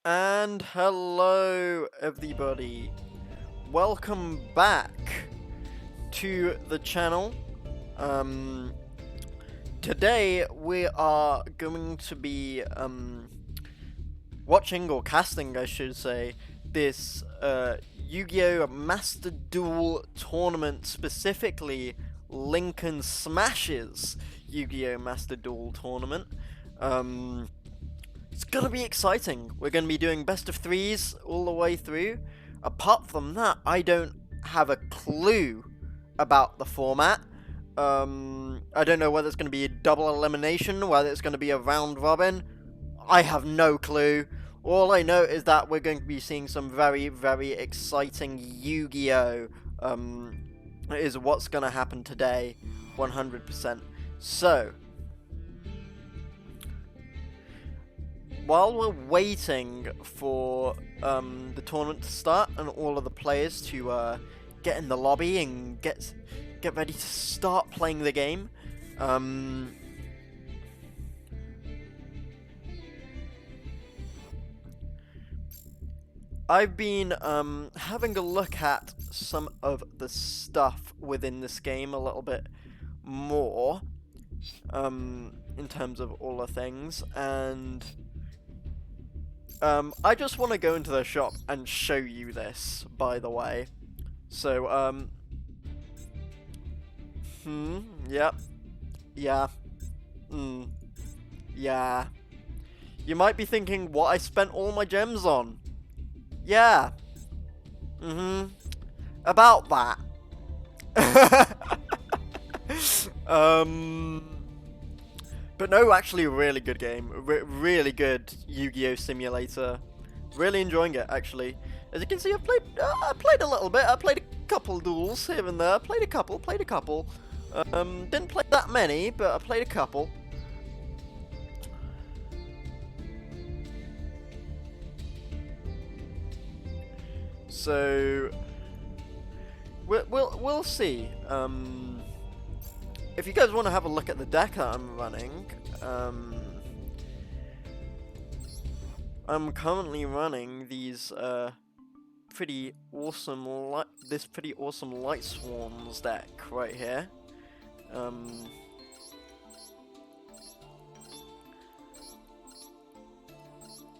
And hello everybody, welcome back to the channel. Today we are going to be watching, or casting I should say, this Yu-Gi-Oh! Master Duel tournament, specifically Lincoln Smashes Yu-Gi-Oh! Master Duel tournament. It's gonna be exciting. We're gonna be doing best of threes all the way through. Apart from that, I don't have a clue about the format. I don't know whether it's gonna be a double elimination, whether it's gonna be a round robin. I have no clue. All I know is that we're going to be seeing some very, very exciting Yu-Gi-Oh! Is what's gonna happen today, 100%. So, while we're waiting for the tournament to start and all of the players to get in the lobby and get ready to start playing the game, I've been having a look at some of the stuff within this game a little bit more, in terms of all the things, and I just want to go into the shop and show you this, by the way. So, yep, yeah, yeah. You might be thinking what I spent all my gems on. Yeah, about that. But no, actually, a really good game. Really good Yu-Gi-Oh! Simulator. Really enjoying it, actually. As you can see, I played a little bit. I played a couple duels here and there. Played a couple. Didn't play that many, but I played a couple. So we'll see. If you guys want to have a look at the deck that I'm running, I'm currently running these pretty awesome Light Swarms deck right here.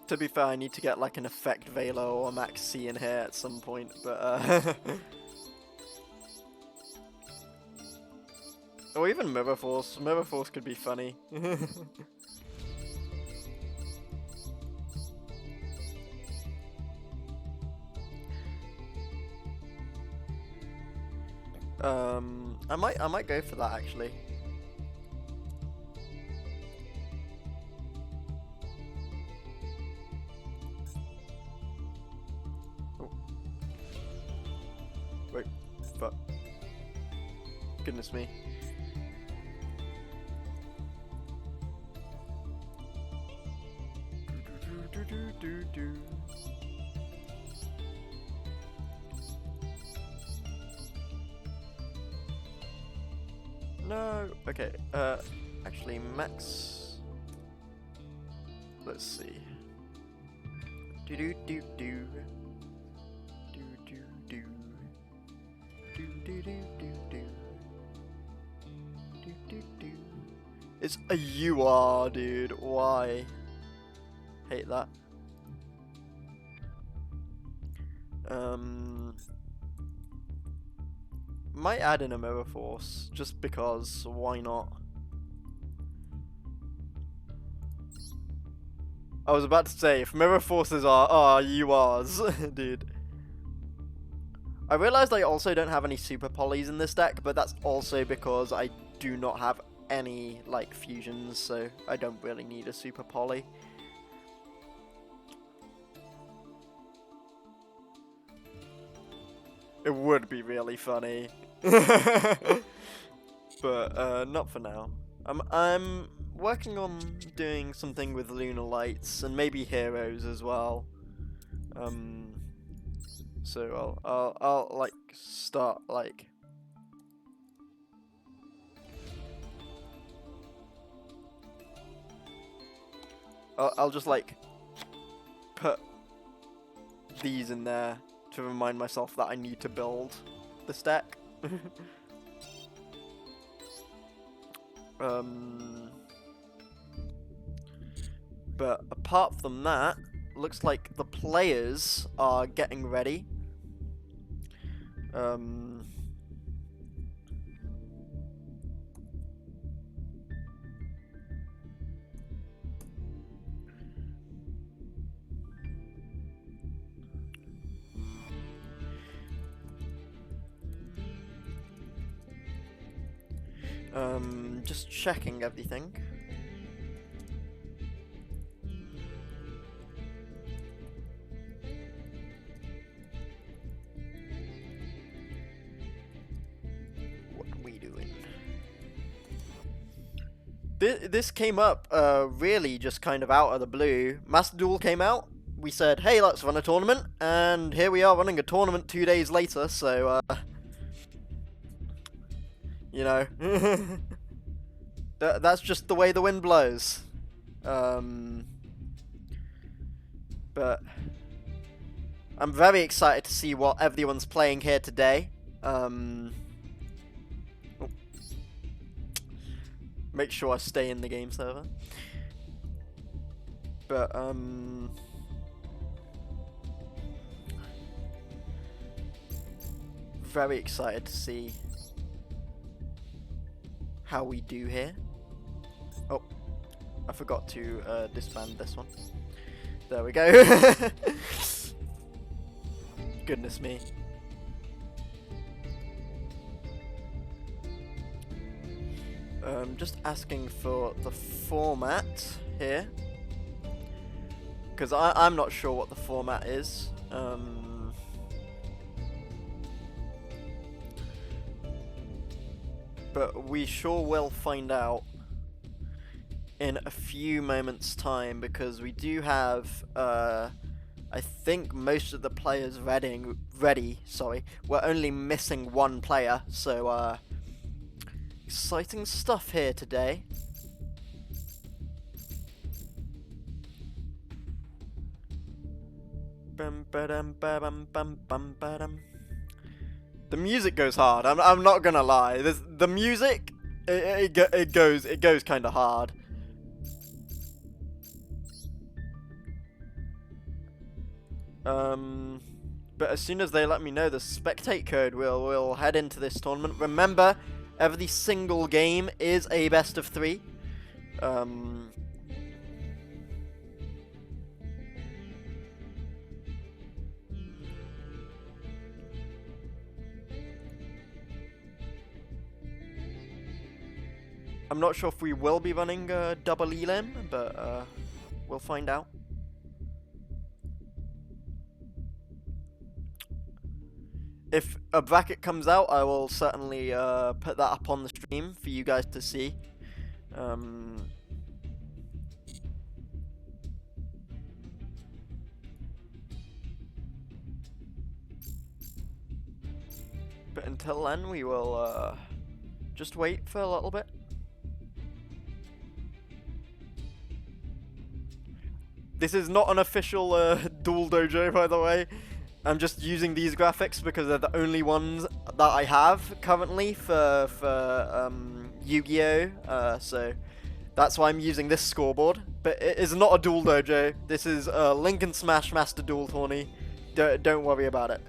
To be fair, I need to get like an Effect Velo or Max C in here at some point, but or even Mirror Force. Mirror Force could be funny. I might go for that actually. Oh. Wait, fuck. Goodness me. Do. No. Okay. Actually, Max. Let's see. Do. It's a UR, dude. Why? Hate that. Might add in a Mirror Force, just because, why not? I was about to say, if Mirror Forces are URs, dude. I realized I also don't have any Super Polys in this deck, but that's also because I do not have any, like, fusions, so I don't really need a Super Poly. It would be really funny. But not for now. I'm working on doing something with Lunar Lights and maybe Heroes as well. So I'll like start like I'll just like put these in there to remind myself that I need to build this deck. But apart from that, looks like the players are getting ready. Just checking everything. What are we doing? This came up really just kind of out of the blue. Master Duel came out. We said, hey, let's run a tournament, and here we are running a tournament 2 days later, so you know, that's just the way the wind blows. But I'm very excited to see what everyone's playing here today. Make sure I stay in the game server. But very excited to see how we do here. Oh, I forgot to disband this one. There we go. Goodness me. Just asking for the format here, because I'm not sure what the format is. But we sure will find out in a few moments' time, because we do have, I think most of the players ready. Sorry, we're only missing one player, so exciting stuff here today. The music goes hard. I'm not gonna lie. The music, it goes kind of hard. But as soon as they let me know the spectate code, we'll head into this tournament. Remember, every single game is a best of 3. I'm not sure if we will be running double elim, but we'll find out. If a bracket comes out, I will certainly put that up on the stream for you guys to see. But until then, we will just wait for a little bit. This is not an official Duel Dojo, by the way. I'm just using these graphics because they're the only ones that I have currently for Yu-Gi-Oh! So that's why I'm using this scoreboard. But it is not a Duel Dojo. This is Link and Smash Master Duel Tourney. Don't worry about it.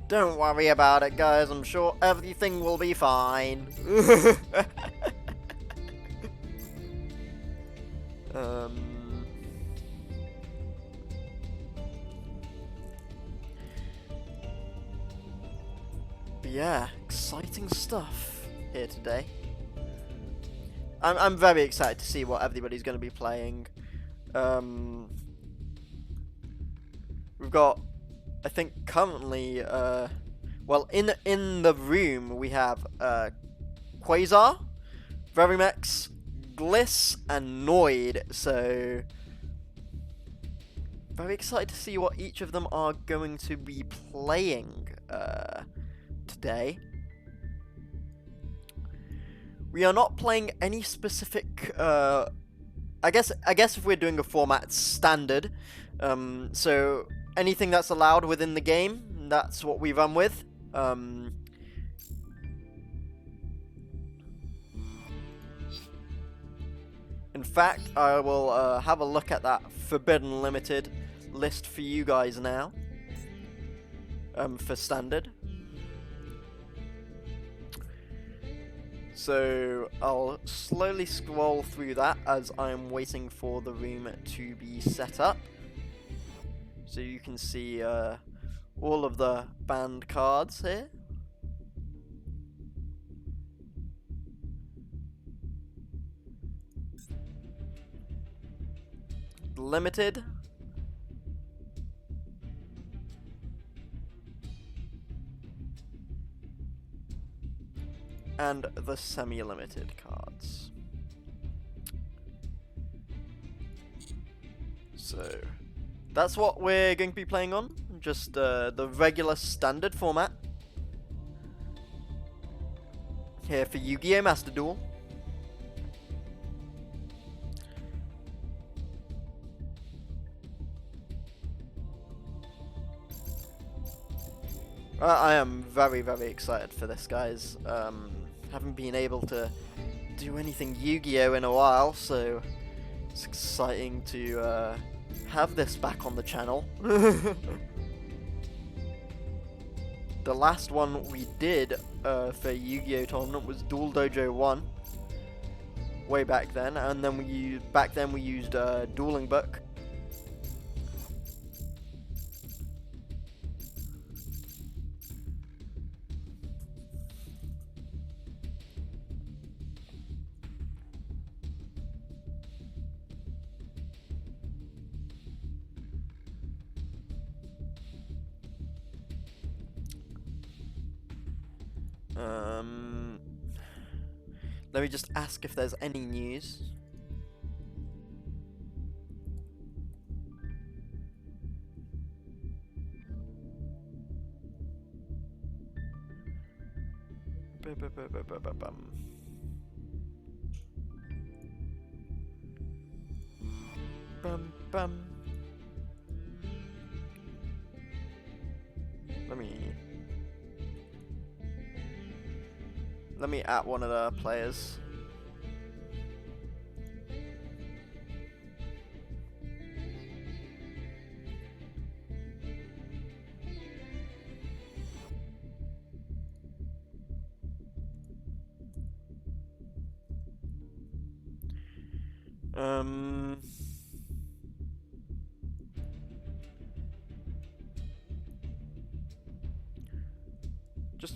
Don't worry about it, guys. I'm sure everything will be fine. But yeah, exciting stuff here today. I'm very excited to see what everybody's going to be playing. We've got, I think currently, well, in the room we have Quasar, Verimex, Gliss, and Noid, so very excited to see what each of them are going to be playing today. We are not playing any specific, I guess if we're doing a format, it's standard. So anything that's allowed within the game, that's what we run with. In fact, I will have a look at that Forbidden Limited list for you guys now. For standard. So I'll slowly scroll through that as I'm waiting for the room to be set up. So you can see all of the banned cards here. Limited. And the semi-limited cards. So that's what we're going to be playing on. Just the regular standard format. Here for Yu-Gi-Oh! Master Duel. I am very, very excited for this, guys. Haven't been able to do anything Yu-Gi-Oh! In a while, so it's exciting to have this back on the channel. The last one we did for Yu-Gi-Oh! Tournament was Duel Dojo 1, way back then, and then we used Dueling Book. Let me just ask if there's any news. Bum bum. Let me at one of the players.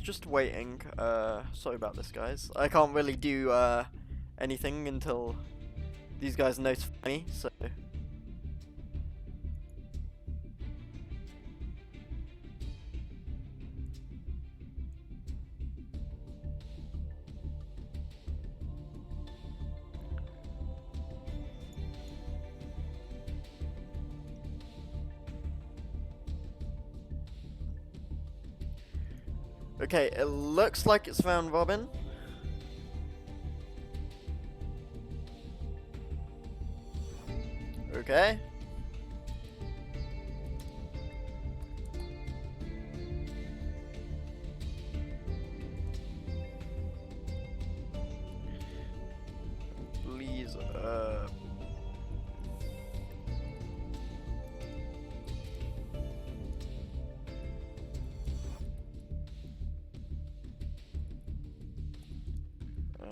Just waiting. Sorry about this, guys. I can't really do anything until these guys notify me, so. Okay, it looks like it's round robin. Okay. Please,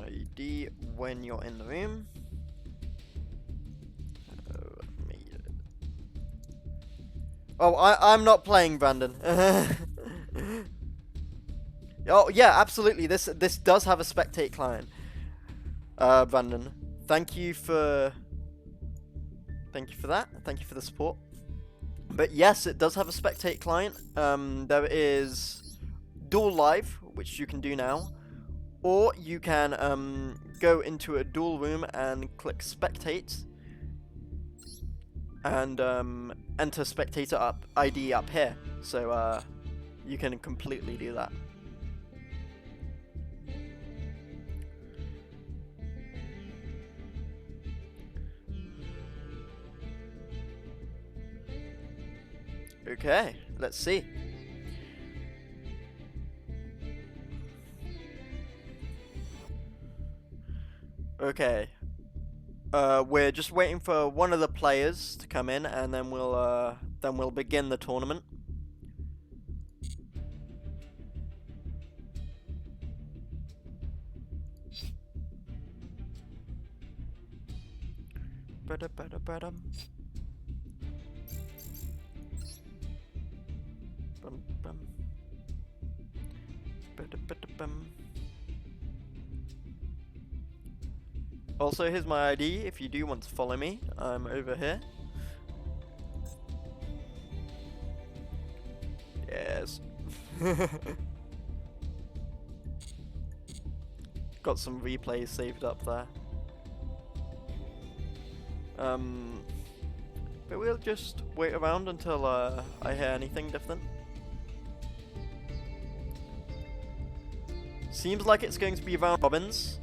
ID when you're in the room. Oh, I'm not playing, Brandon. Oh yeah, absolutely. This does have a spectate client. Brandon, thank you for that. Thank you for the support. But yes, it does have a spectate client. There is Duel Live, which you can do now, or you can go into a Duel room and click spectate, and enter spectator ID up here. So you can completely do that. Okay, let's see. Okay. We're just waiting for one of the players to come in, and then we'll begin the tournament. Ba-da-ba-da-ba-dum. Bum-bum. Ba-da-ba-da-bum. Also, here's my ID if you do want to follow me. I'm over here. Yes. Got some replays saved up there. But we'll just wait around until I hear anything different. Seems like it's going to be round robins.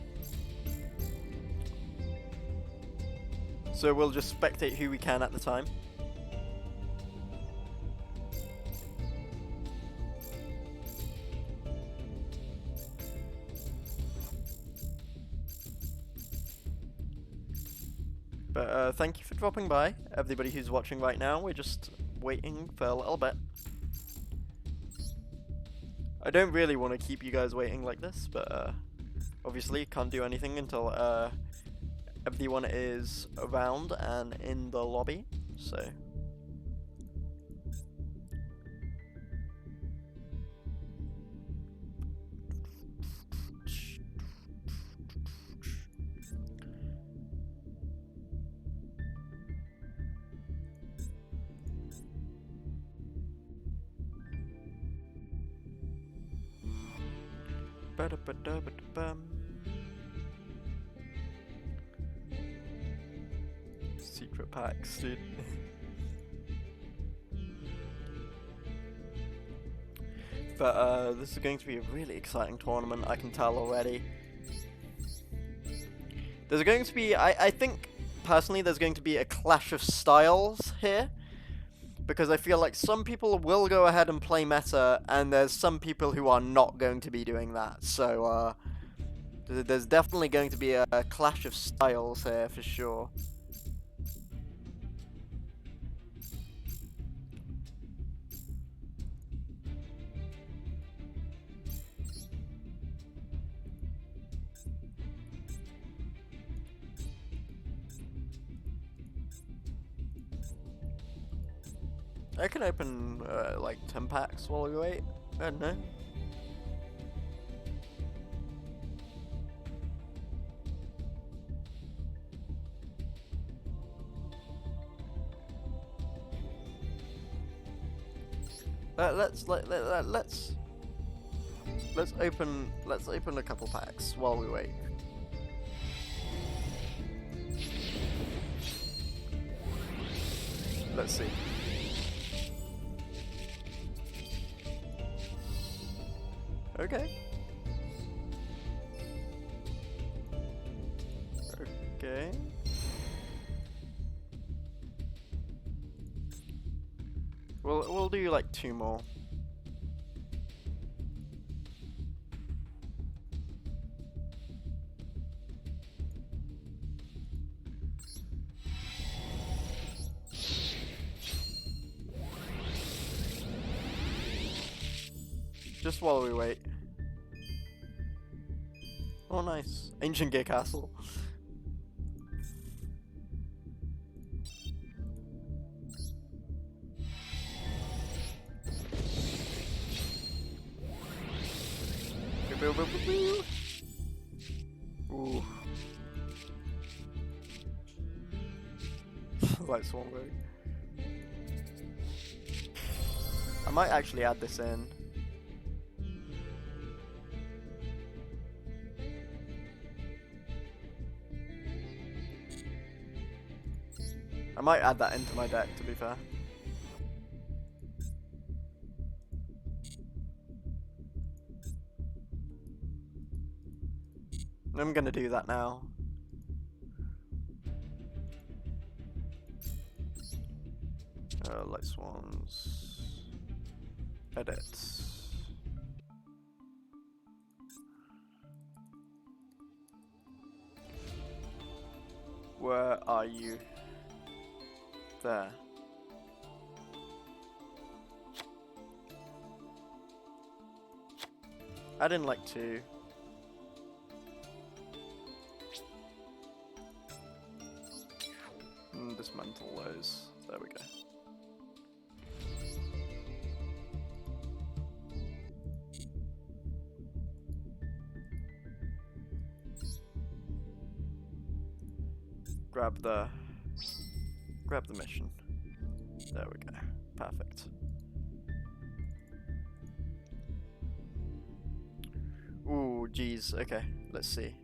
So we'll just spectate who we can at the time. But thank you for dropping by, everybody who's watching right now. We're just waiting for a little bit. I don't really want to keep you guys waiting like this, but obviously can't do anything until everyone is around and in the lobby, so... Ba-da-ba-da-ba-da-bum. Secret packs, dude. But this is going to be a really exciting tournament, I can tell already. There's going to be, I think, personally, there's going to be a clash of styles here. Because I feel like some people will go ahead and play meta, and there's some people who are not going to be doing that. So, there's definitely going to be a clash of styles here, for sure. I can open, like, 10 packs while we wait. I don't know. Let's open a couple packs while we wait. Let's see. Okay. Okay. We'll do like 2 more. Just while we wait. Oh, nice. Ancient Gear Castle. Ooh. Like Swanberg. I might actually add this in. I might add that into my deck, to be fair. I'm gonna do that now. Light Swans. Edit. Where are you? There. I didn't like to. Dismantle those. There we go. Grab the mission. There we go. Perfect. Ooh, geez. Okay, let's see.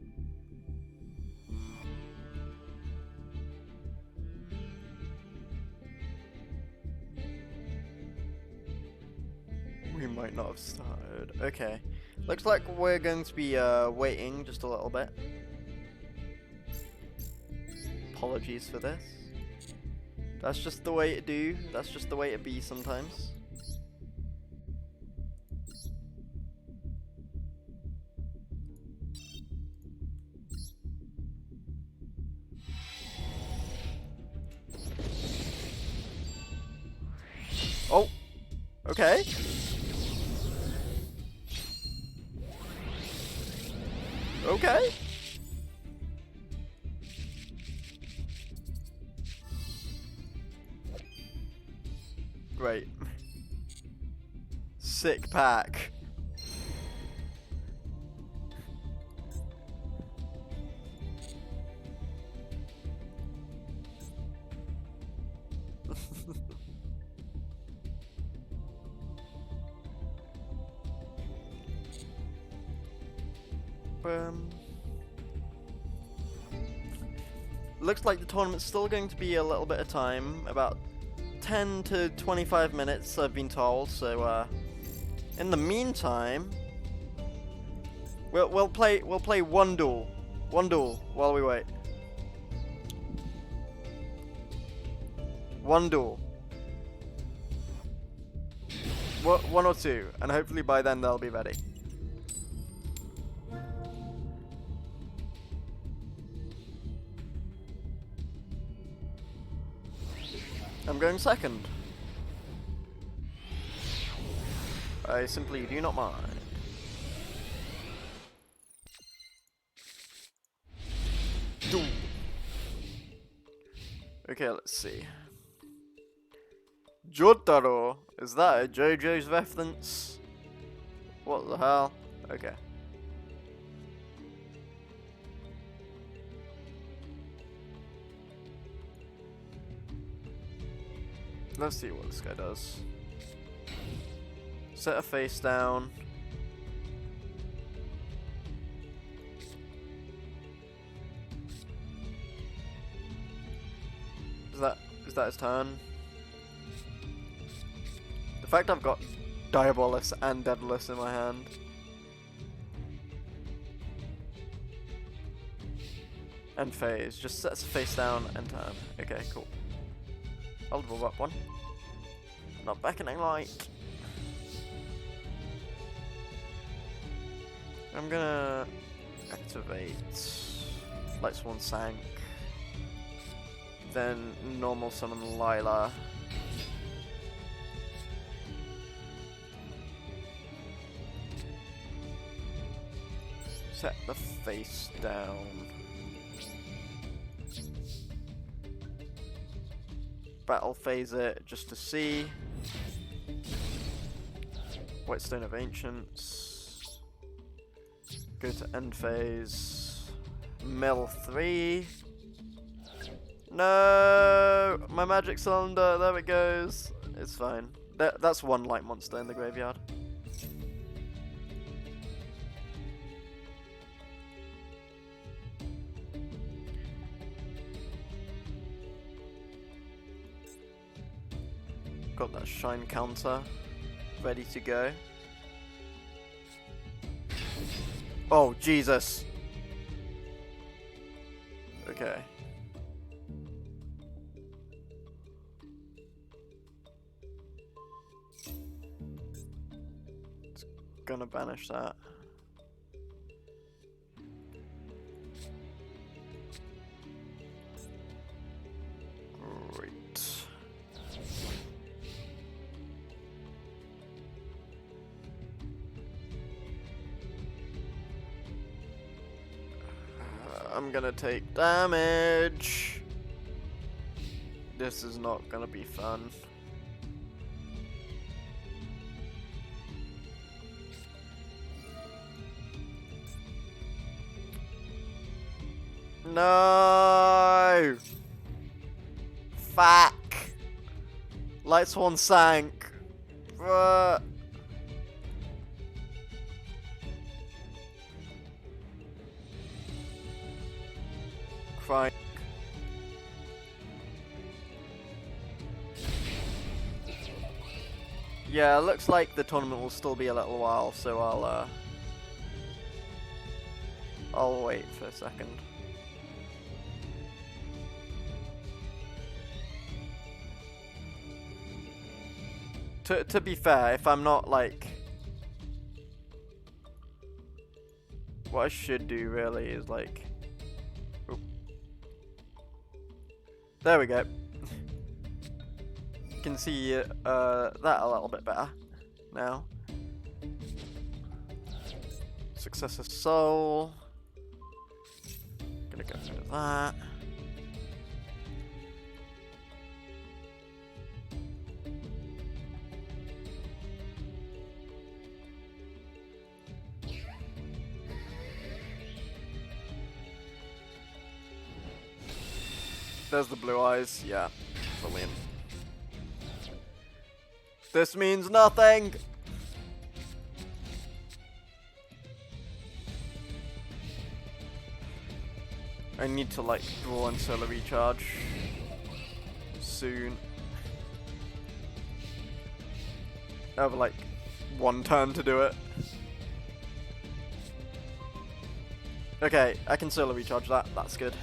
We might not have started. Okay. Looks like we're going to be waiting just a little bit. Apologies for this. That's just the way it do. That's just the way it be sometimes. Oh! Okay. Okay. Great. Sick pack. Looks like the tournament's still going to be a little bit of time, about 10 to 25 minutes I've been told, so in the meantime we'll play one duel while we wait. One duel. One or two, and hopefully by then they'll be ready. I'm going second. I simply do not mind. Duel. Okay, let's see. Jotaro? Is that a JoJo's reference? What the hell? Okay. Let's see what this guy does. Set a face down. Is that his turn? The fact I've got Diabolus and Daedalus in my hand. And phase. Just sets a face down and turn. Okay, cool. I'll double up one. Not beckoning light. I'm gonna activate Light Sworn Sank. Then normal summon Lila. Set the face down. Battle phase it just to see. Whitestone of Ancients. Go to end phase. Mill 3. No! My magic cylinder, there it goes. It's fine. That's one light monster in the graveyard. Got that shine counter ready to go. Oh, Jesus. Okay. gonna banish that. Great. I'm gonna take damage. This is not gonna be fun. No! Fuck! Light Swan sank. Crying. Yeah, it looks like the tournament will still be a little while, so I'll wait for a second. To be fair, if I'm not like... What I should do really is like... Oop. There we go. You can see that a little bit better now. Successor Soul. Gonna go through that. There's the blue eyes, yeah, brilliant. This means nothing! I need to like draw and solar recharge soon. I have like one turn to do it. Okay, I can solar recharge that, that's good.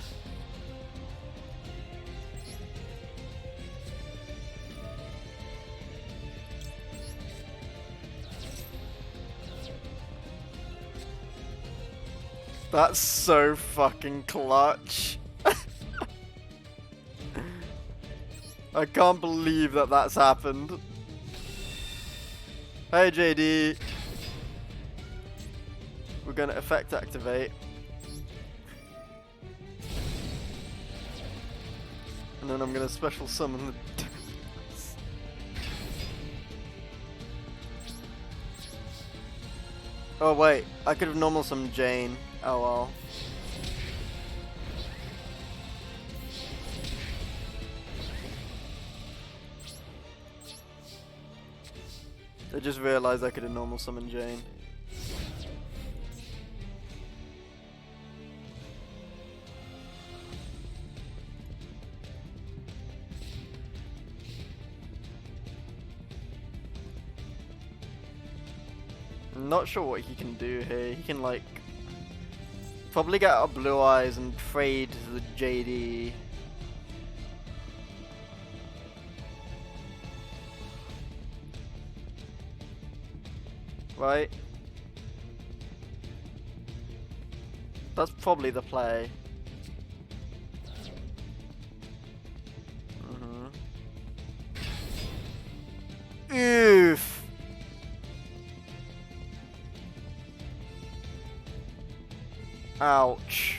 That's so fucking clutch. I can't believe that that's happened. Hey JD. We're gonna effect activate. And then I'm gonna special summon the... Oh wait, I could have normal summoned Jane. Oh well. I just realized I could have normal summoned Jane. I'm not sure what he can do here. He can like probably get out Blue Eyes and trade the JD. Right? That's probably the play. Oof. Ouch.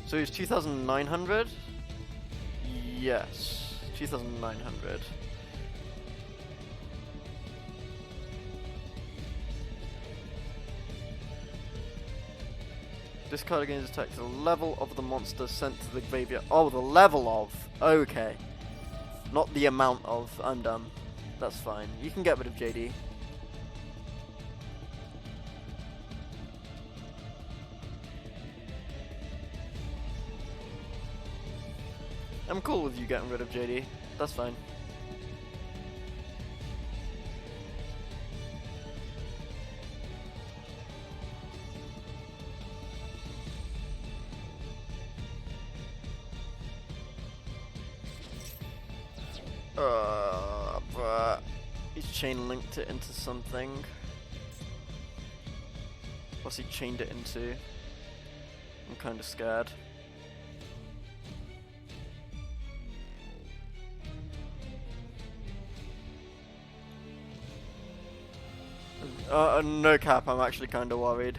So he's 2,900? Yes. 2,900. Discard against attack to the level of the monster sent to the graveyard. Oh, the level of. Okay. Not the amount of. I'm done. That's fine. You can get rid of JD. I'm cool with you getting rid of JD. That's fine. Bruh. He's chain linked it into something. What's he chained it into? I'm kind of scared. No cap, I'm actually kind of worried.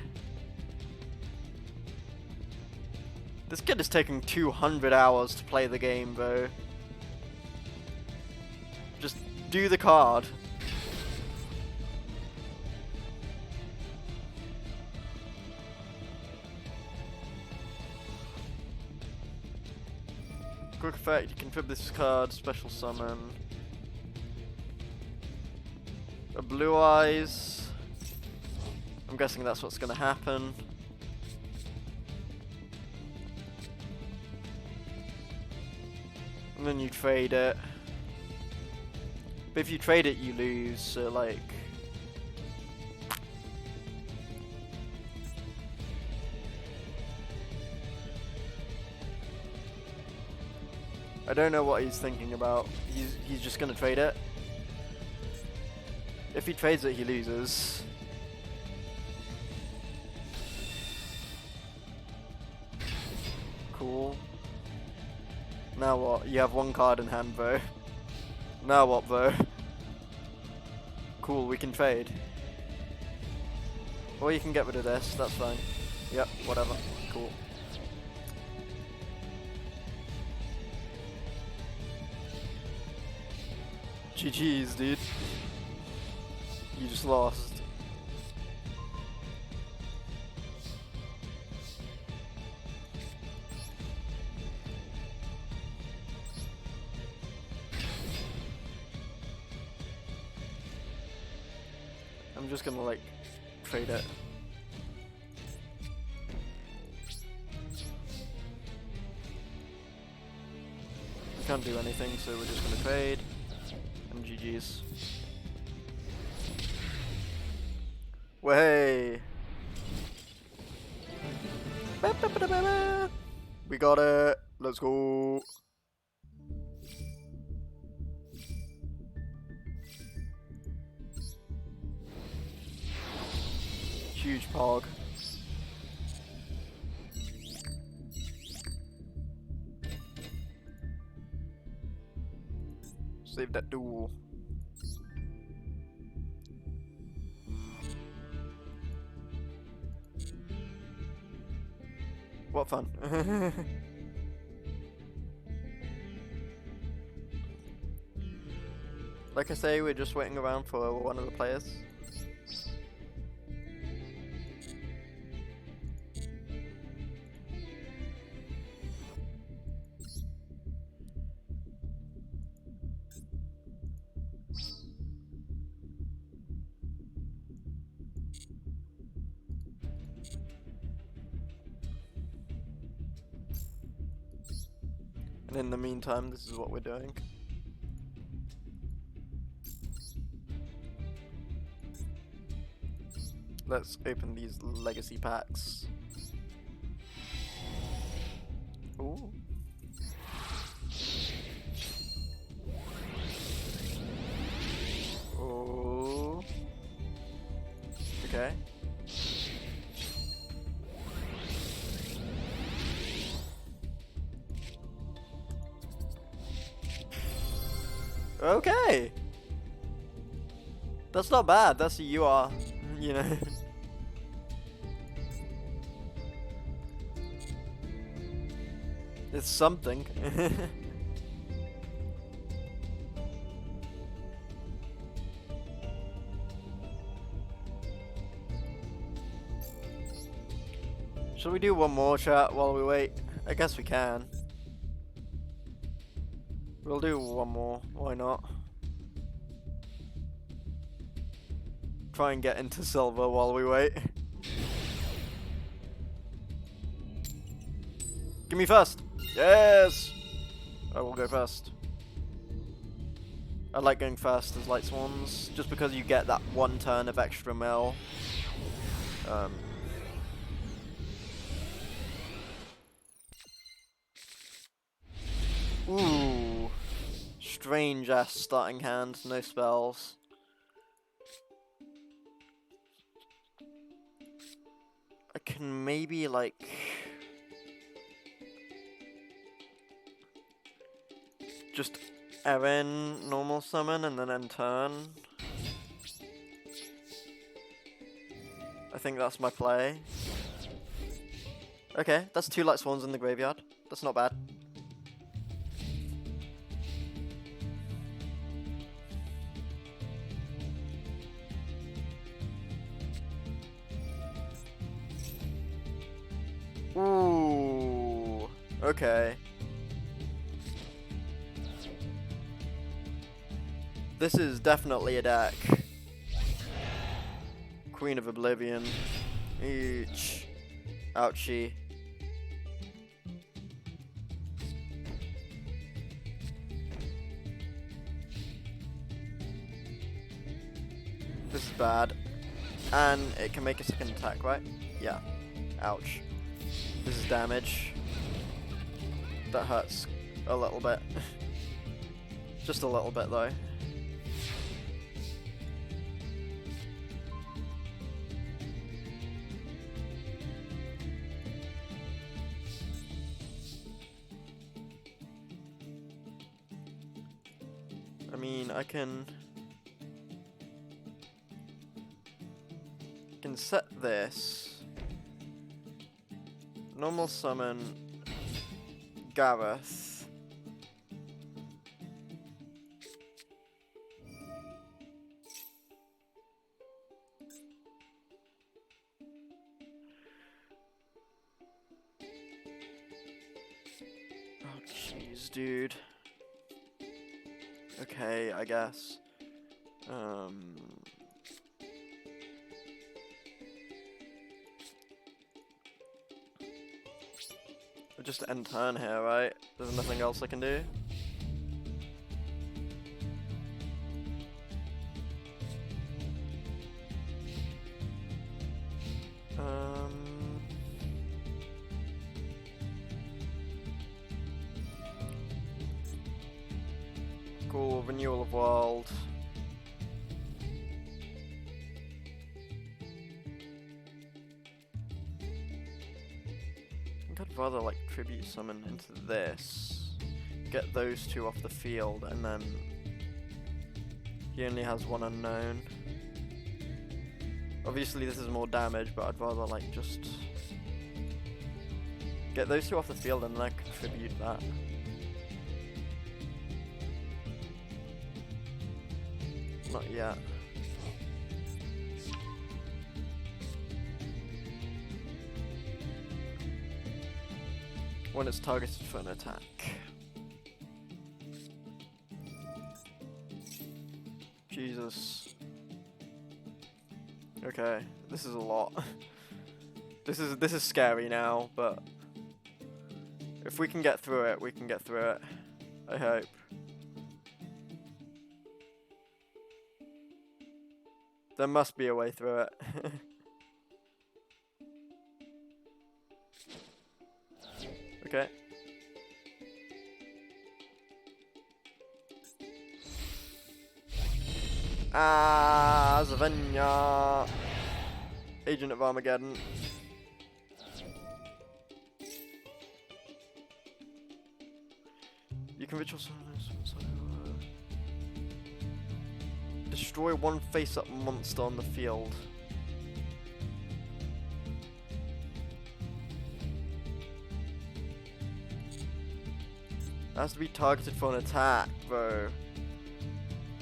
This kid is taking 200 hours to play the game, though. Just do the card. Quick effect, you can flip this card, special summon. A blue eyes. I'm guessing that's what's gonna happen. And then you trade it. But if you trade it, you lose, so like... I don't know what he's thinking about. He's just gonna trade it. If he trades it, he loses. Cool. Now what? You have one card in hand, bro. Now what, bro? Cool, we can trade. Or you can get rid of this, that's fine. Yep, whatever. Cool. GG's, dude. You just lost. I'm just gonna like trade it. We can't do anything, so we're just gonna trade. And GG's. Way. We got it. Let's go. Huge pog. Save that duel. What fun. Like I say, we're just waiting around for one of the players. And in the meantime, this is what we're doing. Let's open these legacy packs. Ooh. Oh. Okay. Okay. That's not bad. That's a UR, you know. It's something. Should we do one more chat while we wait? I guess we can. We'll do one more, why not? Try and get into silver while we wait. Give me first! Yes! I will go first. I like going first as light swans, just because you get that one turn of extra mill. Ooh. Strange ass starting hand, no spells. can maybe, like... just Erin normal summon and then end turn. I think that's my play. Okay, that's 2 Light Swans in the graveyard. That's not bad. Ooh, okay. This is definitely a deck. Queen of Oblivion. Each. Ouchie. This is bad. And it can make a second attack, right? Yeah. Ouch. This is damage. That hurts a little bit. Just a little bit though. I mean, I can set this. Normal summon Gareth. Oh jeez, dude. Okay, I guess. We'll just end turn here, right? There's nothing else I can do. Cool, Renewal of World. I'd rather like tribute summon into this, get those 2 off the field, and then he only has 1 unknown. Obviously this is more damage, but I'd rather like just get those 2 off the field and then I contribute that. Not yet. When it's targeted for an attack. Jesus. Okay, this is a lot. This is scary now, but if we can get through it, we can get through it. I hope. There must be a way through it. Okay. Ah, Zavenya. Agent of Armageddon. You can ritual destroy 1 face-up monster on the field. It has to be targeted for an attack, bro.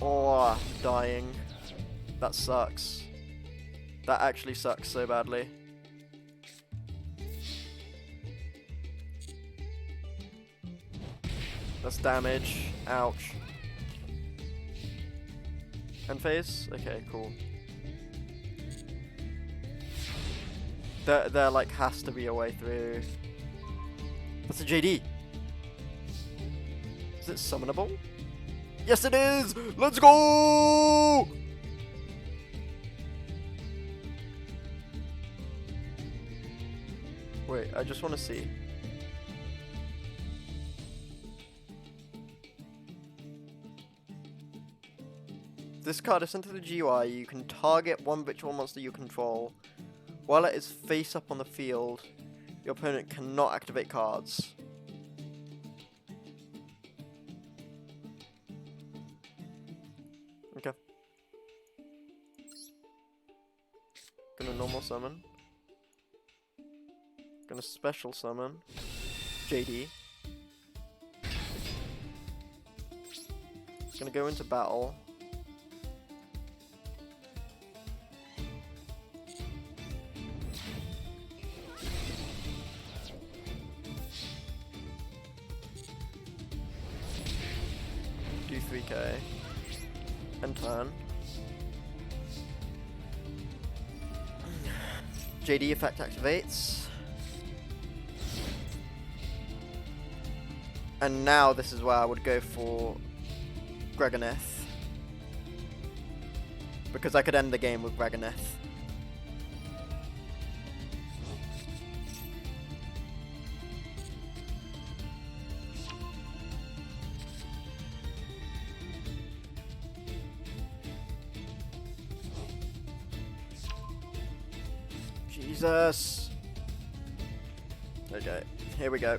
Oh, dying. That sucks. That actually sucks so badly. That's damage. Ouch. End phase? Okay, cool. There like has to be a way through. That's a JD. Is it summonable? Yes it is! Let's go! Wait, I just want to see. This card is sent to the GUI. You can target 1 virtual monster you control While it is face up on the field, your opponent cannot activate cards. Okay. Gonna normal summon. Gonna special summon JD. Gonna go into battle. Do 3k. End turn. JD effect activates. And now this is where I would go for Greganeth. Because I could end the game with Greganeth. Jesus! Okay, here we go.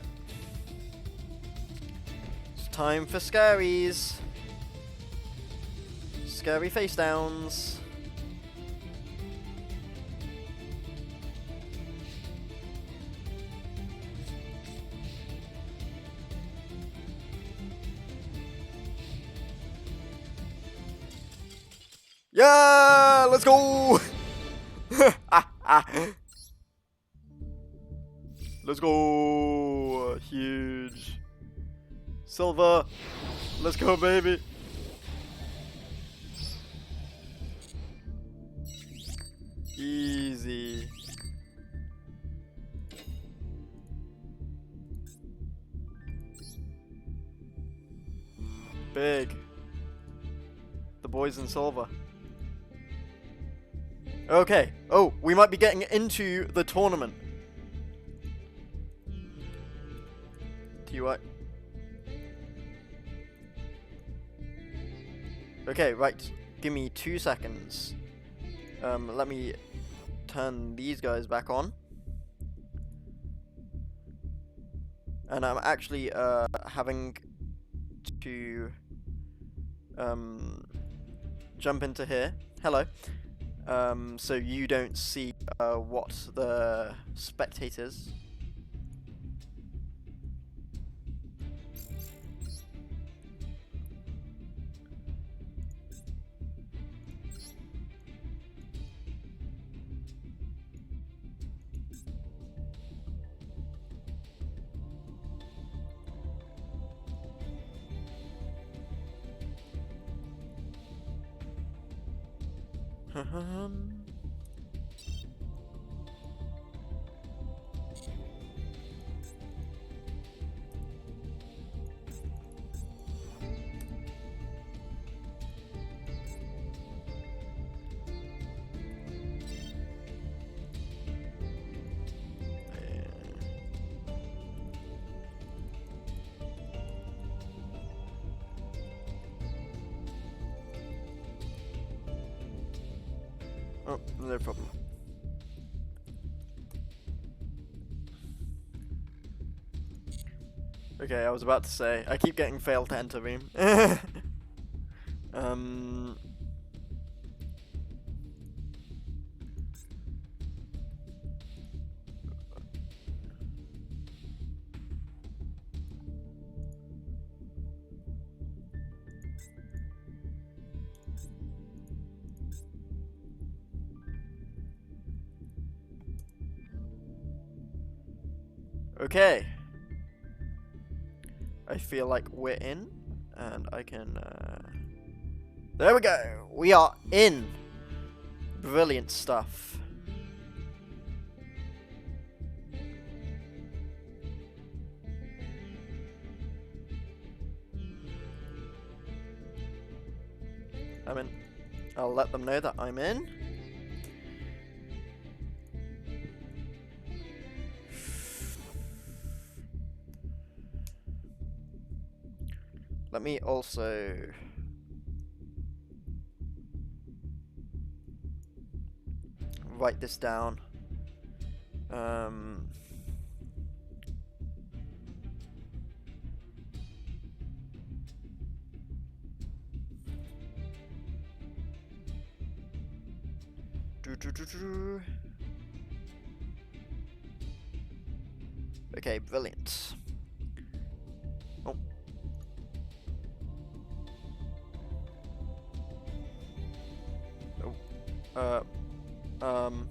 It's time for scaries. Scary face downs. Yeah, let's go. Let's go. Huge. Silver. Let's go, baby. Easy. Big. The boys in silver. Okay. Oh, we might be getting into the tournament. TY. Okay, right. Give me 2 seconds. Let me turn these guys back on. And I'm actually having to jump into here. Hello. So you don't see what the spectators. Oh, no problem. Okay, I was about to say, I keep getting failed to enter room. Okay. I feel like we're in, and I can, there we go! We are in! Brilliant stuff. I'm in. I'll let them know that I'm in. Let me also write this down. Um. Okay, brilliant. Oh. Oh. Um.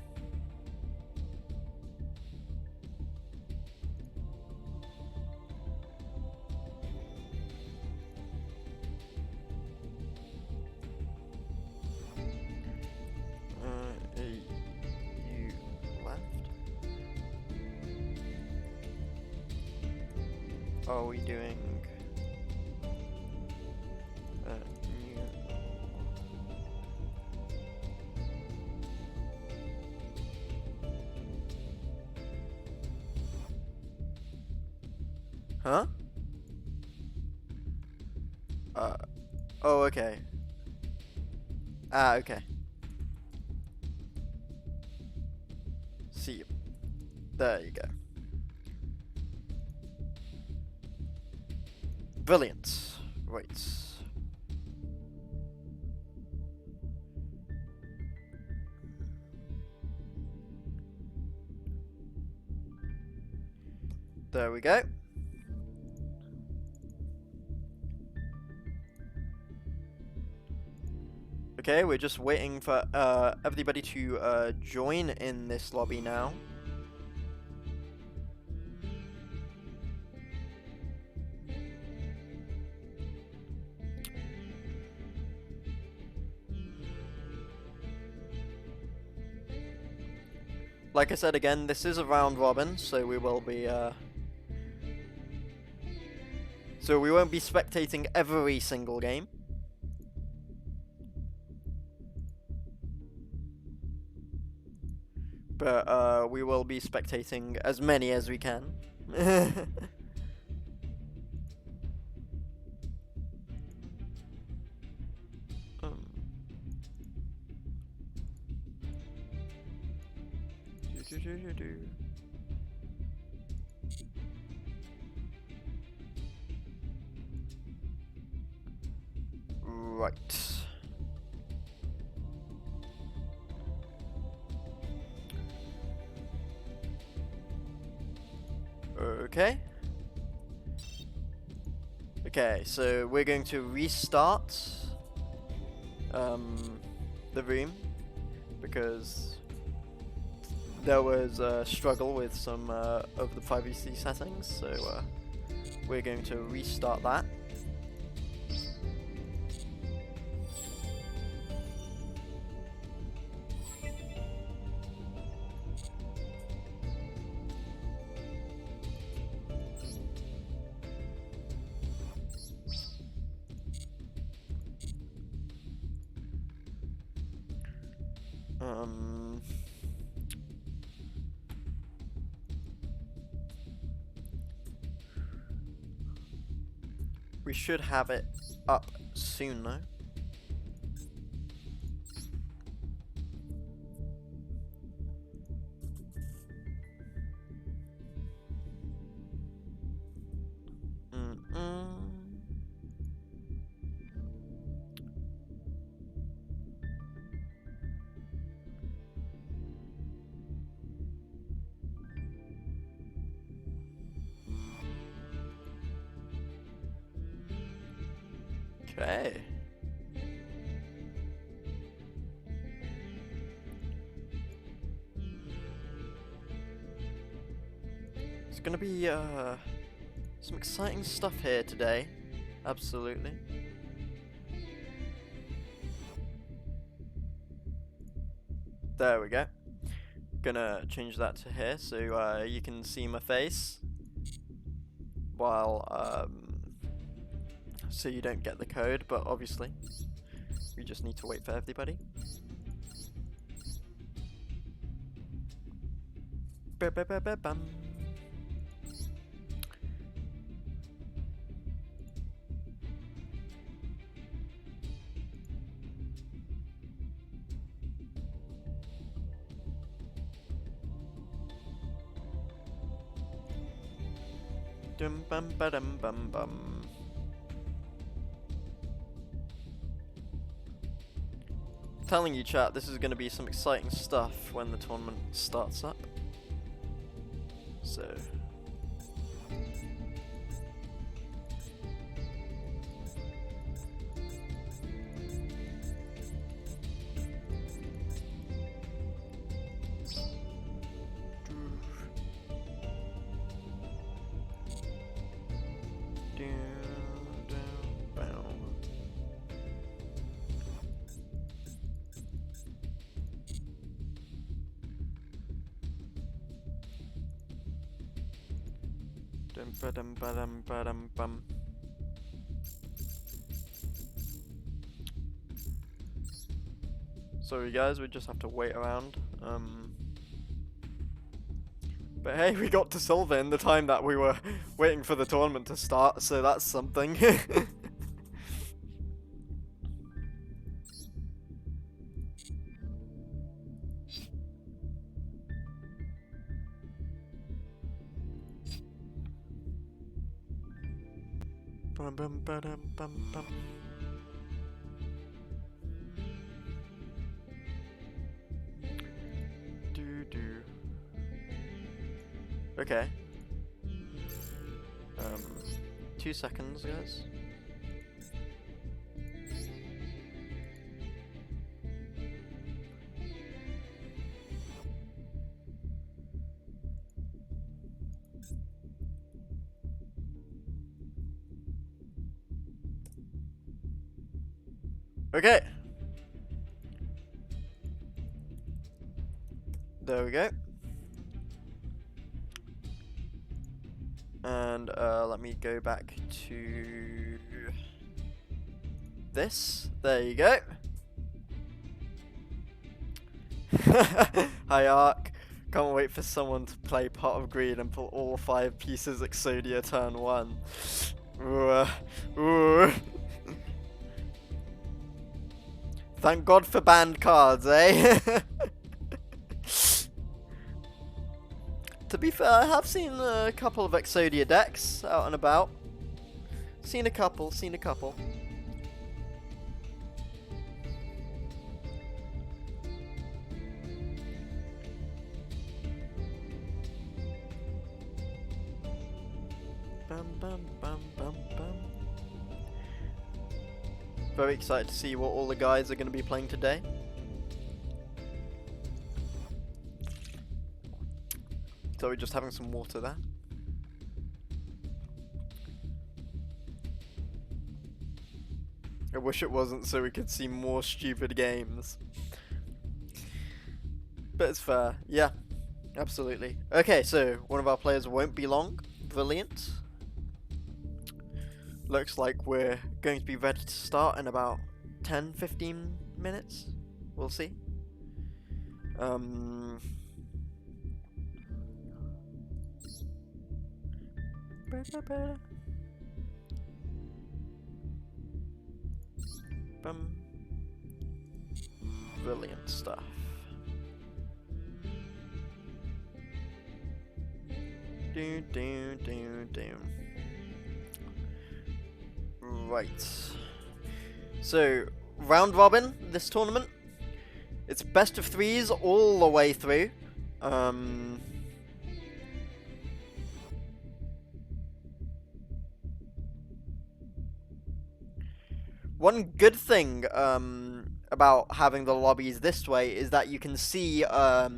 You left? Are we doing new? Huh? Uh. Oh, okay. Ah, okay. See you. There you go. Brilliant. Right. There we go. Okay, we're just waiting for everybody to join in this lobby now. Like I said again, this is a round robin, so we will be so we won't be spectating every single game. But we will be spectating as many as we can. um. Right. Okay. Okay, so we're going to restart the room because there was a struggle with some of the privacy settings, so we're going to restart that. We should have it up soon, though. Okay. It's gonna be some exciting stuff here today. Absolutely. There we go. Gonna change that to here so you can see my face while so you don't get the code, but obviously we just need to wait for everybody. Ba-ba-ba-ba-bum. Dum bum ba dum bum bum. Telling you, chat, this is going to be some exciting stuff when the tournament starts up. So. Dum ba dum ba dum ba dum bum. Sorry guys, we just have to wait around. But hey, we got to Silver in the time that we were waiting for the tournament to start, so that's something. Bum bum ba dum bum bum. Okay. 2 seconds, guys. Okay. There we go. And let me go back to this. There you go. Hi Ark. Can't wait for someone to play Pot of Greed and pull all 5 pieces Exodia turn 1. Ooh, ooh. Thank God for banned cards, eh? To be fair, I have seen a couple of Exodia decks out and about. Seen a couple. Bum bum bum bum bum. Very excited to see what all the guys are going to be playing today. So we're just having some water there. I wish it wasn't so we could see more stupid games. But it's fair. Yeah, absolutely. Okay, so one of our players won't be long. Brilliant. Looks like we're going to be ready to start in about 10-15 minutes. We'll see. Brilliant stuff. Right. So, round robin, this tournament. It's best of 3s all the way through. One good thing about having the lobbies this way is that you can see a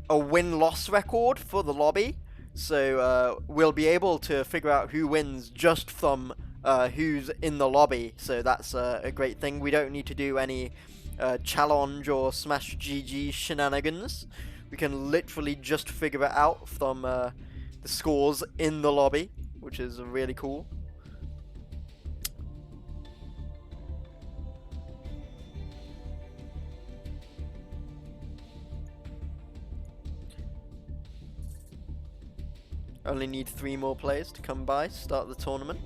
win-loss record for the lobby. So we'll be able to figure out who wins just from who's in the lobby. So that's a great thing. We don't need to do any challenge or smash GG shenanigans. We can literally just figure it out from the scores in the lobby, which is really cool. Only need 3 more players to come by, start the tournament.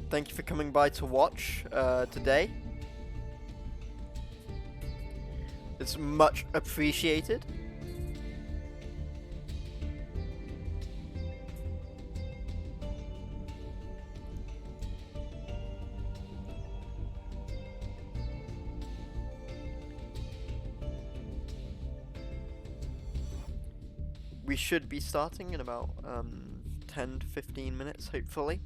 Thank you for coming by to watch today. It's much appreciated. we should be starting in about 10 to 15 minutes, hopefully.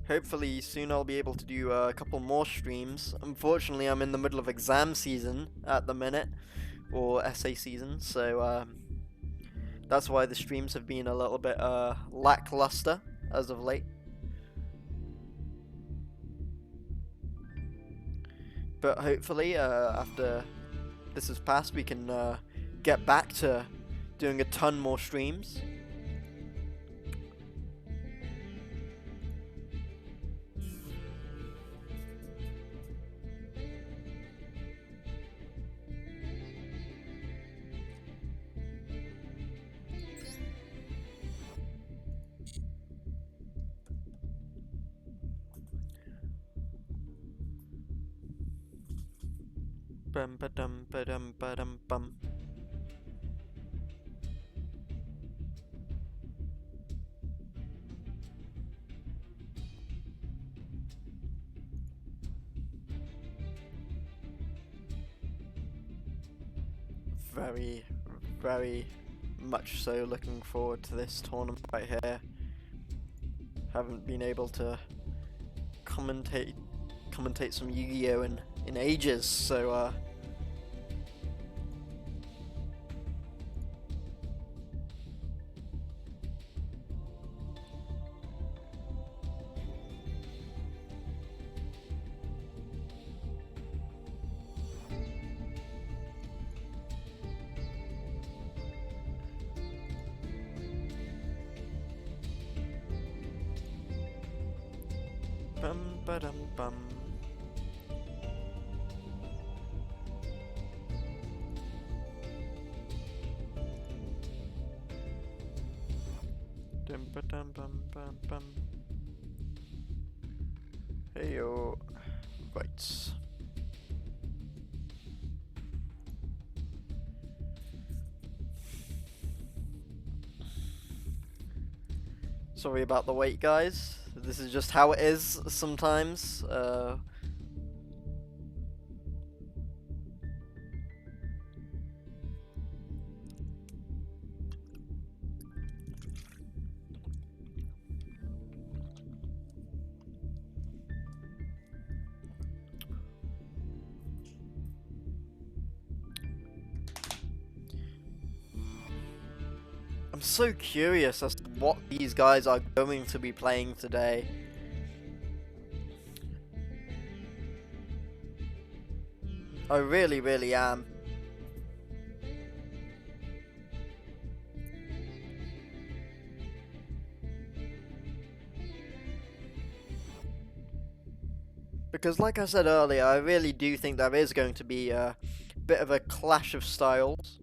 Hopefully soon I'll be able to do a couple more streams. Unfortunately, I'm in the middle of exam season at the minute, or essay season, so that's why the streams have been a little bit lackluster as of late. But hopefully, after this has passed, we can get back to doing a ton more streams. Bum ba dum ba dum ba dum bum. Very, very much so looking forward to this tournament right here. Haven't been able to commentate some Yu-Gi-Oh in ages, so bum ba dum bum. Dum ba dum bum bum bum. Hey yo. Right. Sorry about the wait, guys. This is just how it is sometimes. I'm so curious as to what these guys are going to be playing today. I really, really am. Because like I said earlier, I really do think there is going to be a bit of a clash of styles.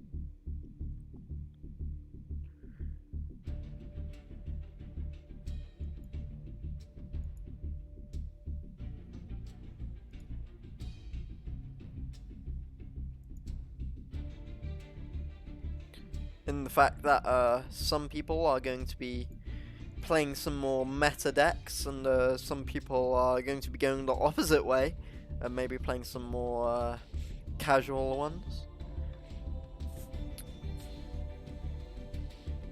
In the fact that some people are going to be playing some more meta decks, and some people are going to be going the opposite way, and maybe playing some more casual ones.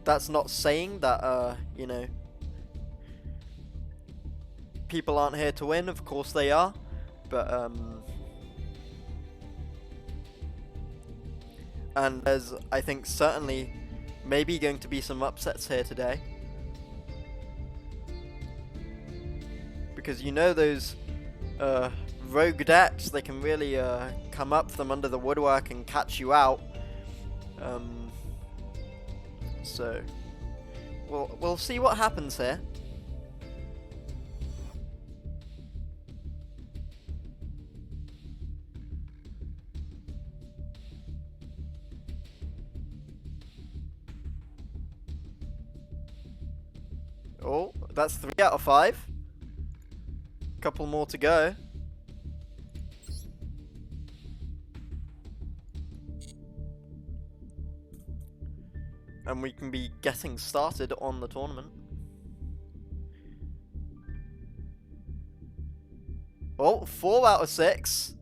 That's not saying that, you know, people aren't here to win, of course they are, but, and there's, I think, certainly maybe going to be some upsets here today. Because you know those rogue decks, they can really come up from under the woodwork and catch you out. So we'll see what happens here. Oh, that's 3 out of 5. Couple more to go. And we can be getting started on the tournament. Oh, 4 out of 6.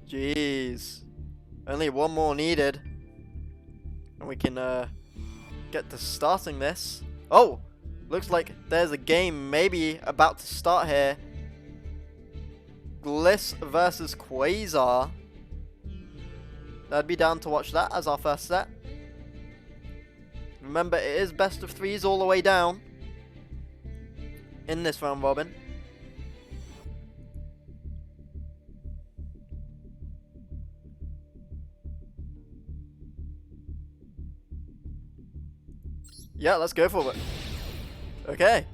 Jeez. Only one more needed. And we can get to starting this. Oh! Looks like there's a game maybe about to start here. Gliss versus Quasar. I'd be down to watch that as our first set. Remember, it is best of 3s all the way down in this round robin. Yeah, let's go for it. Okay,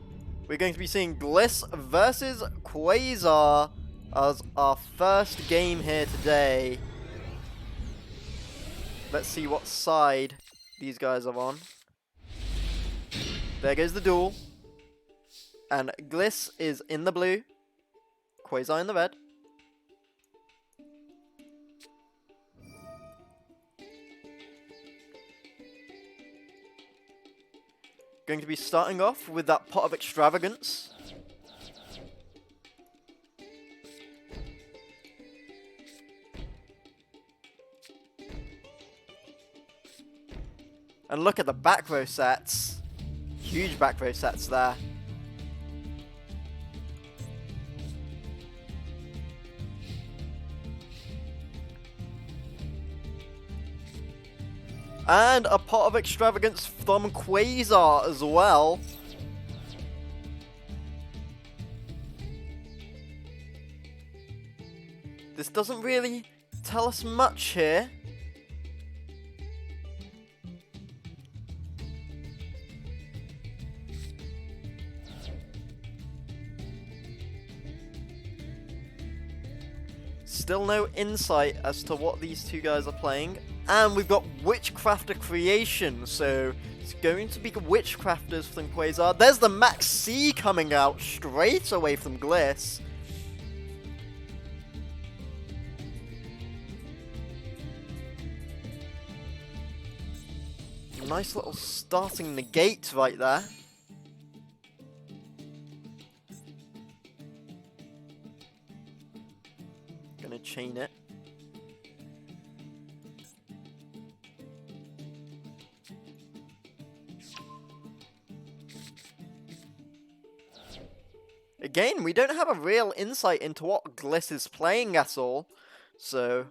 we're going to be seeing Gliss versus Quasar as our first game here today. Let's see what side these guys are on. There goes the duel. And Gliss is in the blue, Quasar in the red. Going to be starting off with that pot of extravagance. And look at the back row sets. Huge back row sets there. And a pot of extravagance from Quasar as well. This doesn't really tell us much here. Still no insight as to what these two guys are playing. And we've got Witchcrafter Creation, so it's going to be Witchcrafters from Quasar. There's the Max C coming out straight away from Gliss. Nice little starting negate right there. Gonna chain it. Again, we don't have a real insight into what Gliss is playing at all, so...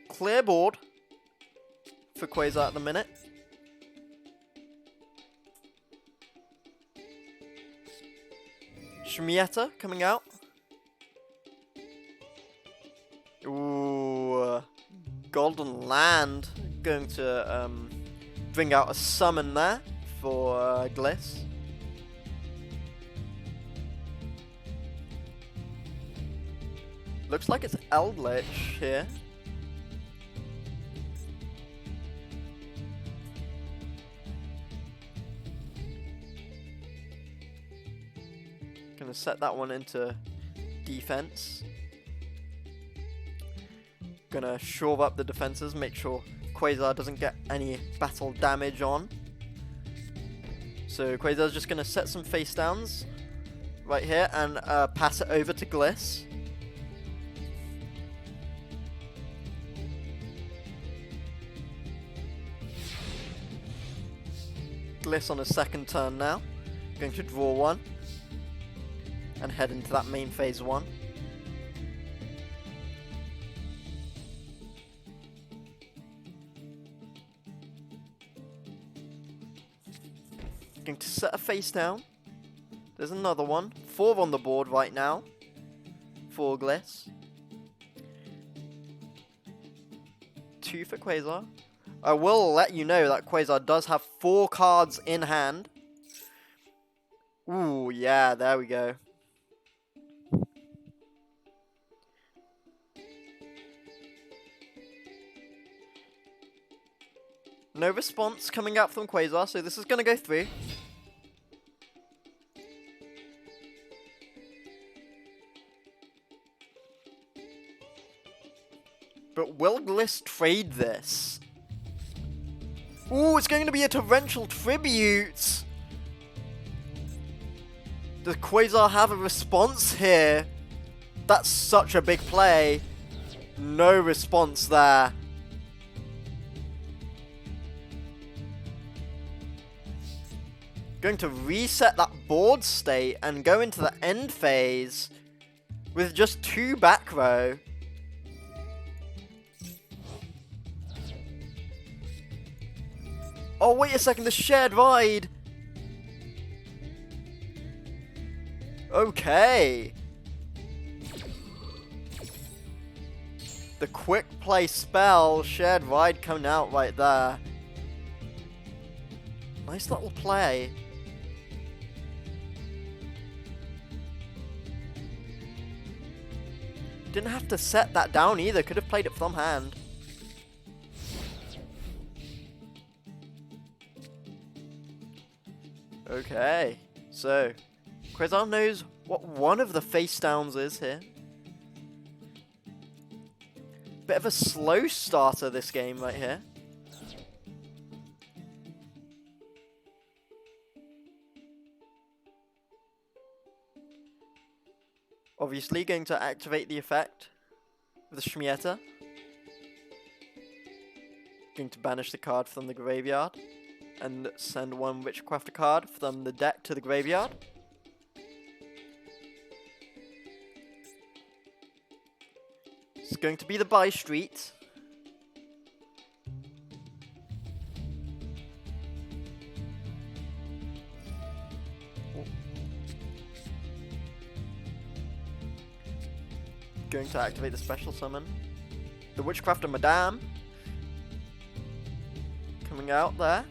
Clear board for Quasar at the minute. Shmieta coming out. Ooh, Golden Land going to bring out a summon there for Gliss. Looks like it's Eldritch here. Gonna set that one into defense. Gonna shore up the defenses, make sure Quasar doesn't get any battle damage on. So Quasar's just gonna set some face downs right here and pass it over to Gliss. Gliss on his second turn now. Going to draw one. And head into that main phase 1. Going to set a face down. There's another one. 4 on the board right now for Gliss. 2 for Quasar. I will let you know that Quasar does have 4 cards in hand. Ooh, yeah, there we go. No response coming out from Quasar, so this is going to go through. But will Gliss trade this? Ooh, it's going to be a torrential tribute! Does Quasar have a response here? That's such a big play. No response there. Going to reset that board state and go into the end phase with just 2 back row. Oh, wait a second, the shared ride. Okay. The quick play spell, shared ride coming out right there. Nice little play. Didn't have to set that down either, could have played it from hand. Okay, so Quasar knows what one of the face downs is here. Bit of a slow starter this game right here. Obviously going to activate the effect with the Shmieta. Going to banish the card from the graveyard and send one Witchcrafter card from the deck to the graveyard. It's going to be the buy street. Going to activate the special summon. The Witchcrafter Madame coming out there.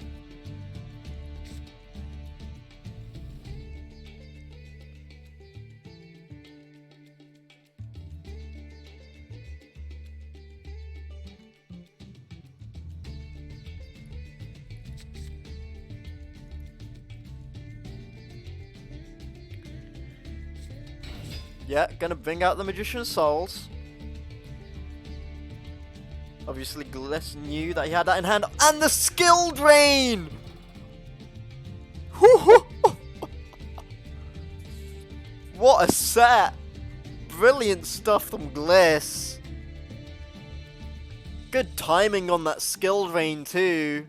Yeah, gonna bring out the Magician's Souls. Obviously, Gliss knew that he had that in hand. And the Skill Drain! What a set! Brilliant stuff from Gliss. Good timing on that Skill Drain too.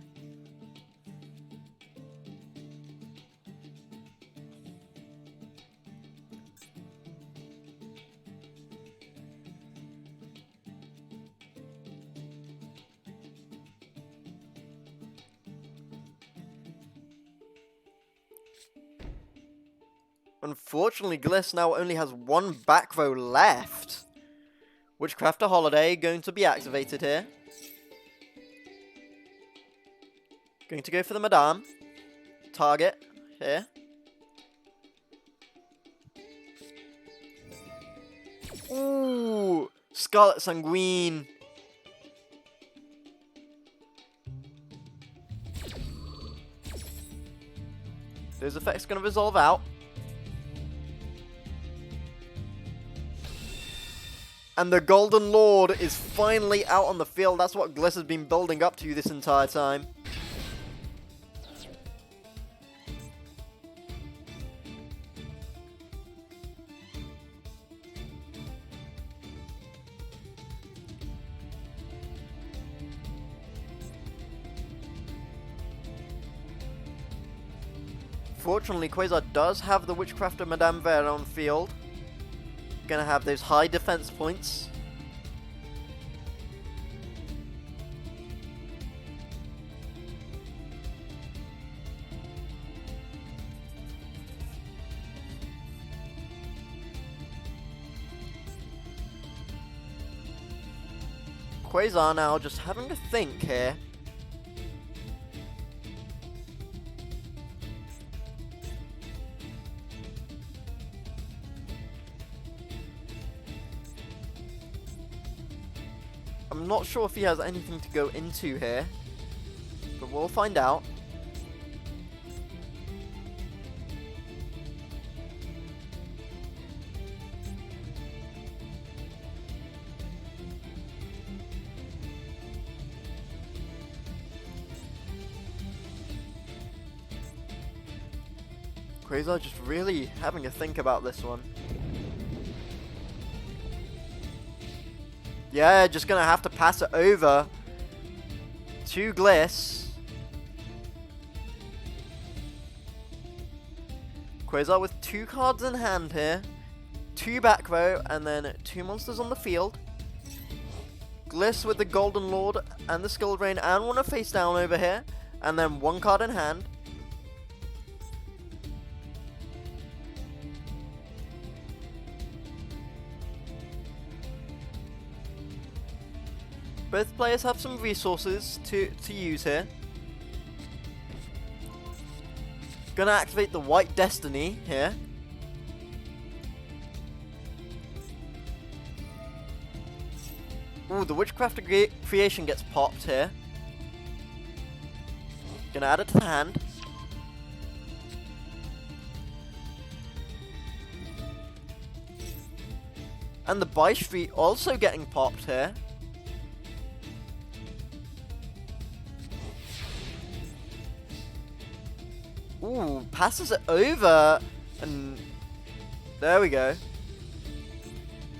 Unfortunately, Gliss now only has 1 back row left. Witchcrafter Holiday going to be activated here. Going to go for the Madame. Target here. Ooh, Scarlet Sanguine. Those effects going to resolve out. And the Golden Lord is finally out on the field. That's what Gliss has been building up to this entire time. Fortunately, Quasar does have the Witchcrafter Madame Vere on field. Gonna have those high defense points. Quasar now just having to think here. I'm not sure if he has anything to go into here, but we'll find out. Quasar just really having a think about this one. Yeah, just gonna have to pass it over to Gliss. Quasar with 2 cards in hand here. 2 back row, and then 2 monsters on the field. Gliss with the Golden Lord and the Skilled Rain and one face down over here. And then 1 card in hand. Both players have some resources to use here. Gonna activate the White Destiny here. Ooh, the Witchcraft Creation gets popped here. Gonna add it to the hand. And the By Street also getting popped here. Ooh, passes it over, and there we go.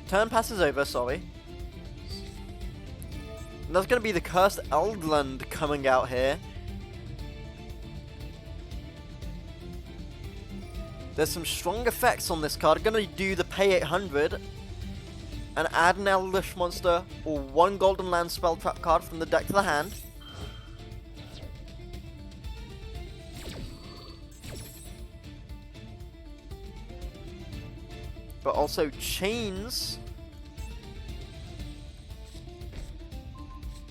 Turn passes over, sorry. And that's going to be the Cursed Eldland coming out here. There's some strong effects on this card. Going to do the pay 800 and add an Elvish monster or 1 Golden Land spell trap card from the deck to the hand. But also chains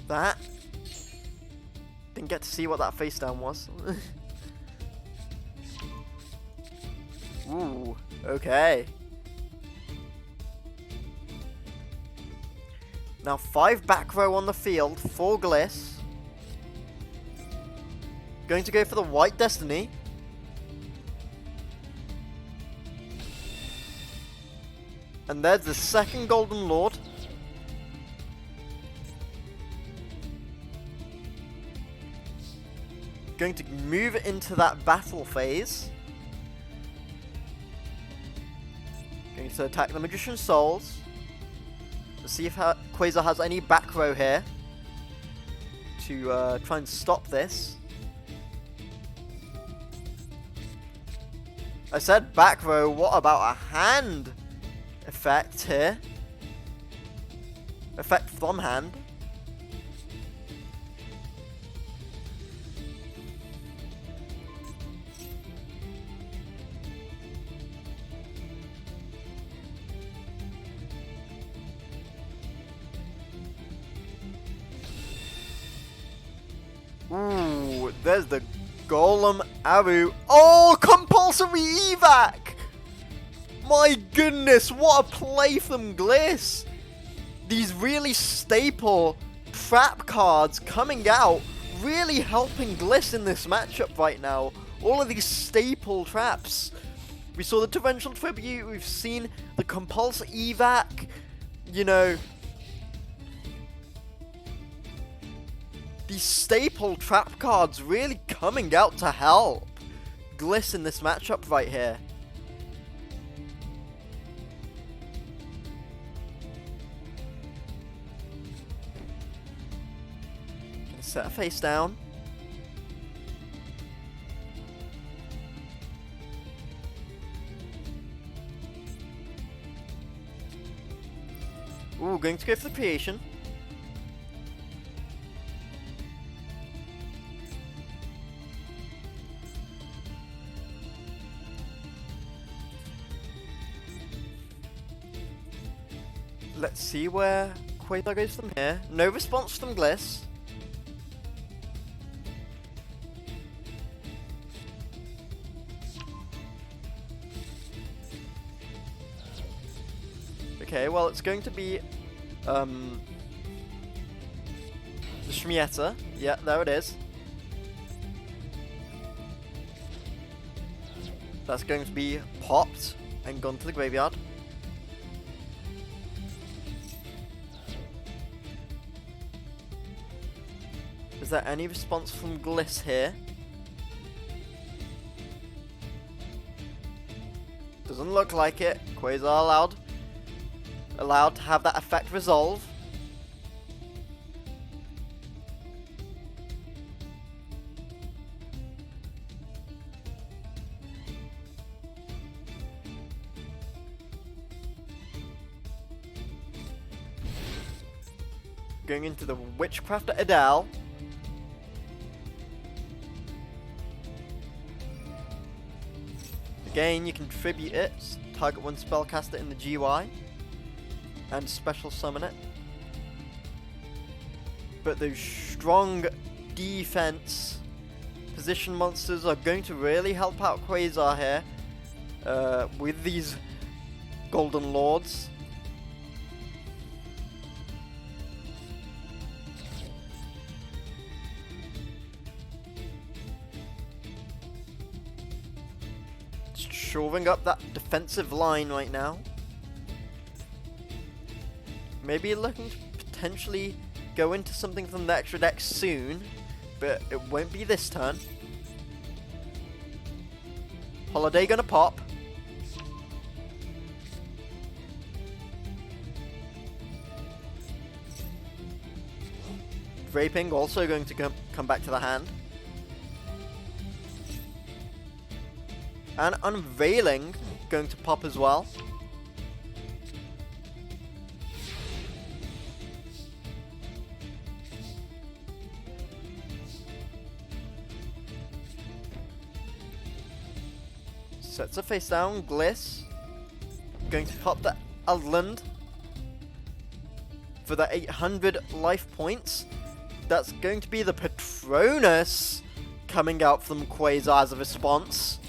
that. Didn't get to see what that face down was. Ooh, okay. Now 5 back row on the field for Gliss. Going to go for the White Destiny. And there's the second Golden Lord. Going to move into that battle phase. Going to attack the Magician's Souls. Let's see if Quasar has any back row here to try and stop this. I said back row, what about a hand effect here? Effect from hand. Ooh, there's the Golem Aru. Oh, compulsory evac! My goodness, what a play from Gliss! These really staple trap cards coming out, really helping Gliss in this matchup right now. All of these staple traps. We saw the Torrential Tribute, we've seen the compulsory evac, you know. These staple trap cards really coming out to help Gliss in this matchup right here. Gonna set a face down. Ooh, going to go for the creation. Let's see where Quasar goes from here. No response from Gliss. Okay, well it's going to be the Shmieta. Yeah, there it is. That's going to be popped and gone to the graveyard. Is there any response from Gliss here? Doesn't look like it. Quasar allowed to have that effect resolve. Going into the Witchcraft at Adele. Again, you can tribute it, target one spellcaster in the GUI, and special summon it. But those strong defense position monsters are going to really help out Quasar here with these Golden Lords. Shoring up that defensive line right now. Maybe looking to potentially go into something from the extra deck soon, but it won't be this turn. Holiday gonna pop. Draping also going to come back to the hand. And Unveiling going to pop as well. Sets a face down, Gliss. Going to pop the Eldland for the 800 life points. That's going to be the Patronus coming out from Quasar as a response.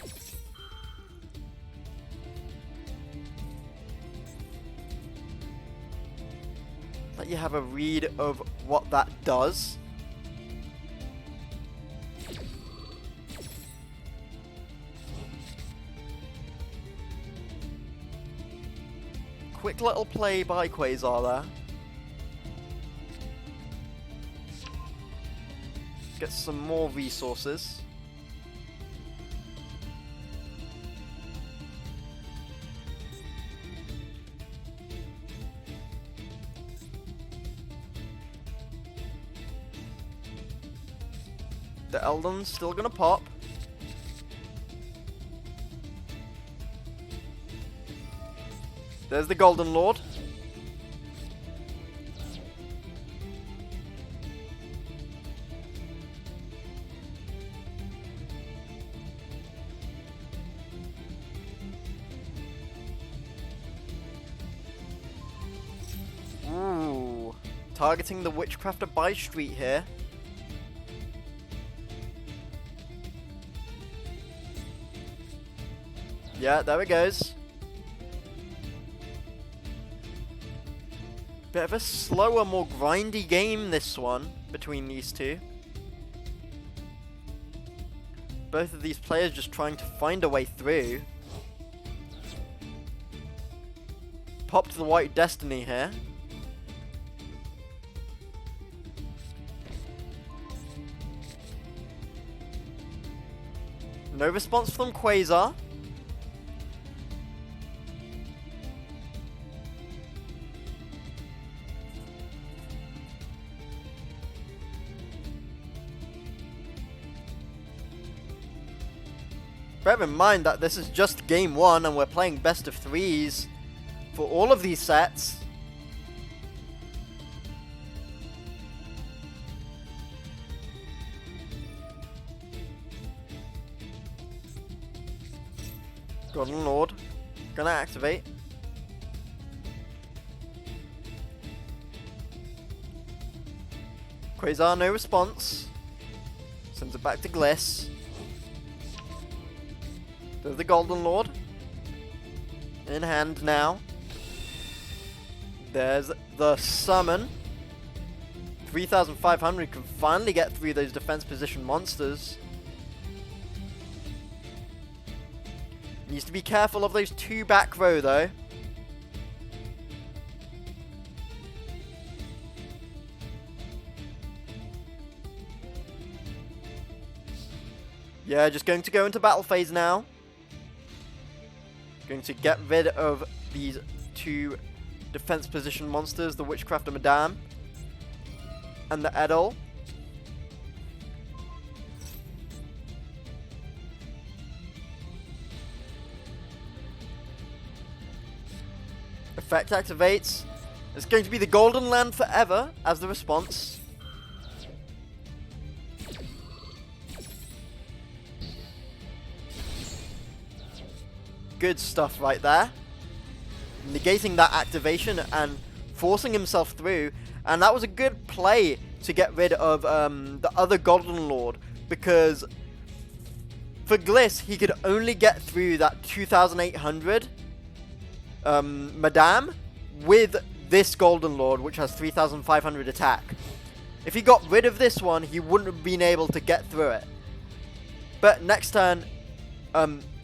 Let you have a read of what that does. Quick little play by Quasar there. Get some more resources. The Eldon's still gonna pop. There's the Golden Lord. Ooh. Targeting the Witchcrafter by Street here. Yeah, there it goes. Bit of a slower, more grindy game, this one, between these two. Both of these players just trying to find a way through. Pop to the White Destiny here. No response from Quasar. Bear in mind that this is just game one and we're playing best of threes for all of these sets. Golden Lord gonna activate. Quasar, no response. Sends it back to Gliss. There's the Golden Lord. In hand now. There's the summon. 3,500 can finally get through those defense position monsters. Needs to be careful of those two back row though. Yeah, just going to go into battle phase now. Going to get rid of these two defense position monsters, the Witchcrafter Madame and the Edel. Effect activates. It's going to be the Golden Land Forever as the response. Good stuff right there. Negating that activation and forcing himself through. And that was a good play to get rid of the other Golden Lord. Because for Gliss, he could only get through that 2,800 Madame with this Golden Lord, which has 3,500 attack. If he got rid of this one, he wouldn't have been able to get through it. But next turn,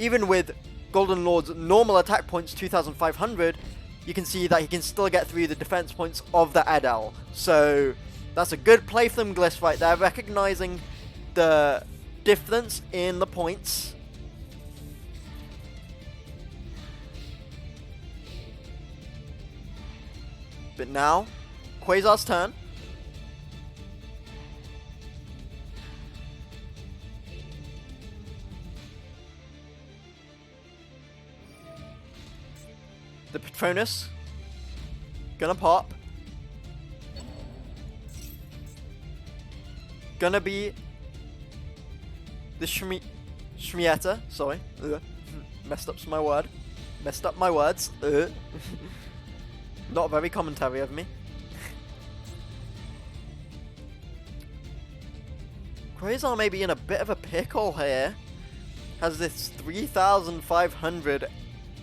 even with Golden Lord's normal attack points 2,500, you can see that he can still get through the defense points of the Edel. So that's a good play from Gliss right there, recognizing the difference in the points. But now, Quasar's turn. The Patronus. Gonna pop. Gonna be the Shmieta. Sorry. Messed up my word. Messed up my words. Not very commentary of me. Quasar may be in a bit of a pickle here. Has this 3,500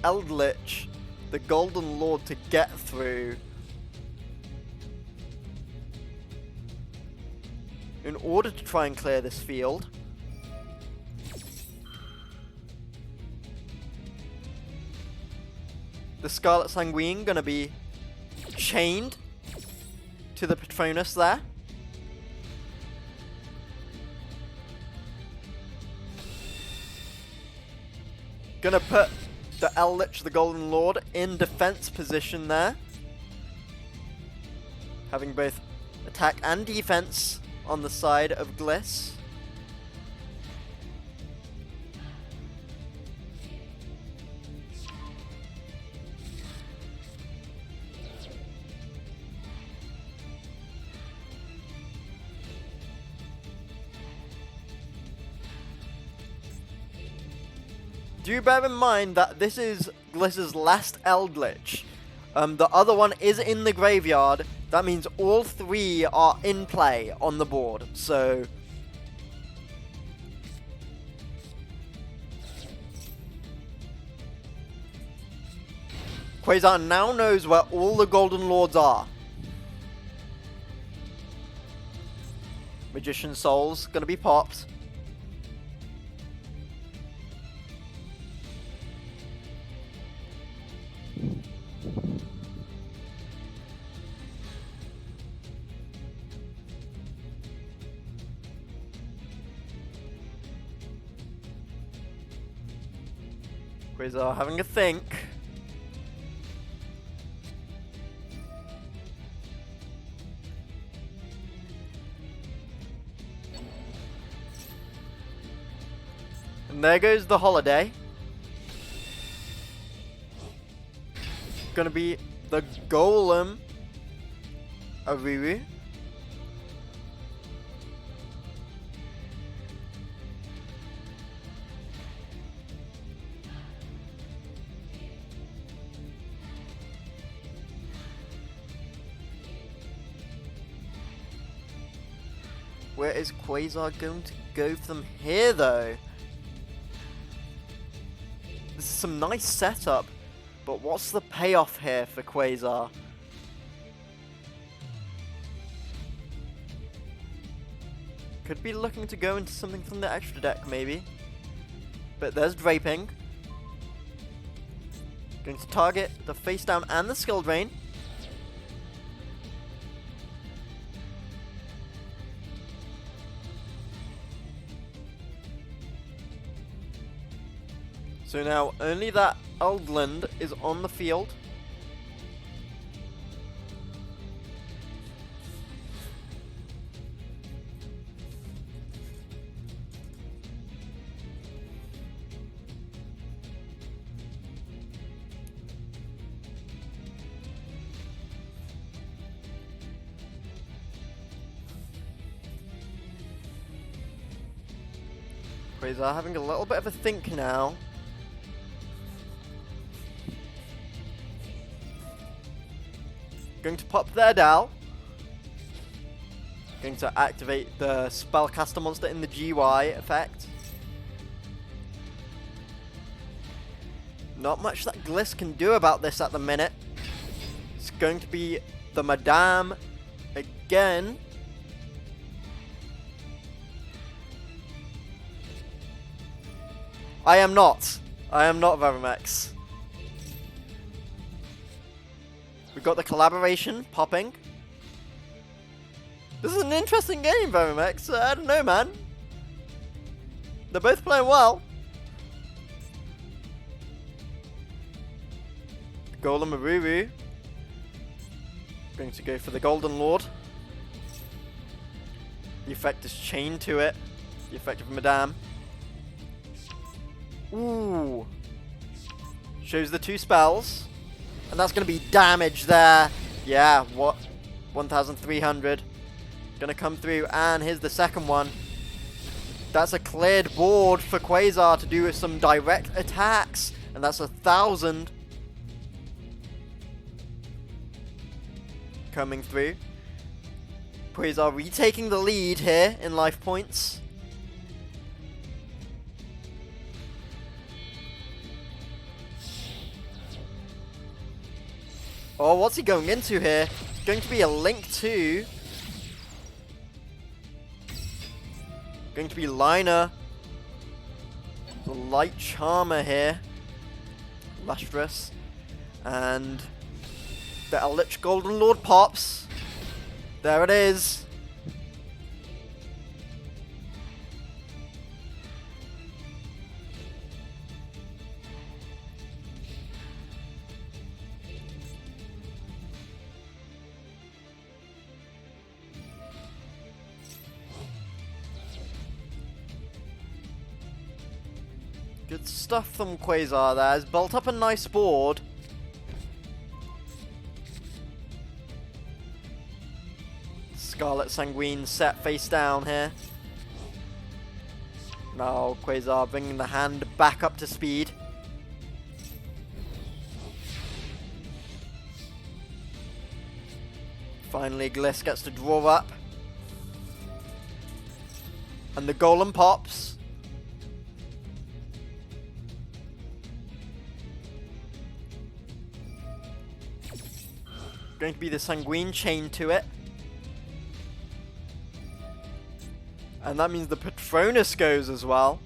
Eldritch, the Golden Lord, to get through. In order to try and clear this field. The Scarlet Sanguine gonna be chained to the Patronus there. Gonna put the Eldritch, the Golden Lord, in defense position there. Having both attack and defense on the side of Gliss. Do bear in mind that this is Gliss's last Eldritch. The other one is in the graveyard. That means all three are in play on the board. So Quasar now knows where all the Golden Lords are. Magician Soul's gonna be popped. Quasar having a think. And there goes the holiday. Gonna be the Golem Aruru. Where is Quasar going to go from here, though? This is some nice setup, but what's the payoff here for Quasar? Could be looking to go into something from the extra deck, maybe. But there's Draping. Going to target the face down and the skill drain. So now only that Eldland is on the field. Quasar having a little bit of a think now. Going to pop their Duel. Going to activate the Spellcaster monster in the GY effect. Not much that Gliss can do about this at the minute. It's going to be the Madame again. I am not Verimex. We've got the collaboration popping. This is an interesting game, Verimex. I don't know, man. They're both playing well. Golem Maruru. Going to go for the Golden Lord. The effect is chained to it. The effect of Madame. Ooh. Shows the 2 spells. And that's going to be damage there. Yeah, what? 1,300. Going to come through. And here's the second one. That's a cleared board for Quasar to do some direct attacks. And that's 1,000. Coming through. Quasar retaking the lead here in life points. Oh, what's he going into here? It's going to be a Link 2. Going to be Liner. The Light Charmer here. Lustrous. And the Eldritch Golden Lord pops. There it is. Good stuff from Quasar there. He's built up a nice board. Scarlet Sanguine set face down here. Now Quasar bringing the hand back up to speed. Finally Gliss gets to draw up. And the Golem pops. Going to be the Sanguine chain to it. And that means the Patronus goes as well.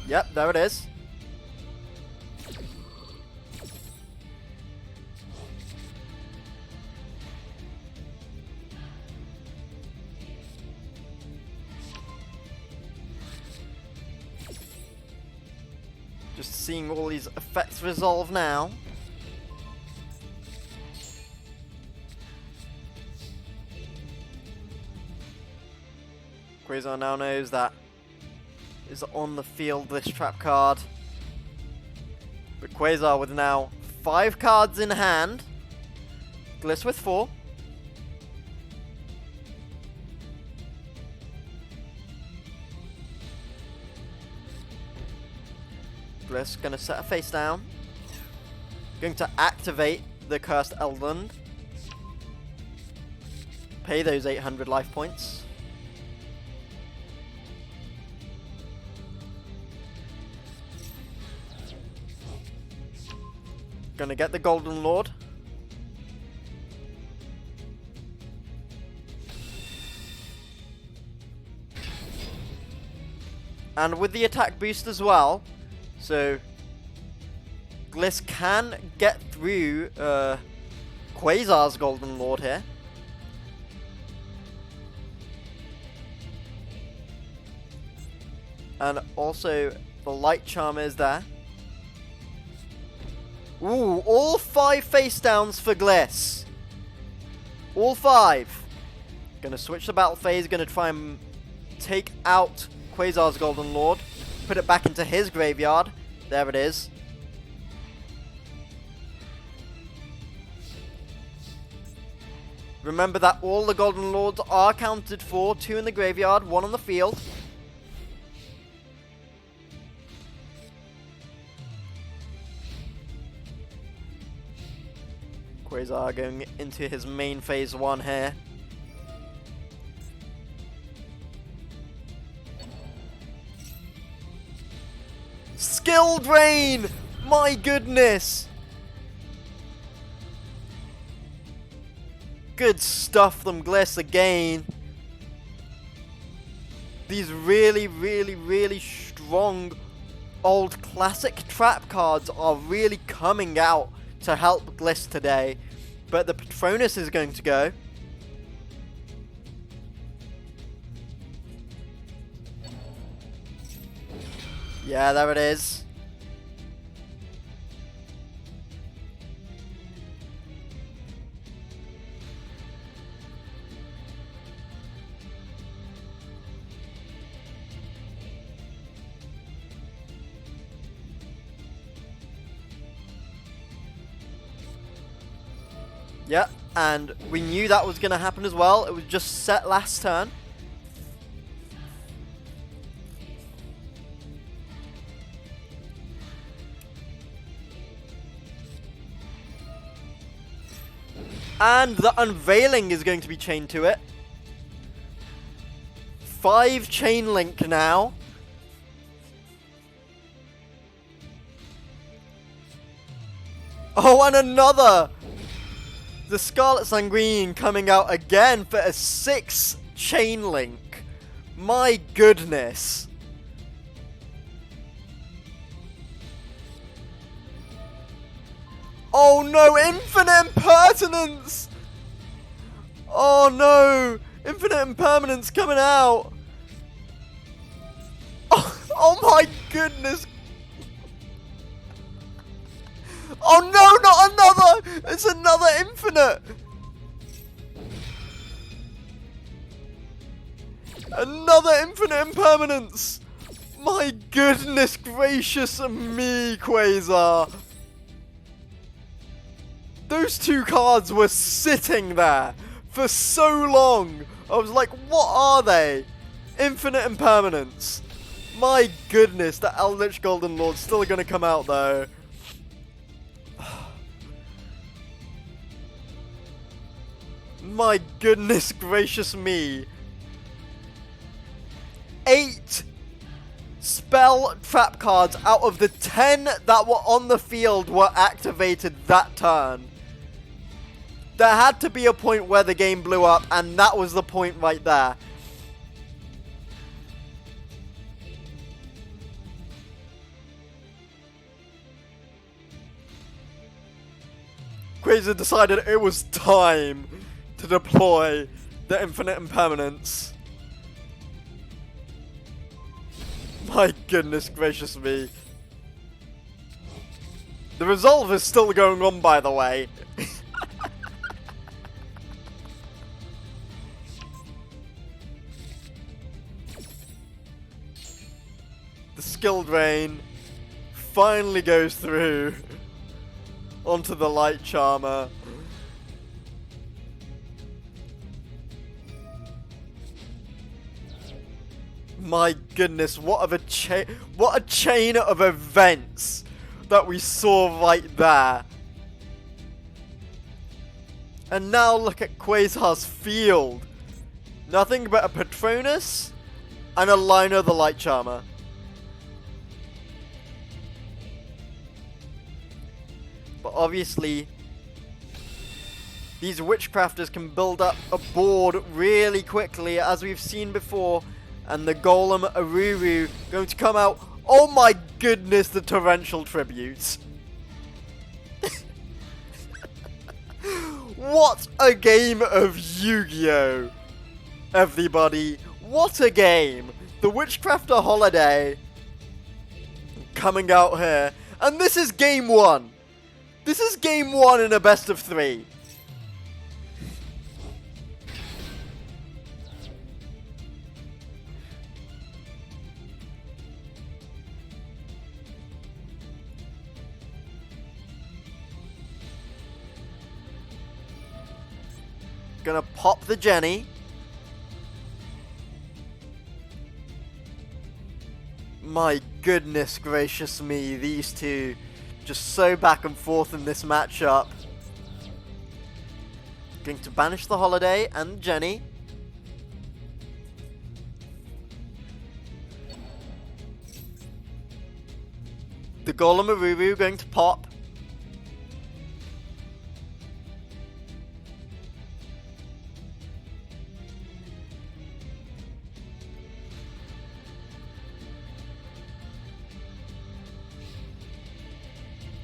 Yep, there it is. Just seeing all these effects resolve now. Quasar now knows that is on the field this trap card. But Quasar with now 5 cards in hand. Gliss with 4. Gliss gonna set a face down. Going to activate the Cursed Eldland. Pay those 800 life points. Gonna get the Golden Lord. And with the attack boost as well. So Gliss can get through Quasar's Golden Lord here. And also, the Light Charm is there. Ooh, all 5 face downs for Gliss. All 5. Gonna switch the battle phase, gonna try and take out Quasar's Golden Lord. Put it back into his graveyard. There it is. Remember that all the Golden Lords are counted for. 2 in the graveyard, 1 on the field. Quasar going into his main phase 1 here. Skill Drain! My goodness! Good stuff from Gliss again. These really strong old classic trap cards are really coming out to help Gliss today. But the Patronus is going to go. Yeah, there it is. Yeah, and we knew that was going to happen as well. It was just set last turn. And the Unveiling is going to be chained to it. 5 chain link now. Oh, and another! The Scarlet Sanguine coming out again for a 6 chain link. My goodness. Oh no, Infinite Impertinence! Oh no, Infinite Impermanence coming out. Oh my goodness. Oh no, not another! It's another Infinite! Another Infinite Impermanence! My goodness gracious me, Quasar! Those 2 cards were sitting there for so long. I was like, what are they? Infinite Impermanence. My goodness, the Eldritch Golden Lord's still gonna come out though. My goodness gracious me. 8 spell trap cards out of the 10 that were on the field were activated that turn. There had to be a point where the game blew up, and that was the point right there. Quasar decided it was time to deploy the Infinite Impermanence. My goodness gracious me. The resolve is still going on, by the way. The skill drain finally goes through onto the Light Charmer. My goodness, what a chain of events that we saw right there. And now look at Quasar's field. Nothing but a Patronus and a Liner the Light Charmer. But obviously, these Witchcrafters can build up a board really quickly, as we've seen before. And the Golem Aruru going to come out. Oh my goodness, the Torrential Tributes. What a game of Yu-Gi-Oh! Everybody, what a game! The Witchcrafter Holiday coming out here. And this is game 1. This is game 1 in a best of 3. Gonna pop the Jenny. My goodness gracious me, these two just so back and forth in this matchup. Going to banish the Holiday and Jenny. The Golem Aruru going to pop.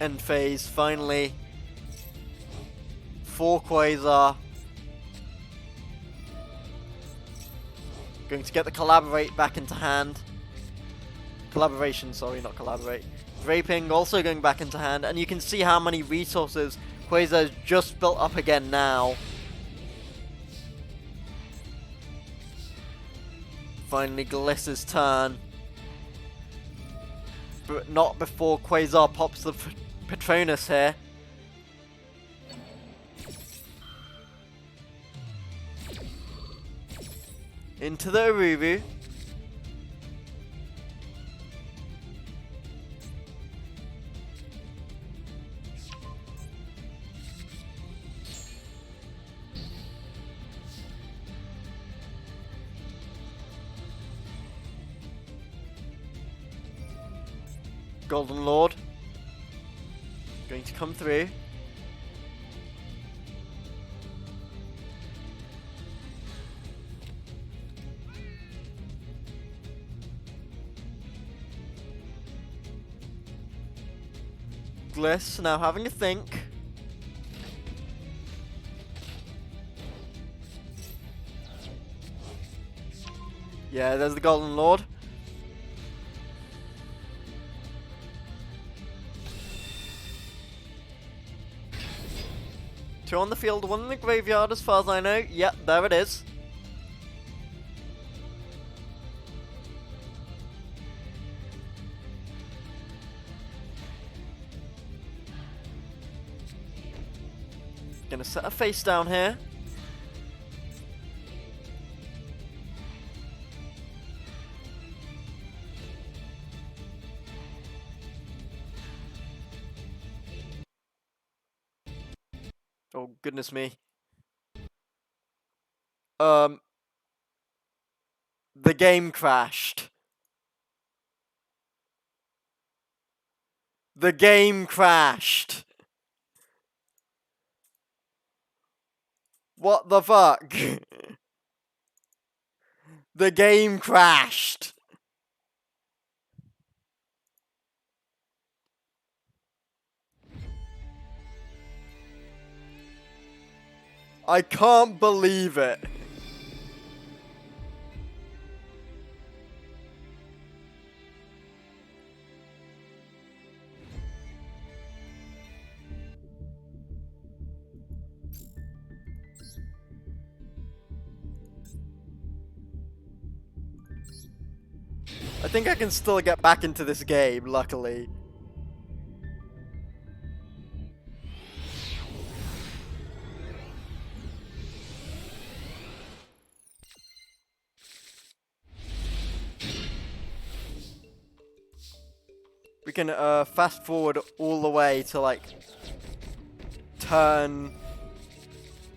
End phase, finally. 4 Quasar. Going to get the Collaborate back into hand. Collaboration, sorry, not Collaborate. Draping also going back into hand, and you can see how many resources Quasar's just built up again now. Finally, Gliss's turn. But not before Quasar pops the Patronus here. Into the Aruru. Golden Lord. Going to come through. Gliss now having a think. Yeah, there's the Golden Lord. Two on the field, one in the graveyard as far as I know. Yep, there it is. Gonna set a face down here. Oh, goodness me. The game crashed. The game crashed. What the fuck? The game crashed. I can't believe it. I think I can still get back into this game, luckily. We can fast forward all the way to like turn,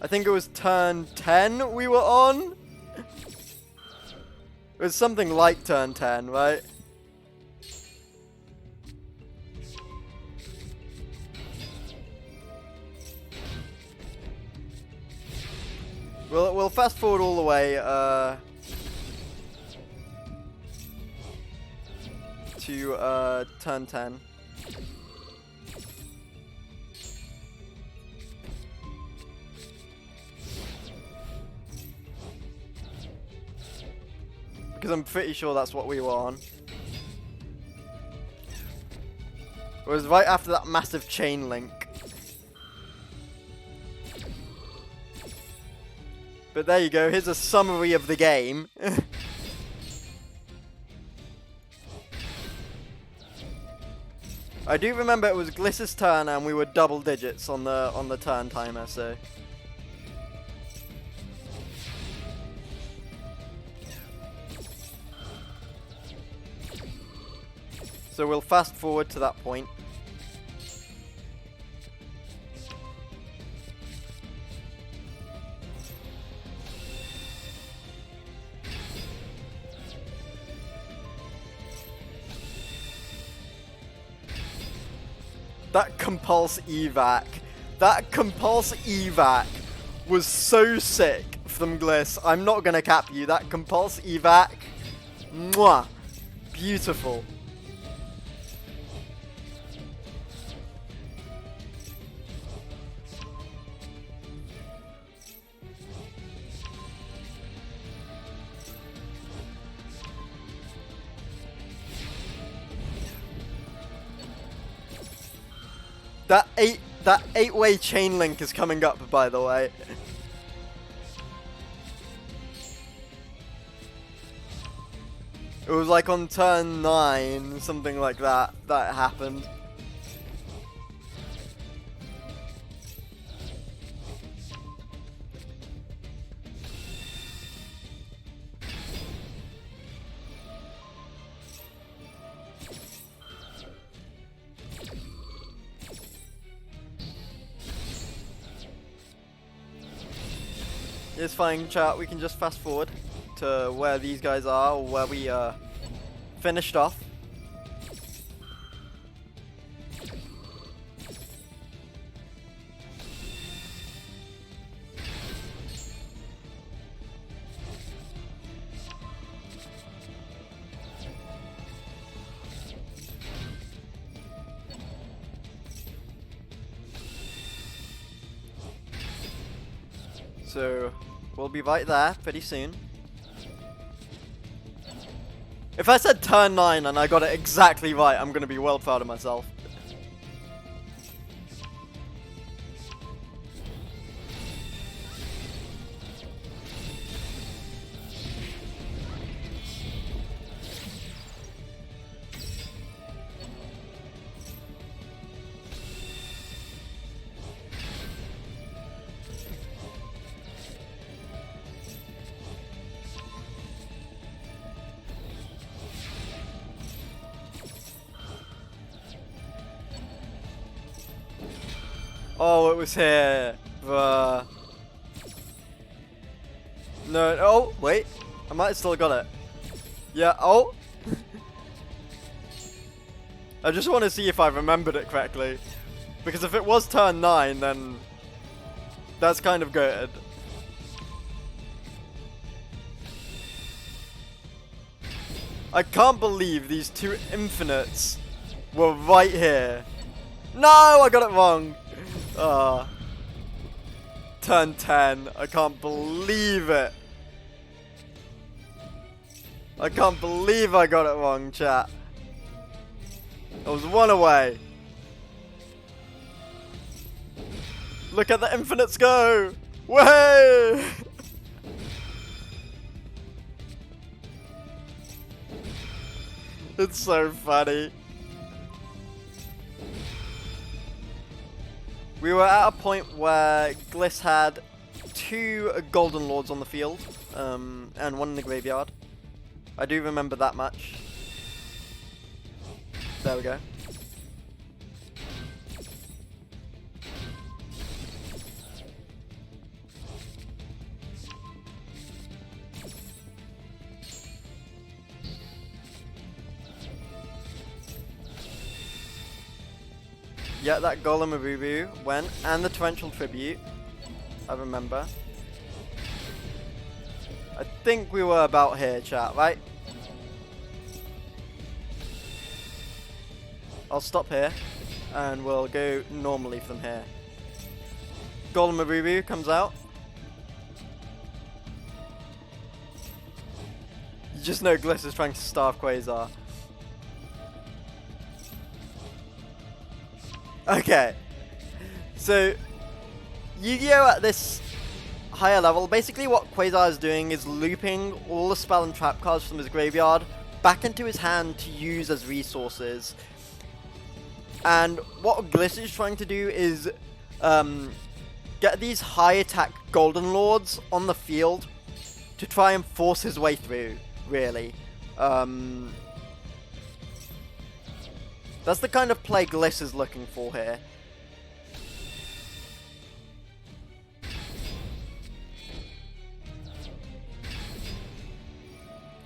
I think it was turn 10 we were on? It was something like turn 10, right? We'll fast forward all the way to turn 10. because I'm pretty sure that's what we were on. It was right after that massive chain link. But there you go, here's a summary of the game. I do remember it was Gliss's turn and we were double digits on the turn timer, so. So we'll fast forward to that point. That compulse evac. That compulse evac was so sick from Gliss. I'm not gonna cap you. That compulse evac. Mwah. Beautiful. That eight-way chain link is coming up, by the way. It was like on turn 9, something like that, that happened. It's fine, chat, we can just fast forward to where these guys are, or where we finished off. So, we'll be right there pretty soon. If I said turn 9 and I got it exactly right, I'm going to be well proud of myself. Oh, it was here. Bruh. No, oh, wait. I might have still got it. Yeah, oh. I just want to see if I remembered it correctly. Because if it was turn 9, then that's kind of good. I can't believe these two infinites were right here. No, I got it wrong. Turn 10. I can't believe it. I can't believe I got it wrong, chat. I was one away. Look at the infinites go. Way! It's so funny. We were at a point where Gliss had 2 Golden Lords on the field, and 1 in the graveyard. I do remember that much. There we go. Yeah, that Golem Abubu went, and the Torrential Tribute. I remember. I think we were about here, chat, right? I'll stop here, and we'll go normally from here. Golem Abubu comes out. You just know Gliss is trying to starve Quasar. Okay. So, Yu-Gi-Oh! At this higher level, basically what Quasar is doing is looping all the spell and trap cards from his graveyard back into his hand to use as resources. And what Gliss is trying to do is get these high attack Golden Lords on the field to try and force his way through, really. That's the kind of play Gliss is looking for here.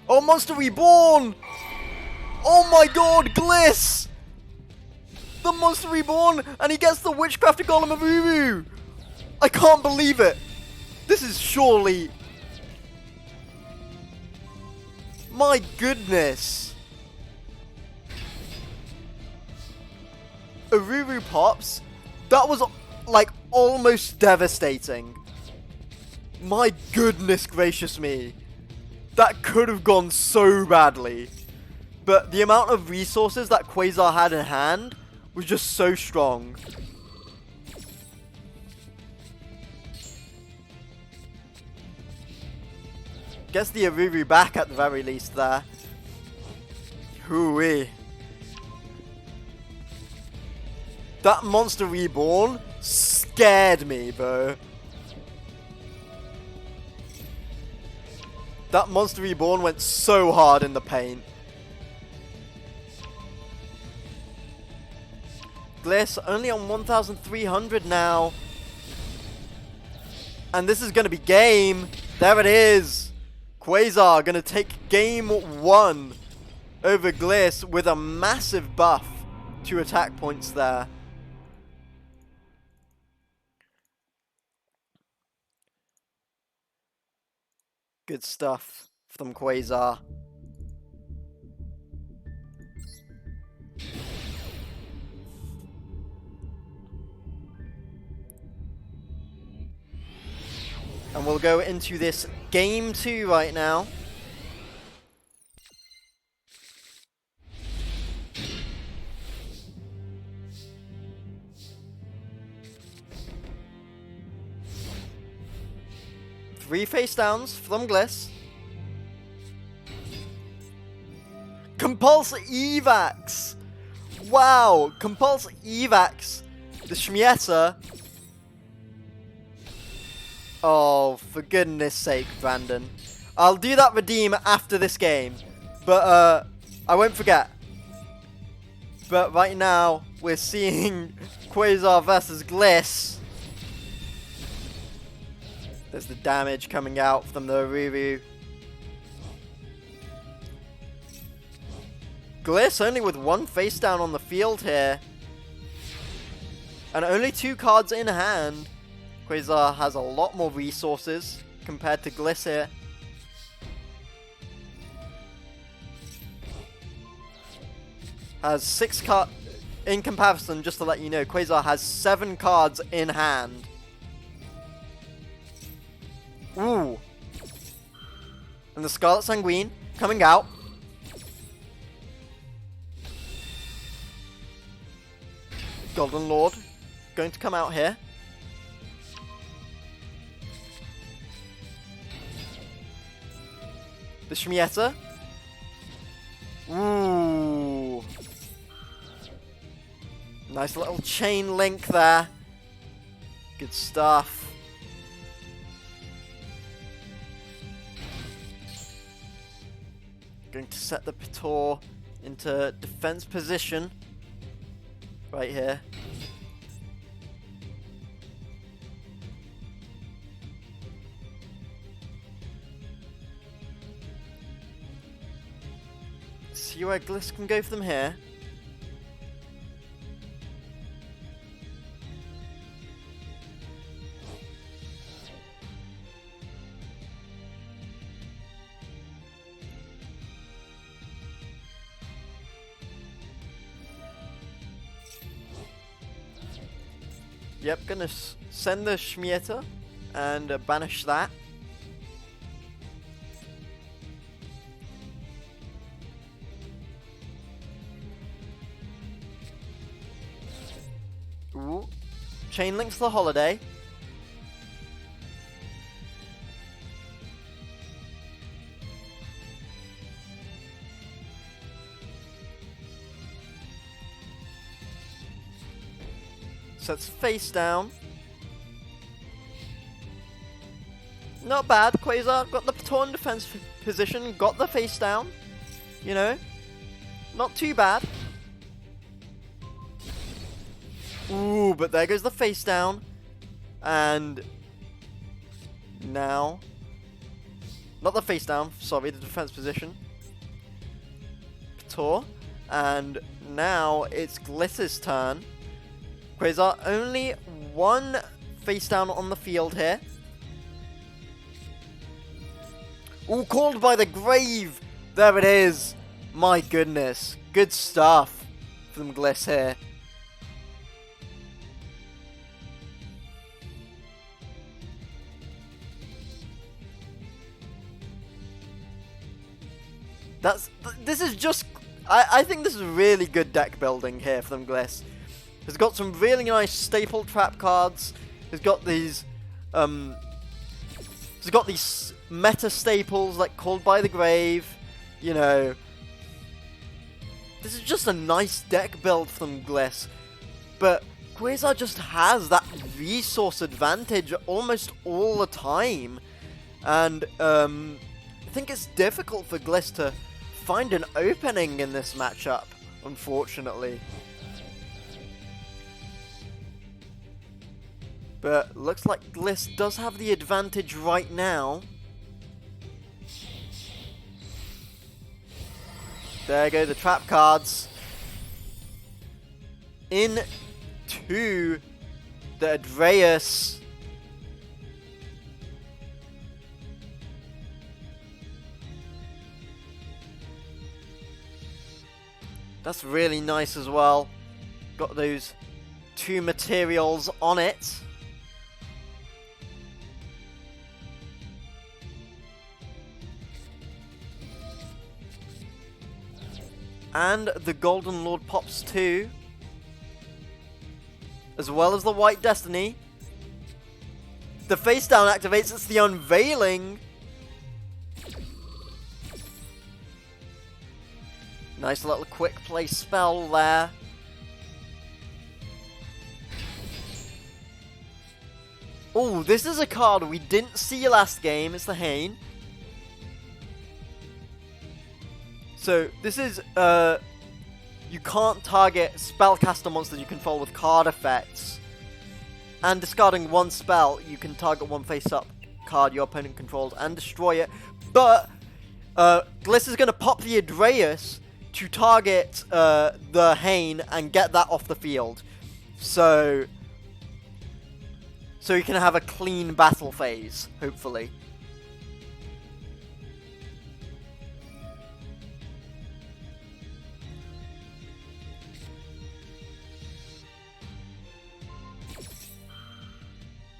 Oh, Monster Reborn! Oh my god, Gliss! The Monster Reborn, and he gets the Witchcrafter Golem of Uru! I can't believe it! This is surely... My goodness! Ururu pops? That was, like, almost devastating. My goodness gracious me. That could have gone so badly. But the amount of resources that Quasar had in hand was just so strong. Gets the Ururu back at the very least there. Hooey. That Monster Reborn scared me, bro. That Monster Reborn went so hard in the paint. Gliss only on 1,300 now. And this is going to be game. There it is. Quasar going to take game 1 over Gliss with a massive buff to attack points there. Good stuff from Quasar. And we'll go into this game 2 right now. Three face downs from Gliss. Compulse Evax! Wow! Compulse Evax! The Shmieta. Oh, for goodness sake, Brandon. I'll do that redeem after this game. But, I won't forget. But right now, we're seeing Quasar versus Gliss. There's the damage coming out from the Ururu. Gliss only with one face down on the field here. And only 2 cards in hand. Quasar has a lot more resources compared to Gliss here. Has 6 cards. In comparison, just to let you know, Quasar has 7 cards in hand. Ooh. And the Scarlet Sanguine coming out. Golden Lord going to come out here. The Shmieta. Ooh. Nice little chain link there. Good stuff. Going to set the Pator into defense position. Right here. See where Gliss can go from here. Yep, gonna send the Shmieta and banish that. Chain links the holiday. Sets face down. Not bad. Quasar got the torn defense position, got the face down. You know, not too bad. Ooh, but there goes the face down. And now, not the face down, sorry, the defense position. Tor. And now it's Gliss's turn. Quasar, only one face down on the field here. Ooh, called by the grave. There it is. My goodness. Good stuff from Gliss here. This is just... I think this is really good deck building here from Gliss. He's got some really nice staple trap cards. He's got these... he's got these meta staples like Called by the Grave. You know... This is just a nice deck build from Gliss. But Quasar just has that resource advantage almost all the time. And I think it's difficult for Gliss to find an opening in this matchup, unfortunately. But looks like Gliss does have the advantage right now. There go the trap cards. Into the Adreus. That's really nice as well. Got those two materials on it. And the Golden Lord pops too. As well as the White Destiny. The face down activates, it's the Unveiling. Nice little quick play spell there. Oh, this is a card we didn't see last game, it's the Hane. So, this is, you can't target spellcaster monsters you control with card effects. And discarding one spell, you can target one face-up card your opponent controls and destroy it. But, Gliss is going to pop the Adreus to target the Hane and get that off the field. So you can have a clean battle phase, hopefully.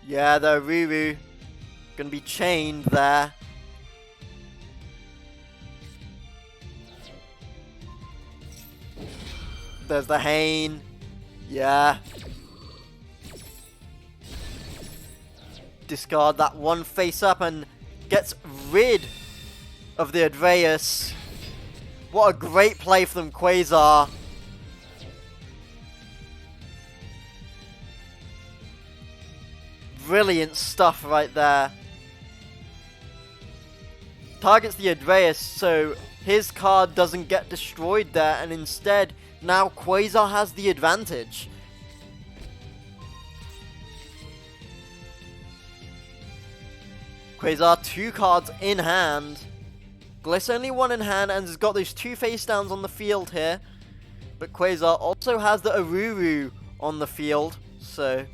Yeah, the Ruru gonna be chained there. There's the Hane. Yeah. Discard that one face up and gets rid of the Adreus. What a great play from Quasar. Brilliant stuff right there. Targets the Adreus so his card doesn't get destroyed there, and instead now Quasar has the advantage. Quasar 2 cards in hand. Gliss only 1 in hand and has got those 2 face downs on the field here. But Quasar also has the Aruru on the field, so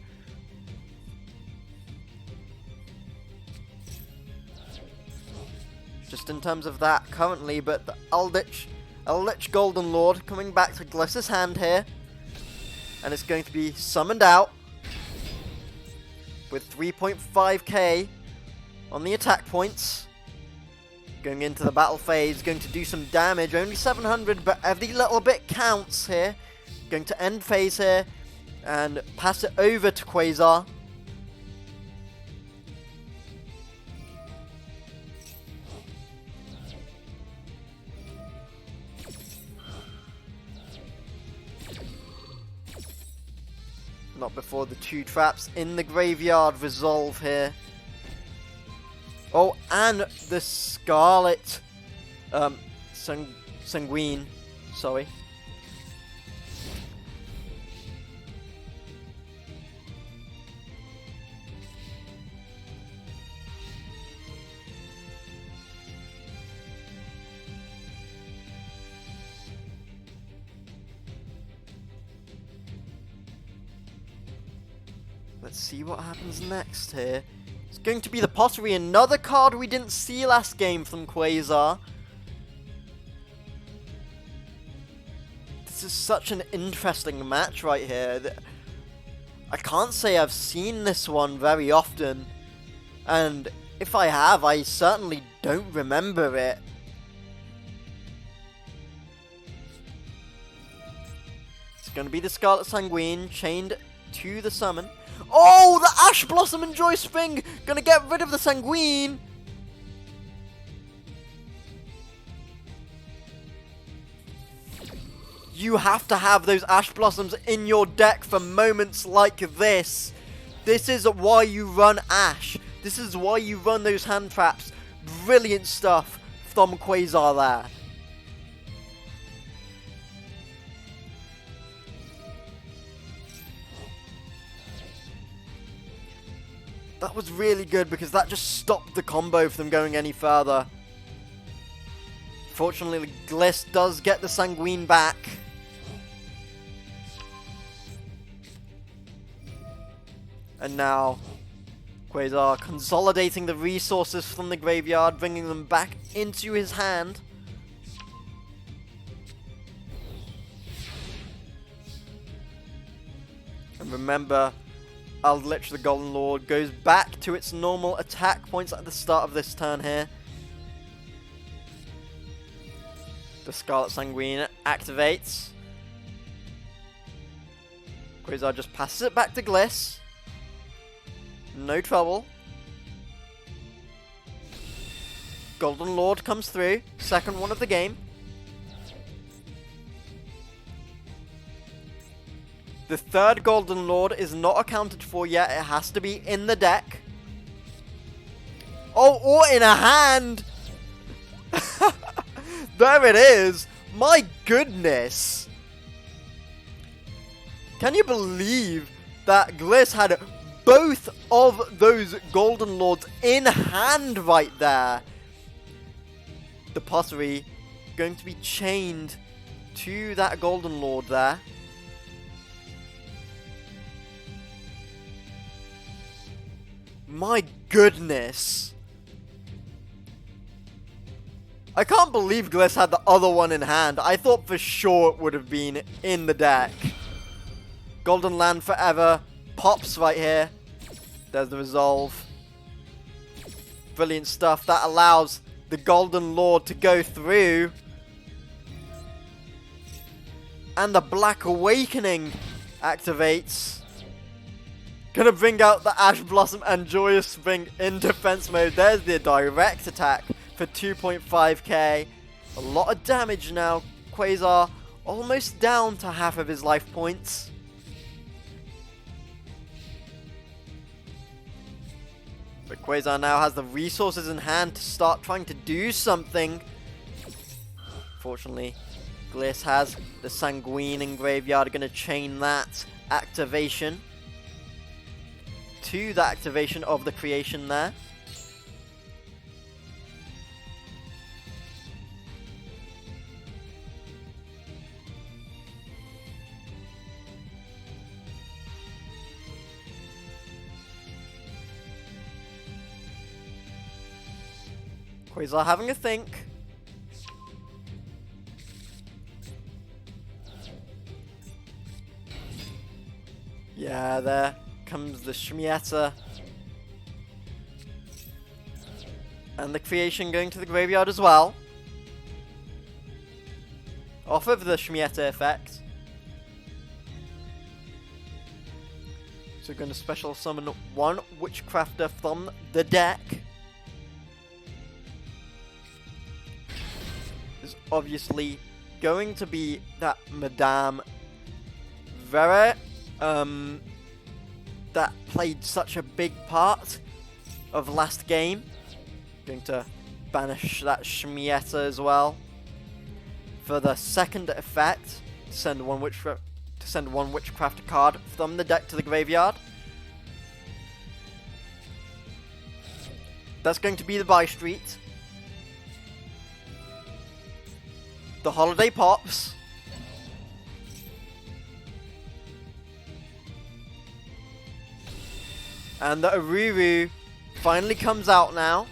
just in terms of that currently, but the Eldritch Golden Lord coming back to Gliss's hand here. And it's going to be summoned out with 3.5k on the attack points. Going into the battle phase, going to do some damage. Only 700, but every little bit counts here. Going to end phase here. and pass it over to Quasar. Not before the 2 traps in the graveyard resolve here. Oh, and the Scarlet Sanguine. Sorry. Let's see what happens next here. It's going to be the Pottery, another card we didn't see last game from Quasar. This is such an interesting match right here. I can't say I've seen this one very often. And if I have, I certainly don't remember it. It's going to be the Scarlet Sanguine chained to the summon. Oh, the Ash Blossom and Joy Spring! Gonna get rid of the Sanguine! You have to have those Ash Blossoms in your deck for moments like this. This is why you run Ash. This is why you run those hand traps. Brilliant stuff from Quasar there. That was really good because that just stopped the combo from going any further. Fortunately, the Gliss does get the Sanguine back. And now, Quasar consolidating the resources from the graveyard, bringing them back into his hand. And remember, Eldritch the Golden Lord goes back to its normal attack points at the start of this turn here. The Scarlet Sanguine activates. Quasar just passes it back to Gliss. No trouble. Golden Lord comes through. Second one of the game. The third Golden Lord is not accounted for yet. It has to be in the deck. Oh, or in a hand! There it is! My goodness! Can you believe that Gliss had both of those Golden Lords in hand right there? The Pottery going to be chained to that Golden Lord there. My goodness. I can't believe Gliss had the other one in hand. I thought for sure it would have been in the deck. Golden Land Forever pops right here. There's the resolve. Brilliant stuff. That allows the Golden Lord to go through. And the Black Awakening activates. Gonna bring out the Ash Blossom and Joyous Spring in defense mode. There's the direct attack for 2.5k. A lot of damage now. Quasar almost down to half of his life points. But Quasar now has the resources in hand to start trying to do something. Fortunately, Gliss has the Sanguine in graveyard. Gonna chain that activation to the activation of the creation there. Quasar having a think. Yeah, there comes the Shmieta. And the creation going to the graveyard as well. Off of the Shmieta effect. So we're going to special summon one Witchcrafter from the deck. There's obviously going to be that Madame Vera, that played such a big part of last game. Going to banish that Shmieta as well. For the second effect, send one Witchcraft card from the deck to the graveyard. That's going to be the buy street. The holiday pops. And the Aruru finally comes out now.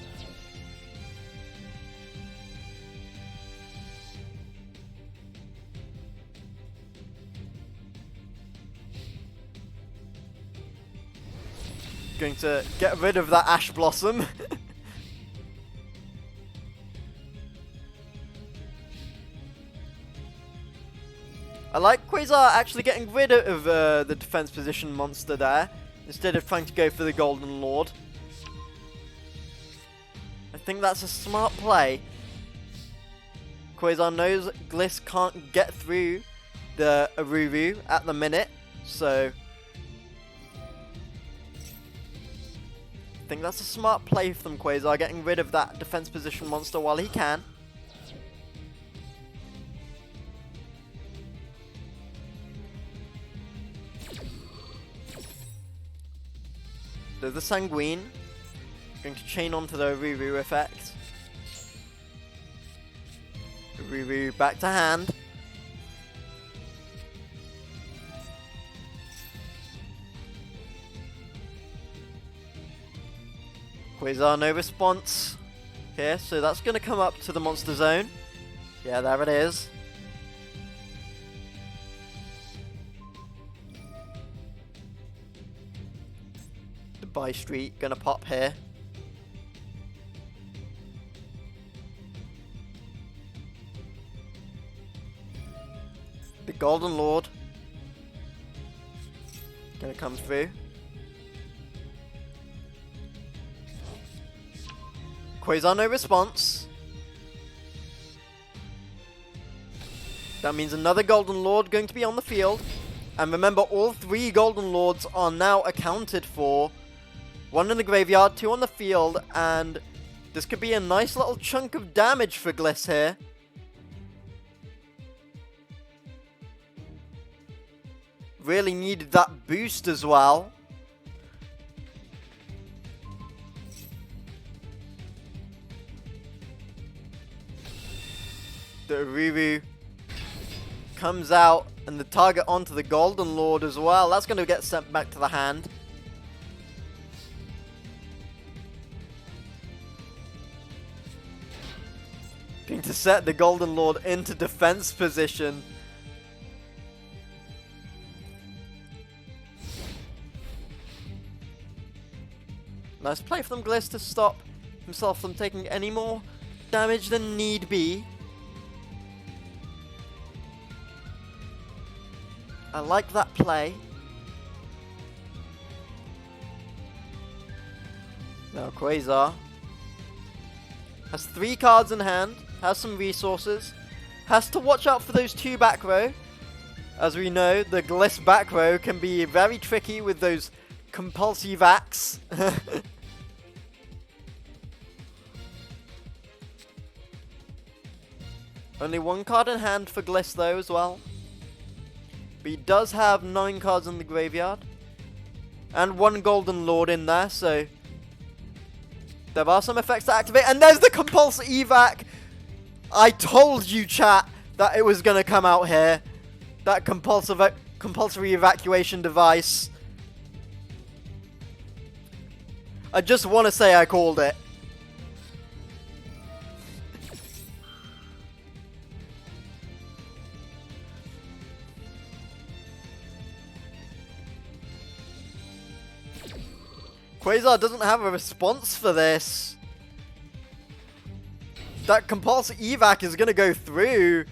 Going to get rid of that Ash Blossom. I like Quasar actually getting rid of the defense position monster there, instead of trying to go for the Golden Lord. I think that's a smart play. Quasar knows Gliss can't get through the Aruru at the minute, so I think that's a smart play from Quasar, getting rid of that defense position monster while he can. There's the Sanguine. Going to chain onto the Aruru effect. Aruru back to hand. Quasar, no response here, so that's going to come up to the monster zone. Yeah, there it is. The buy street going to pop here. The Golden Lord going to come through. Quasar, no response. That means another Golden Lord going to be on the field. And remember, all three Golden Lords are now accounted for. One in the graveyard, two on the field, and this could be a nice little chunk of damage for Gliss here. Really needed that boost as well. The Aruru comes out, and the target onto the Golden Lord as well. That's going to get sent back to the hand. Going to set the Golden Lord into defense position. Nice play from Gliss to stop himself from taking any more damage than need be. I like that play. Now Quasar has 3 cards in hand, has some resources, has to watch out for those 2 back row. As we know, the Gliss back row can be very tricky with those compulsive acts. Only 1 card in hand for Gliss though as well. But he does have 9 cards in the graveyard. And 1 Golden Lord in there, so there are some effects to activate. And there's the Compulse Evac! I told you, chat, that it was going to come out here. That compulsory evacuation device. I just want to say I called it. Quasar doesn't have a response for this. That compulsive evac is going to go through.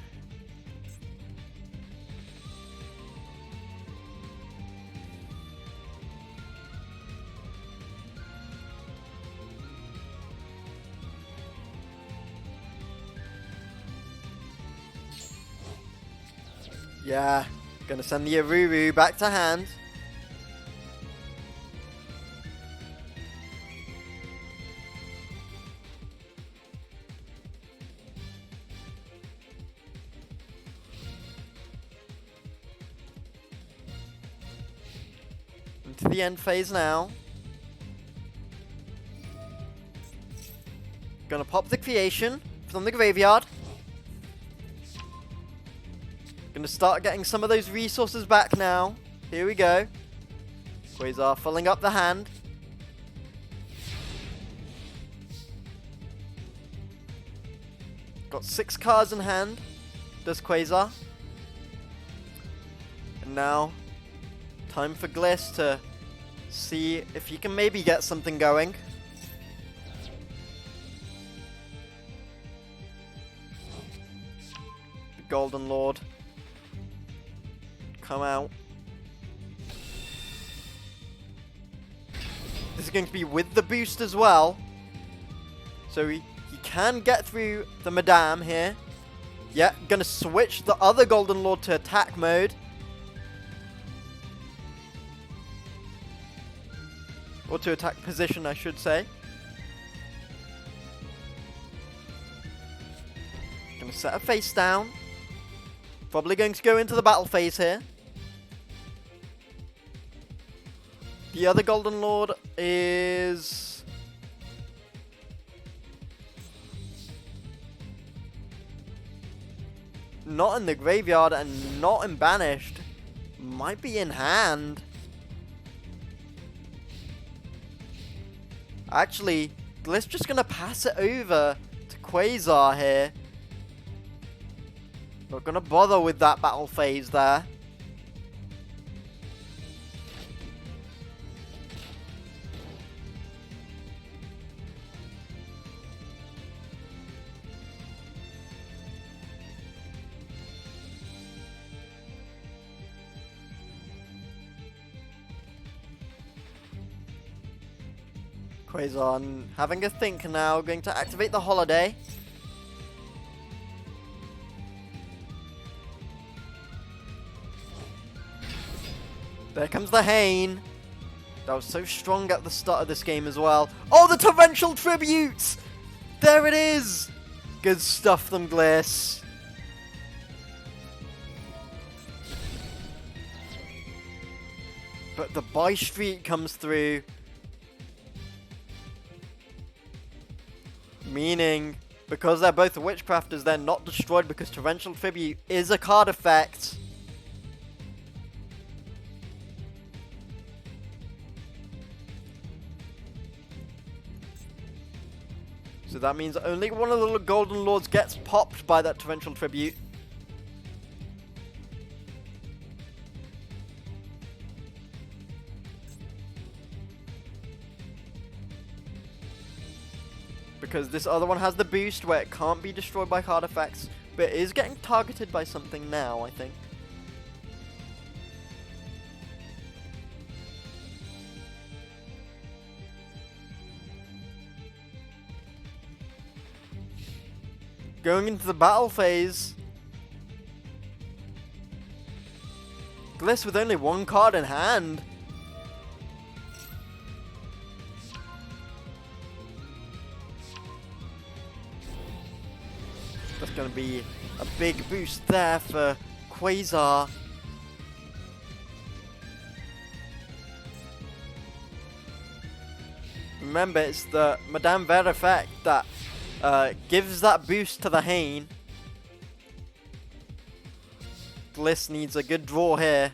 Yeah, gonna send the Aruru back to hand. Into the end phase now. Gonna pop the creation from the graveyard. Gonna start getting some of those resources back now. Here we go. Quasar filling up the hand. Got 6 cards in hand. Does Quasar. And now, time for Gliss to see if he can maybe get something going. The Golden Lord. Come out. This is going to be with the boost as well. So he can get through the Madame here. Yeah, gonna switch the other Golden Lord to attack mode. Or to attack position, I should say. Gonna set a face down. Probably going to go into the battle phase here. The other Golden Lord is... not in the graveyard and not in banished. Might be in hand. Actually, Gliss just gonna pass it over to Quasar here. Not gonna bother with that battle phase there. Quasar having a think now, going to activate the holiday. There comes the Hane. That was so strong at the start of this game as well. Oh, the Torrential Tributes! There it is! Good stuff from Gliss. But the buy streak comes through. Meaning, because they're both Witchcrafters, they're not destroyed because Torrential Tribute is a card effect. So that means only one of the Golden Lords gets popped by that Torrential Tribute. Because this other one has the boost where it can't be destroyed by card effects, but it is getting targeted by something now, I think. Going into the battle phase. Gliss with only one card in hand. That's going to be a big boost there for Quasar. Remember, it's the Madame Ver effect that gives that boost to the Hane. Gliss needs a good draw here.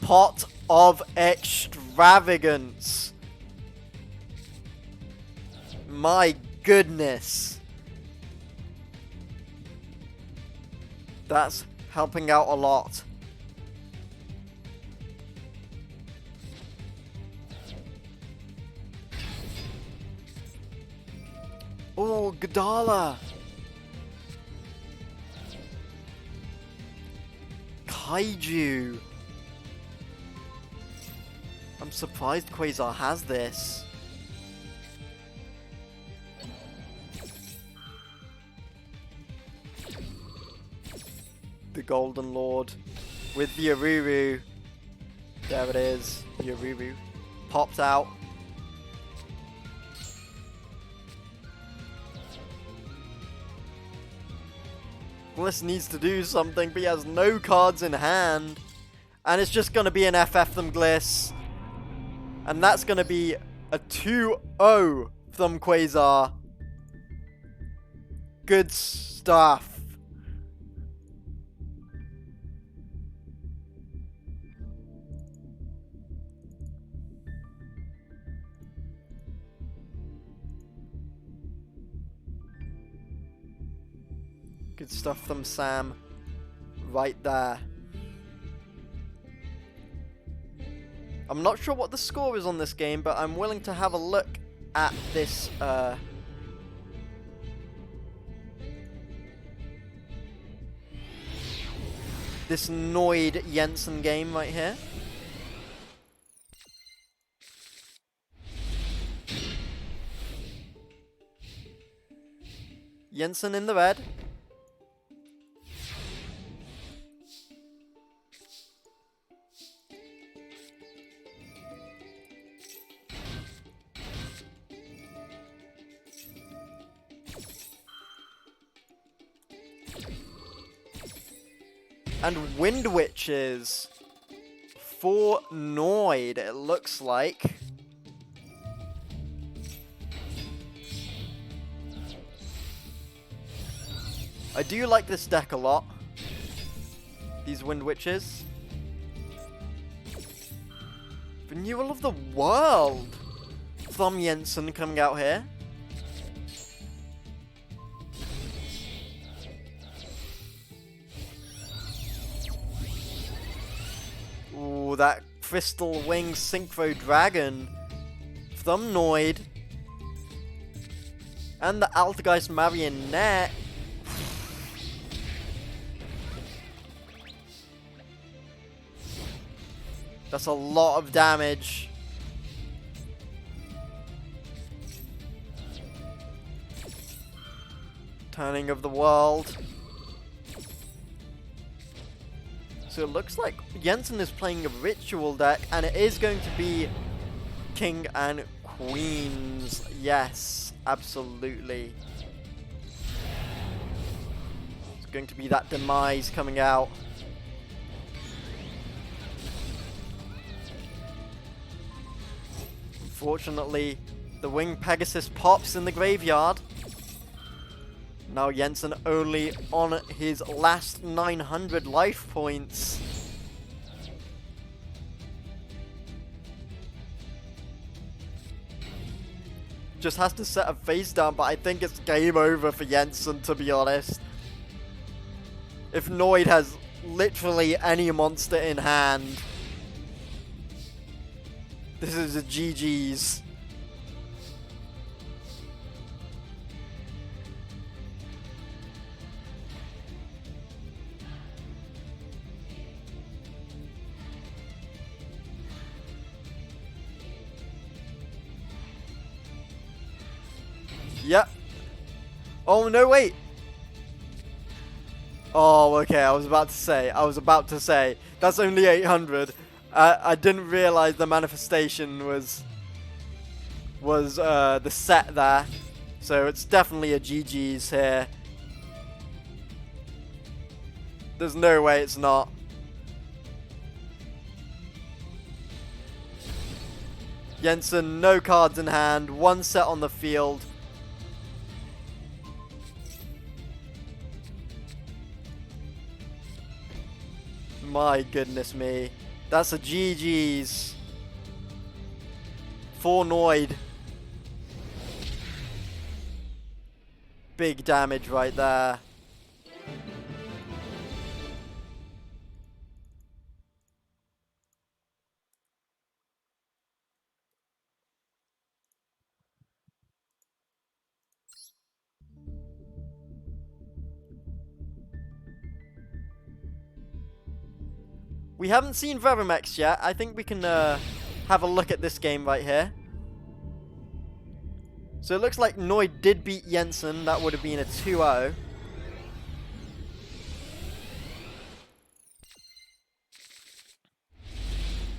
Pot of Extravagance. My goodness. That's helping out a lot. Oh, Godala. Kaiju. I'm surprised Quasar has this. the Golden Lord with the Aruru. There it is. The Aruru pops out. Gliss needs to do something, but he has no cards in hand. And it's just going to be an FF from Gliss. And that's going to be a 2-0 from Quasar. Good stuff. Good stuff from Sam. Right there. I'm not sure what the score is on this game, but I'm willing to have a look at this, this Noid Jensen game right here. Jensen in the red. And Wind Witches for Noid, it looks like. I do like this deck a lot. These Wind Witches. Renewal of the World from Jensen coming out here. Ooh, that Crystal Wing Synchro Dragon from Noid. And the Altergeist Marionette. That's a lot of damage. Turning of the World. So it looks like Jensen is playing a ritual deck, and it is going to be King and Queens. Yes, absolutely. It's going to be that Demise coming out. Unfortunately, the Winged Pegasus pops in the graveyard. Now Jensen only on his last 900 life points. Just has to set a face down, but I think it's game over for Jensen, to be honest. If Noid has literally any monster in hand, this is a GG's. Yep. Oh, no, wait. Oh, okay, I was about to say. That's only 800. I didn't realize the manifestation was the set there. So it's definitely a GG's here. There's no way it's not. Jensen, no cards in hand, one set on the field. My goodness me. That's a GG's. For Noid. Big damage right there. We haven't seen Verimex yet. I think we can have a look at this game right here. So it looks like Noid did beat Jensen. That would have been a 2-0.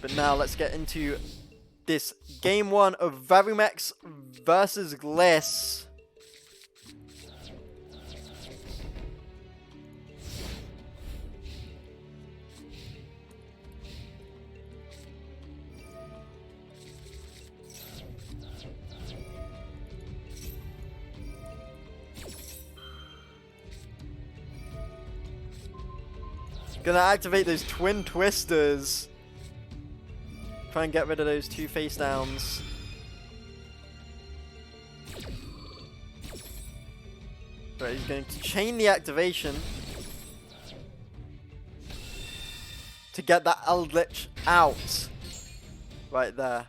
But now let's get into this game 1 of Varumex versus Gliss. Gonna activate those twin twisters. Try and get rid of those 2 face downs. But he's going to chain the activation to get that Eldritch out. Right there.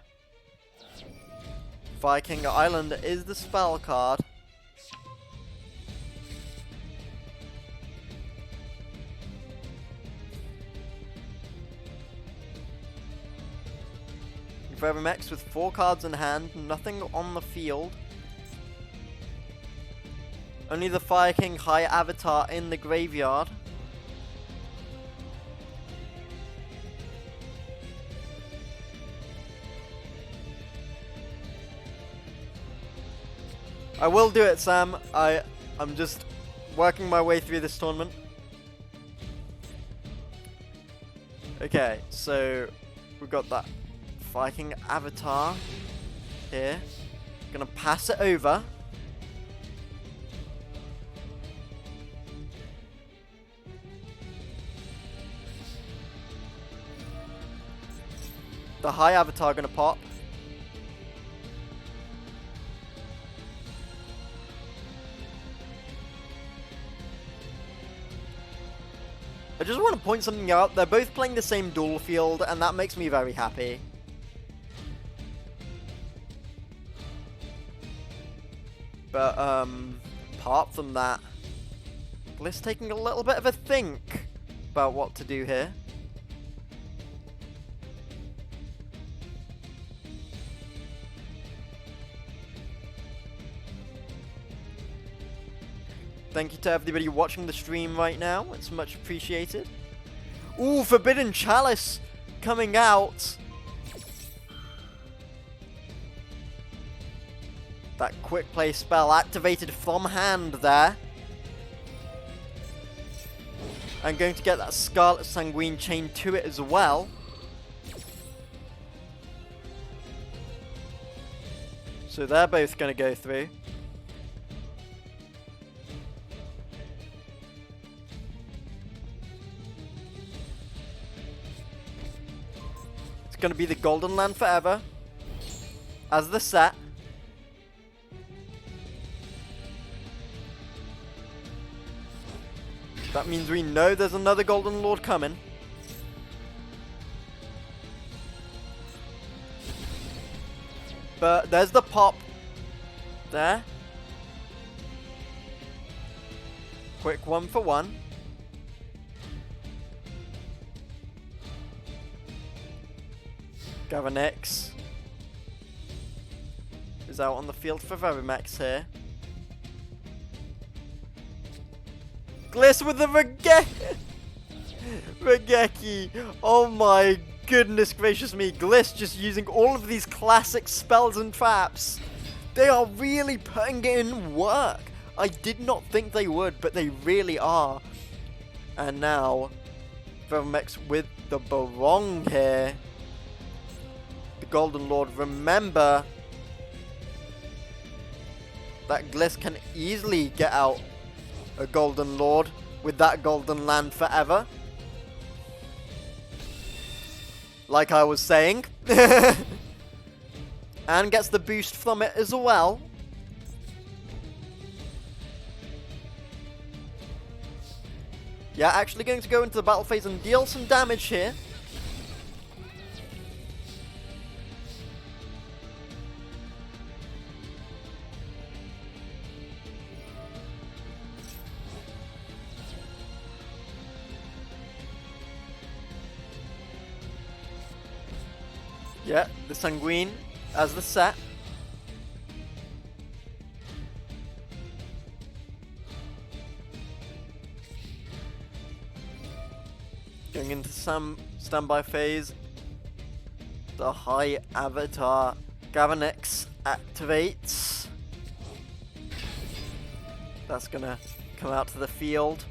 Viking Island is the spell card. Varumex with 4 cards in hand, nothing on the field. Only the Fire King High Avatar in the graveyard. I will do it, Sam. I'm just working my way through this tournament. Okay, so we've got that Viking Avatar here. Gonna pass it over. The High Avatar gonna pop. I just want to point something out. They're both playing the same duel field, and that makes me very happy. But, apart from that, Gliss taking a little bit of a think about what to do here. Thank you to everybody watching the stream right now. It's much appreciated. Ooh, Forbidden Chalice coming out. That quick play spell activated from hand there. I'm going to get that Scarlet Sanguine chain to it as well. So they're both going to go through. It's going to be the Golden Land Forever as the set. That means we know there's another Golden Lord coming. But there's the pop. There. Quick 1-for-1. Gavanix is out on the field for Varumex here. Gliss with the Regeki. Oh my goodness gracious me. Gliss just using all of these classic spells and traps. They are really putting in work. I did not think they would, but they really are. And now, Varumex with the Barong here. The Golden Lord. Remember that Gliss can easily get out a Golden Lord with that Golden Land Forever. Like I was saying. And gets the boost from it as well. Yeah, actually going to go into the battle phase and deal some damage here. Yeah, the Sanguine as the set. Going into some standby phase. The High Avatar Gavanix activates. That's gonna come out to the field.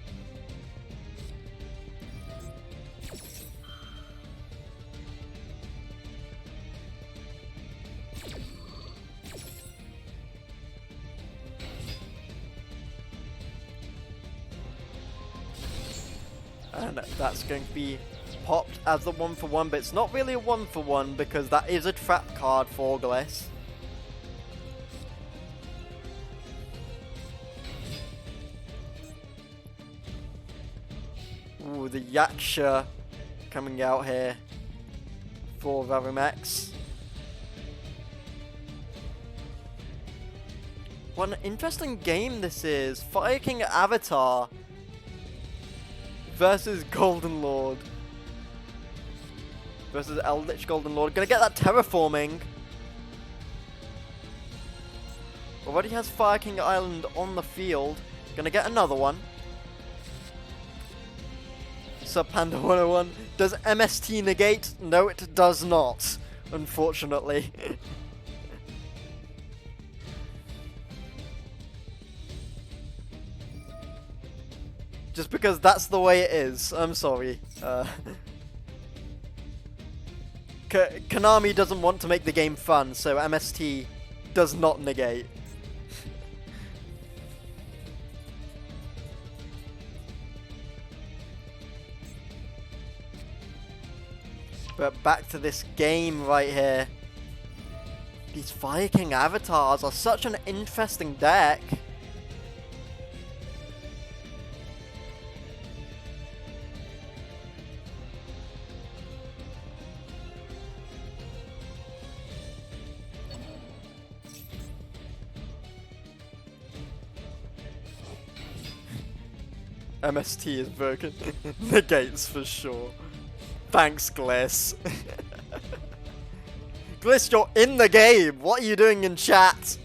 And that's going to be popped as the 1-for-1, but it's not really a 1-for-1 because that is a trap card for Gliss. Ooh, the Yaksha coming out here for Vavrimex. What an interesting game this is. Fire King Avatar versus Golden Lord. Versus Eldritch Golden Lord. Gonna get that terraforming. Already has Fire King Island on the field. Gonna get another one. Sub Panda 101. Does MST negate? No, it does not. Unfortunately. Just because that's the way it is. I'm sorry. Konami doesn't want to make the game fun, so MST does not negate. But back to this game right here. These Fire King avatars are such an interesting deck. MST is broken. Negates for sure. Thanks, Gliss. Gliss, you're in the game! What are you doing in chat?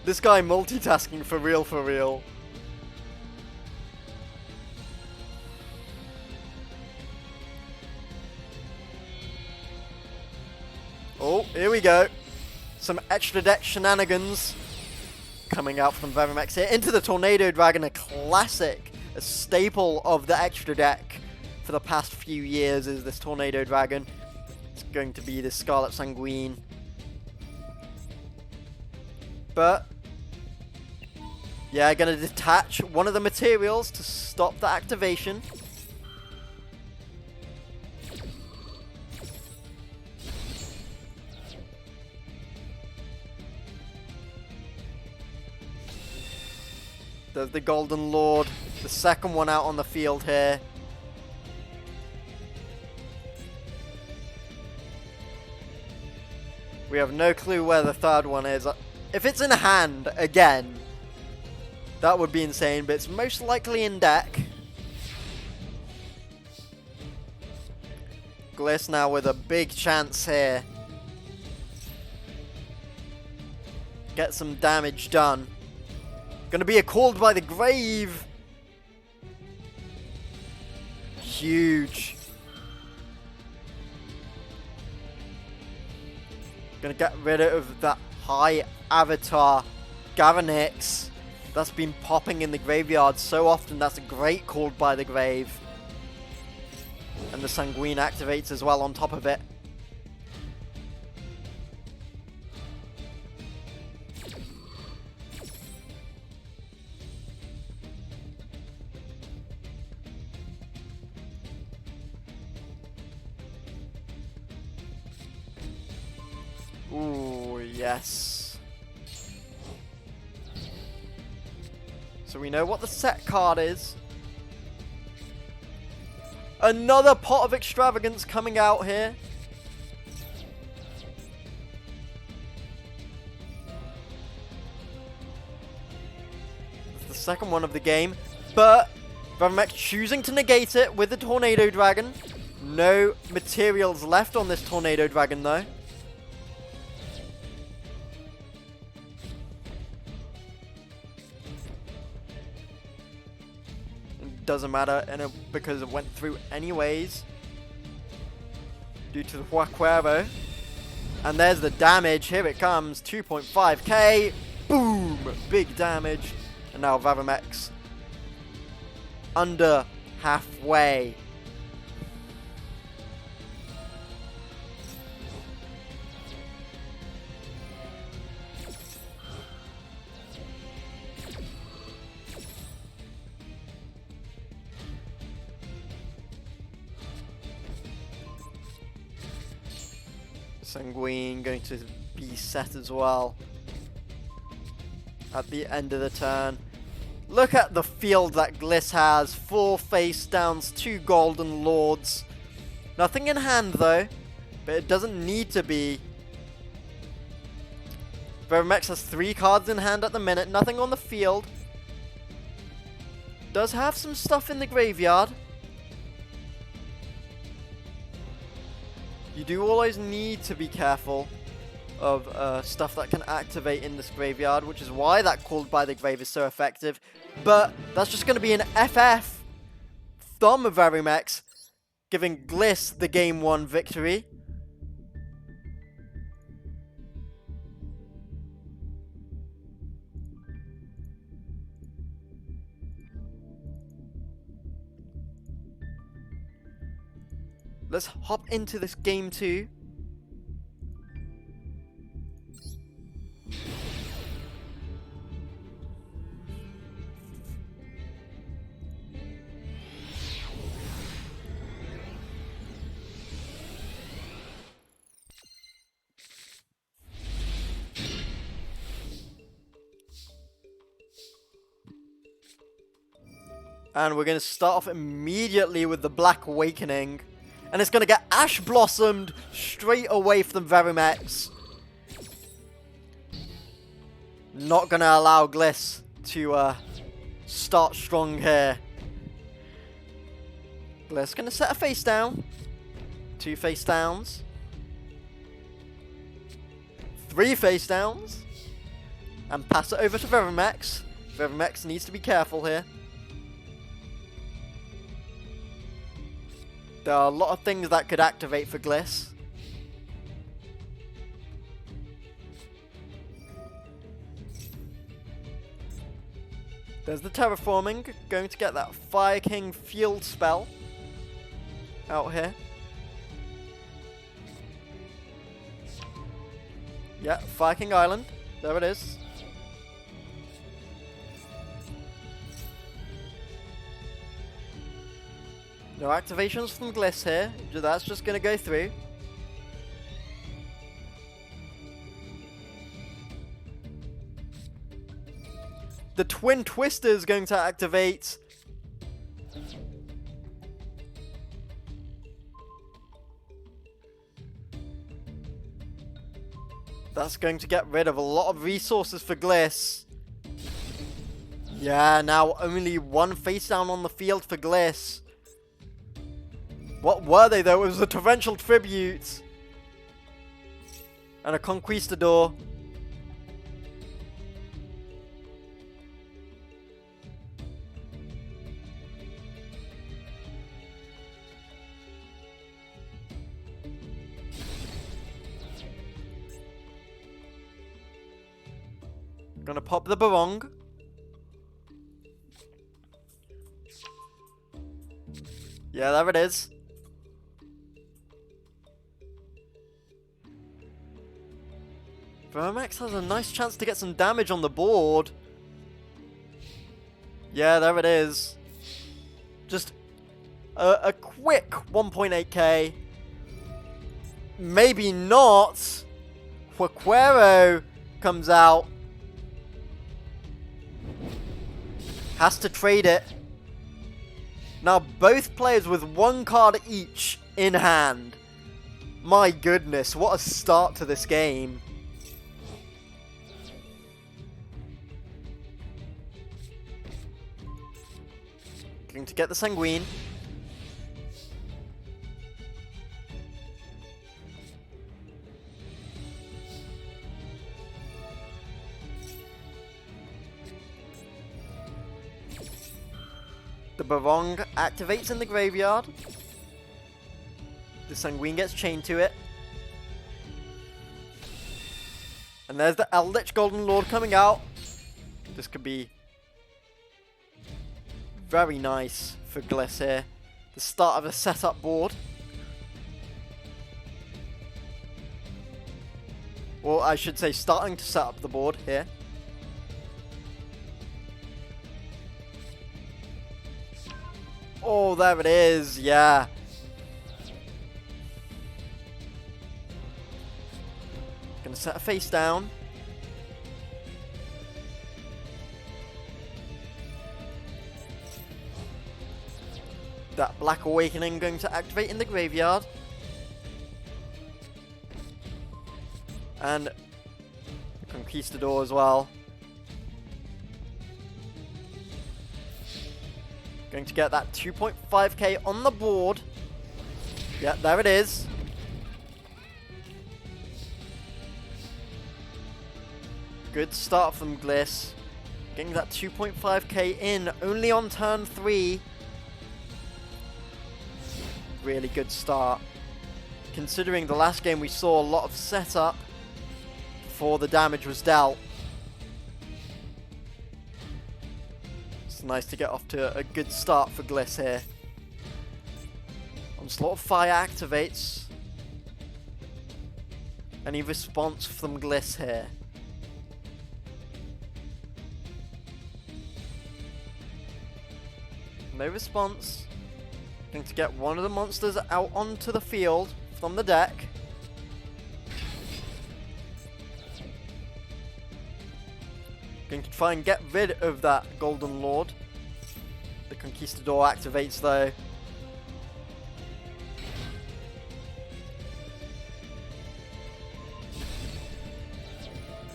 This guy multitasking for real, for real. Oh, here we go. Some extra deck shenanigans coming out from Vavrimex here. Into the Tornado Dragon, a classic, a staple of the extra deck for the past few years is this Tornado Dragon. It's going to be the Scarlet Sanguine. But, yeah, gonna detach one of the materials to stop the activation. There's the Golden Lord, the second one out on the field here. We have no clue where the third one is. If it's in hand, again, that would be insane, but it's most likely in deck. Gliss now with a big chance here. Get some damage done. Gonna be a Called by the Grave. Huge. Gonna get rid of that High Avatar Gavanix. That's been popping in the graveyard so often. That's a great Called by the Grave. And the Sanguine activates as well on top of it. Ooh, yes. So we know what the set card is. Another Pot of Extravagance coming out here. It's the second one of the game, but Vavrimex choosing to negate it with the Tornado Dragon. No materials left on this Tornado Dragon though. doesn't matter because it went through anyways due to the Huaquero. And there's the damage. Here it comes. 2.5k. Boom! Big damage. And now Vavamex under halfway. Sanguine going to be set as well at the end of the turn. Look at the field that Gliss has. 4 face downs, 2 golden lords. Nothing in hand though, but it doesn't need to be. Vavamex has 3 cards in hand at the minute, nothing on the field. Does have some stuff in the graveyard. You do always need to be careful of stuff that can activate in this graveyard, which is why that Called by the Grave is so effective. But that's just going to be an FF from Vavamex, giving Gliss the game 1 victory. Let's hop into this game 2. And we're going to start off immediately with the Black Awakening. And it's going to get Ash Blossomed straight away from Vavamex. Not going to allow Gliss to start strong here. Gliss going to set a face down. 2 face downs. 3 face downs. And pass it over to Vavamex. Vavamex needs to be careful here. There are a lot of things that could activate for Gliss. There's the Terraforming, going to get that Fire King Field spell out here. Yeah, Fire King Island, there it is. No activations from Gliss here, that's just going to go through. The Twin Twister is going to activate. That's going to get rid of a lot of resources for Gliss. Yeah, now only 1 face down on the field for Gliss. What were they though? It was a Torrential Tribute. And a Conquistador. Gonna pop the Barong. Yeah, there it is. Vavamex has a nice chance to get some damage on the board. Yeah, there it is. Just a quick 1.8k. Maybe not. Huaquero comes out. Has to trade it. Now both players with 1 card each in hand. My goodness, what a start to this game. Going to get the Sanguine. The Barong activates in the graveyard. The Sanguine gets chained to it. And there's the Eldritch Golden Lord coming out. This could be very nice for Gliss here. The start of a setup board. Well, I should say starting to set up the board here. Oh, there it is, yeah. Gonna set a face down. That Black Awakening going to activate in the graveyard. And the Conquistador as well. Going to get that 2.5k on the board. Yeah, there it is. Good start from Gliss. Getting that 2.5k in only on turn 3. Really good start. Considering the last game we saw a lot of setup before the damage was dealt. It's nice to get off to a good start for Gliss here. Onslaught of Fire activates. Any response from Gliss here? No response. Going to get one of the monsters out onto the field from the deck. Going to try and get rid of that Golden Lord. The Conquistador activates though.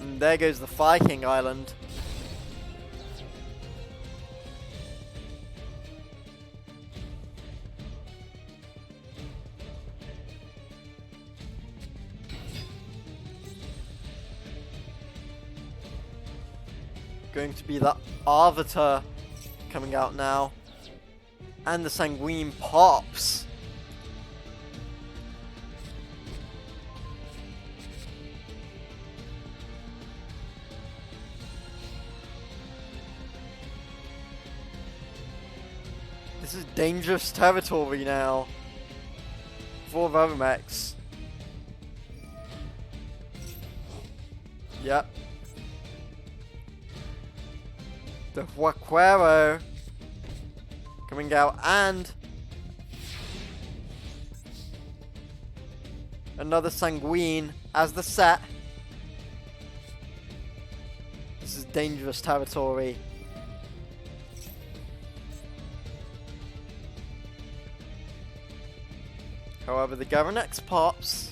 And there goes the Fire King Island. Going to be the Arbiter coming out now. And the Sanguine pops. This is dangerous territory now for Veromex. Yep. The Huaquero coming out, and another Sanguine as the set. This is dangerous territory. However, the Garanex pops.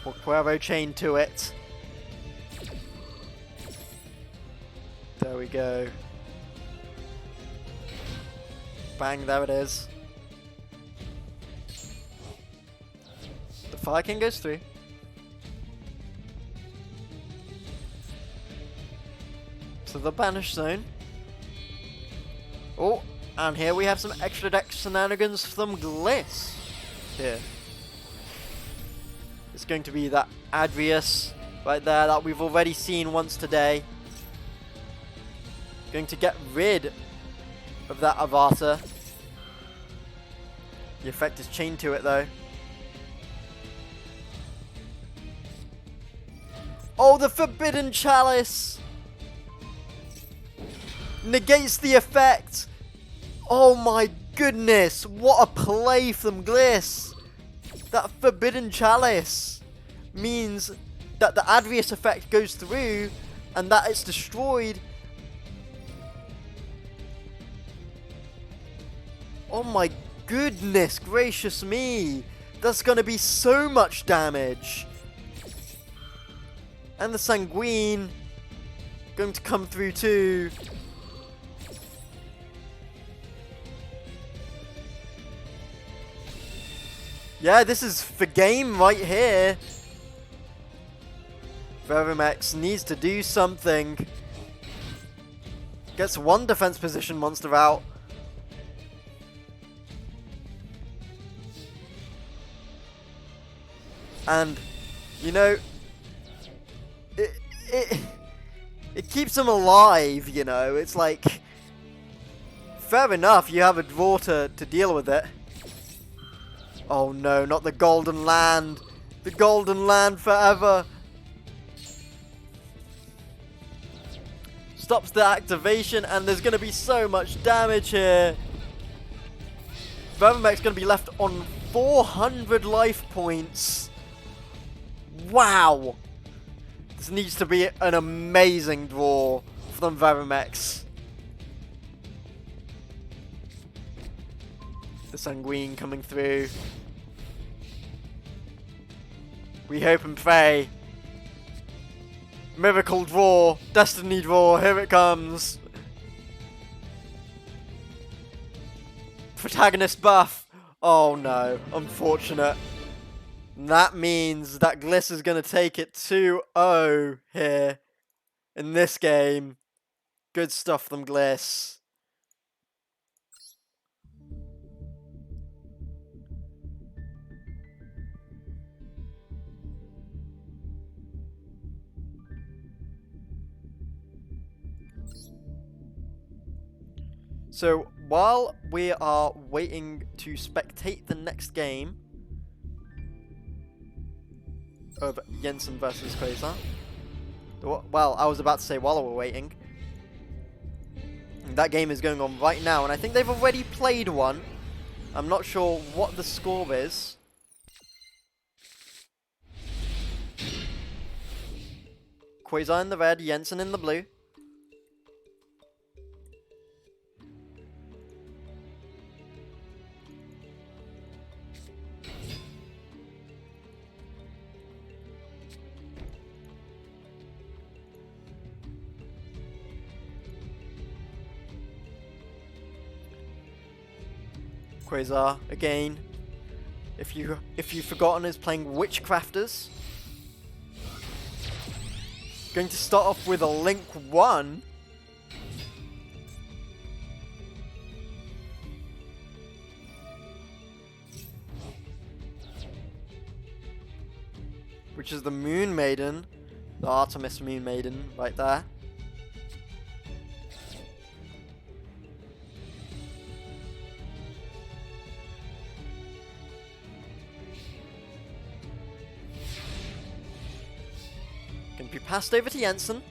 Huaquero chain to it. There we go. Bang, there it is. The Fire King goes through. To the Banish Zone. Oh, and here we have some extra deck shenanigans from Gliss. Here. It's going to be that Adrius right there that we've already seen once today. Going to get rid of that Avatar. The effect is chained to it though. Oh, the Forbidden Chalice! Negates the effect! Oh my goodness, what a play from Gliss! That Forbidden Chalice means that the Adrius effect goes through and that it's destroyed. Oh my goodness gracious me! That's gonna be so much damage! And the Sanguine going to come through too. Yeah, this is the game right here. Verimex needs to do something. Gets one defense position monster out. And, you know, it keeps him alive, you know. It's like, fair enough, you have a draw to deal with it. Oh no, not the Golden Land. The Golden Land forever. Stops the activation, and there's going to be so much damage here. Vermimec's going to be left on 400 life points. Wow. This needs to be an amazing draw from Verimex. The Sanguine coming through. We hope and pray. Miracle draw. Destiny draw. Here it comes. Protagonist buff. Oh no. Unfortunate. That means that Gliss is going to take it 2-0 here in this game. Good stuff from Gliss. So, while we are waiting to spectate the next game of Jensen versus Quasar. Well, I was about to say while we're waiting. That game is going on right now, and I think they've already played one. I'm not sure what the score is. Quasar in the red, Jensen in the blue. Quasar again. If you've forgotten, is playing Witchcrafters. Going to start off with a Link 1. Which is the Moon Maiden. The Artemis Moon Maiden right there. Can be passed over to Jensen.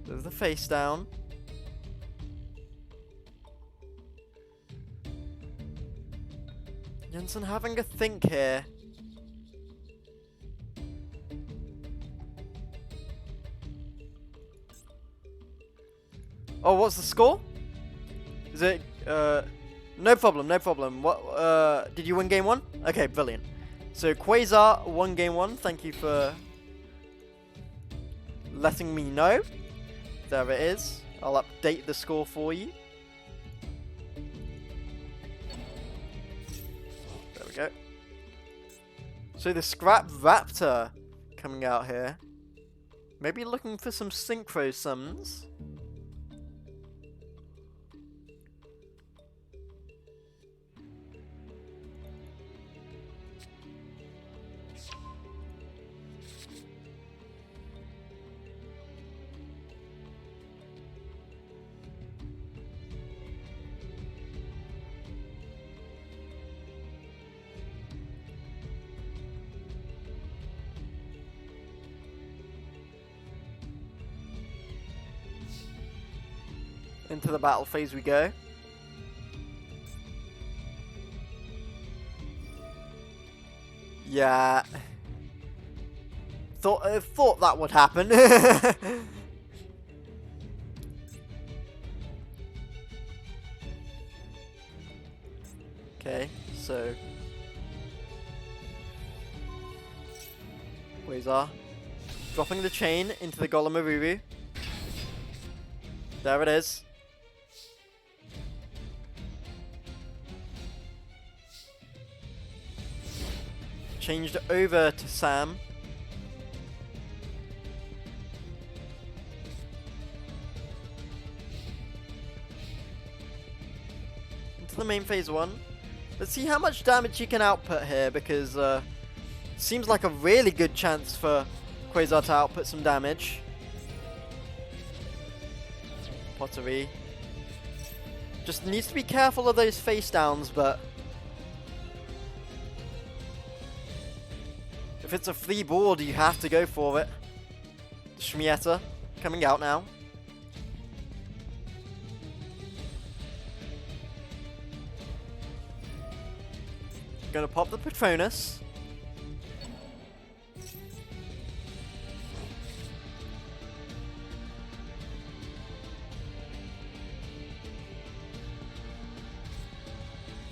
There's the face down. Jensen having a think here. Oh, what's the score? Is it, no problem, no problem. What, did you win game 1? Okay, brilliant. So, Quasar won game 1. Thank you for letting me know. There it is. I'll update the score for you. There we go. So, the Scrap Raptor coming out here. Maybe looking for some synchro summons. Into the battle phase we go. Yeah. Thought that would happen. Okay, so Quasar. Dropping the chain into the Golem Aruru. There it is. Changed over to Sam. Into the main phase 1. Let's see how much damage he can output here, because seems like a really good chance for Quasar to output some damage. Pottery. Just needs to be careful of those face downs, but if it's a free board, you have to go for it. Shmieta coming out now. Gonna pop the Patronus.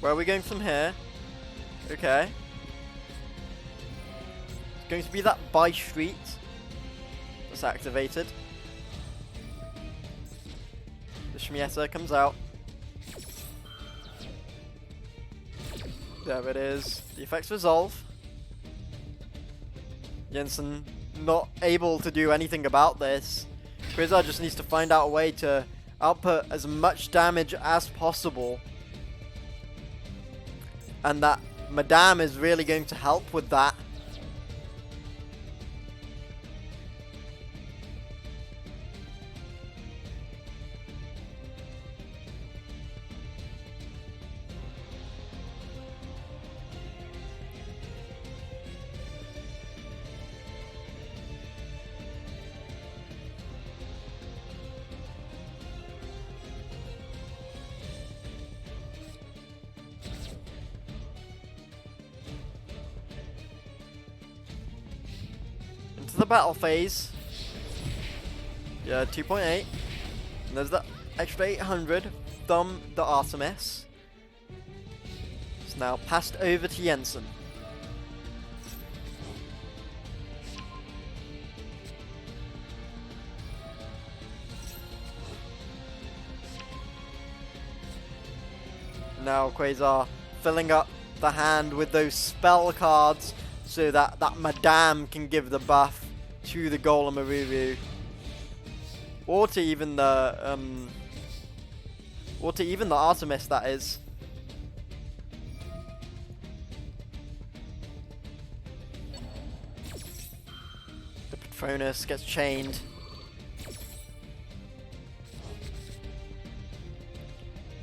Where are we going from here? Okay. It's going to be that by street that's activated. The Shmieta comes out. There it is. The effects resolve. Jensen not able to do anything about this. Quasar just needs to find out a way to output as much damage as possible. And that Madame is really going to help with that. Into the battle phase. Yeah, 2.8. And there's that extra 800 from the Artemis. It's now passed over to Jensen. Now Quasar filling up the hand with those spell cards so that that Madame can give the buff to the Golem Aruru. Or to even the Artemis, that is. The Patronus gets chained.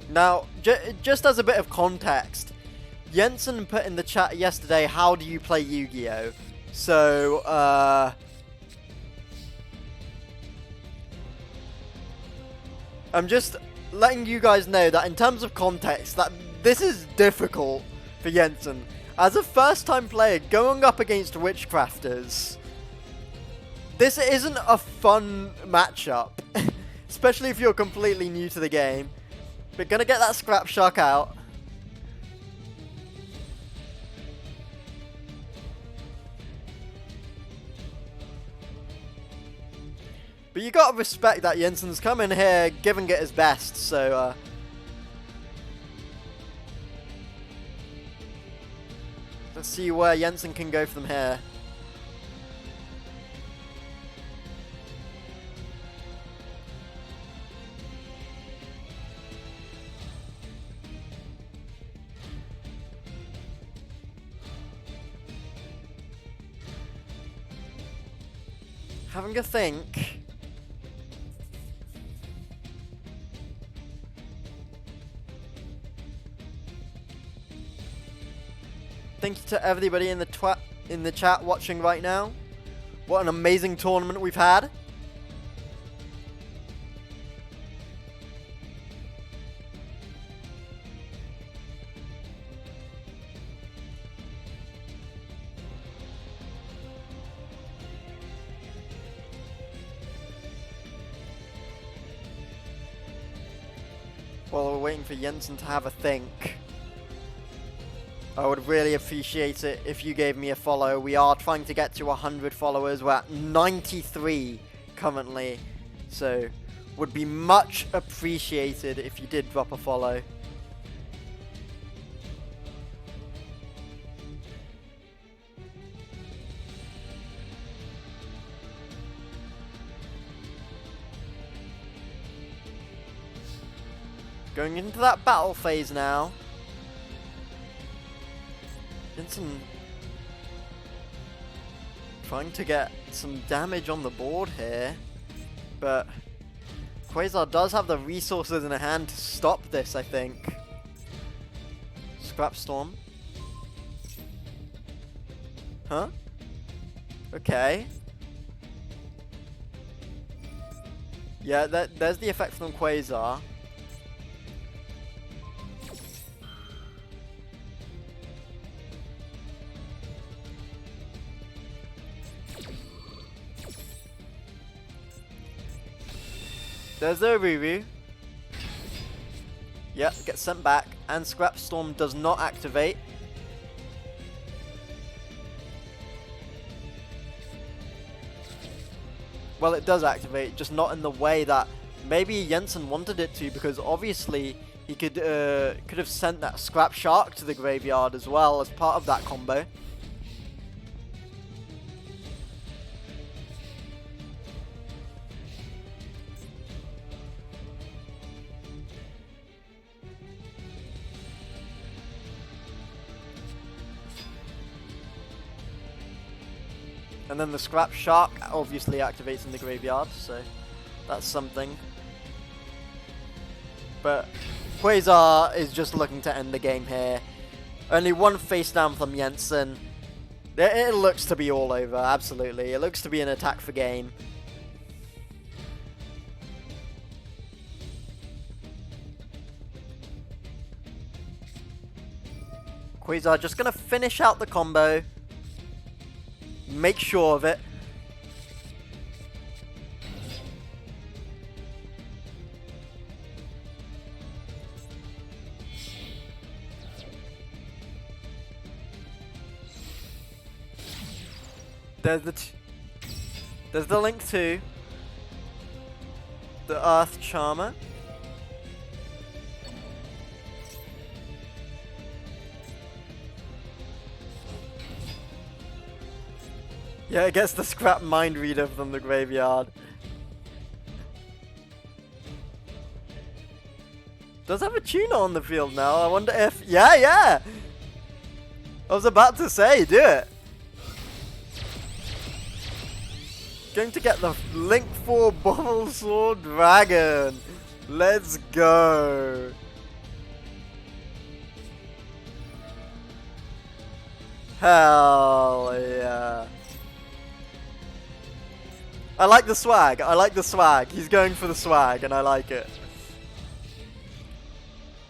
Now, just as a bit of context, Jensen put in the chat yesterday, how do you play Yu-Gi-Oh? So, I'm just letting you guys know that in terms of context, that this is difficult for Jensen. As a first-time player going up against Witchcrafters, this isn't a fun matchup, especially if you're completely new to the game. We're gonna get that Scrap Shark out. But you gotta respect that Jensen's come in here giving it his best, so let's see where Jensen can go from here. Having a think. Thank you to everybody in the chat watching right now. What an amazing tournament we've had. While we're waiting for Jensen to have a think. I would really appreciate it if you gave me a follow. We are trying to get to 100 followers. We're at 93 currently. So, would be much appreciated if you did drop a follow. Going into that battle phase now. Jensen trying to get some damage on the board here, but Quasar does have the resources in hand to stop this, I think. Scrap Storm. Huh? Okay. Yeah, there's the effect from Quasar. There's the Ruru. Yep, gets sent back, and Scrap Storm does not activate. Well, it does activate, just not in the way that maybe Jensen wanted it to, because obviously he could have sent that Scrap Shark to the graveyard as well as part of that combo. And then the Scrap Shark obviously activates in the graveyard, so that's something. But Quasar is just looking to end the game here. Only one face down from Jensen. It looks to be all over, absolutely. It looks to be an attack for game. Quasar just going to finish out the combo. Make sure of it. There's the link to the Earth Charmer. Yeah, it gets the Scrap Mind Reader from the graveyard. Does have a tuner on the field now. I wonder if... Yeah! I was about to say, do it. Going to get the Link 4 Bulbasaur Dragon. Let's go. Hell yeah. I like the swag. I like the swag. He's going for the swag, and I like it.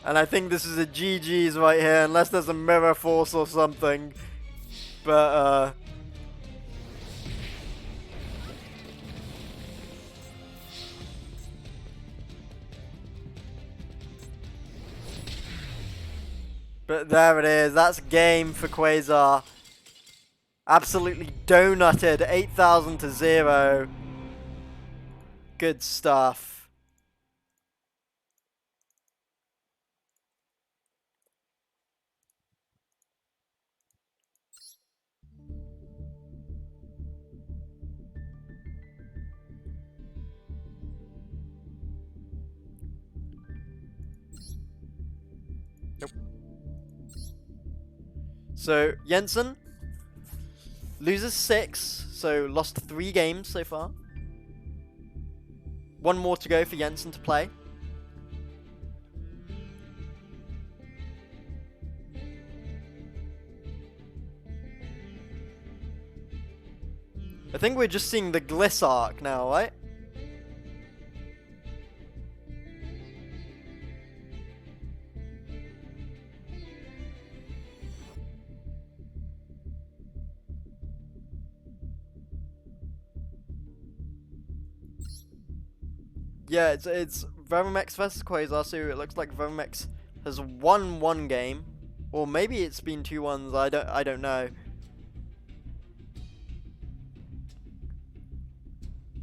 And I think this is a GG's right here, unless there's a Mirror Force or something. But, But there it is. That's game for Quasar. Absolutely donutted. 8,000 to 0. Good stuff. Nope. So, Jensen loses 6, so lost 3 games so far. 1 more to go for Jensen to play. I think we're just seeing the Gliss arc now, right? Yeah, it's Veromex versus Quasar, so it looks like Veromex has won 1 game. Or maybe it's been 2-1s, I don't know.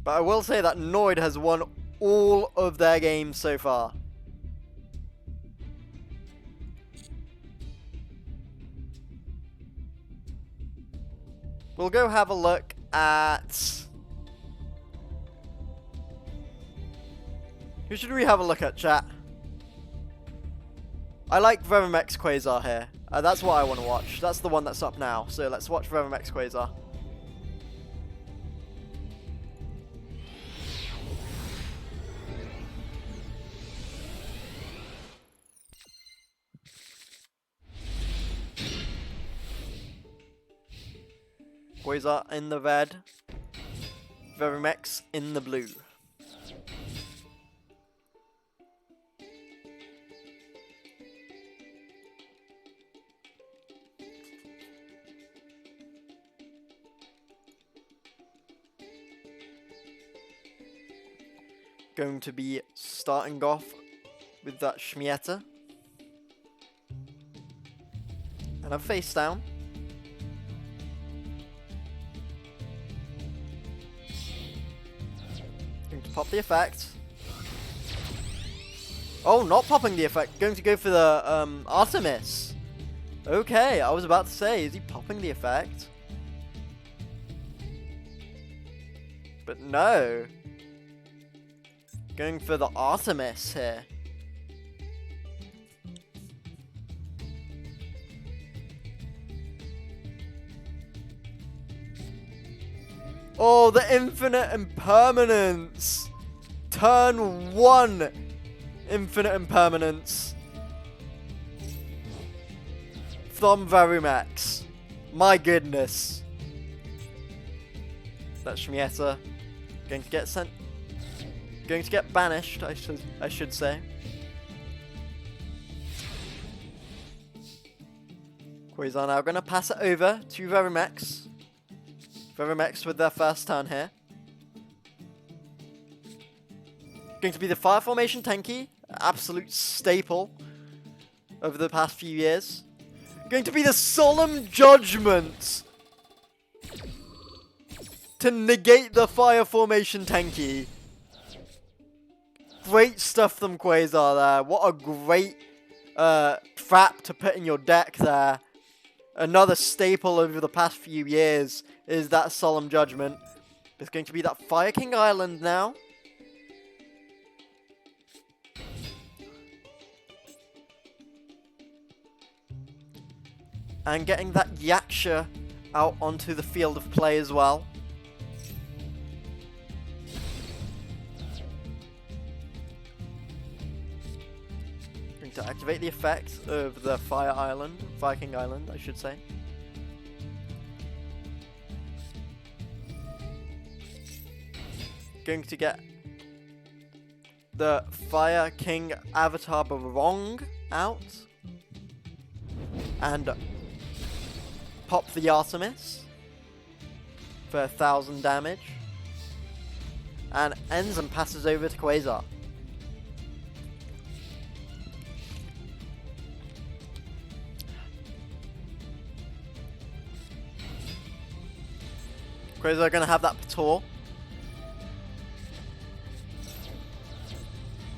But I will say that Noid has won all of their games so far. We'll go have a look at... Who should we have a look at, chat? I like Veromex Quasar here. That's what I want to watch. That's the one that's up now. So let's watch Veromex Quasar. Quasar in the red. Veromex in the blue. Going to be starting off with that Schmietta. And a face down. Going to pop the effect. Oh, not popping the effect. Going to go for the Artemis. Okay, I was about to say, is he popping the effect? But no. Going for the Artemis here. Oh, the infinite impermanence. Turn 1. Infinite impermanence. From Verumax. My goodness. That's Schmietta. Going to get sent. Going to get banished, I should say. Quasar now going to pass it over to Verumex. Verumex with their first turn here. Going to be the Fire Formation Tenki, absolute staple over the past few years. Going to be the Solemn Judgment to negate the Fire Formation Tenki. Great stuff from Quasar there. What a great trap to put in your deck there. Another staple over the past few years is that Solemn Judgment. It's going to be that Fire King Island now. And getting that Yaksha out onto the field of play as well. Going to activate the effect of the Fire King Island, I should say. Going to get the Fire King Avatar Barong out. And pop the Artemis for 1000 damage. And ends and passes over to Quasar. Quasar going to have that Pator.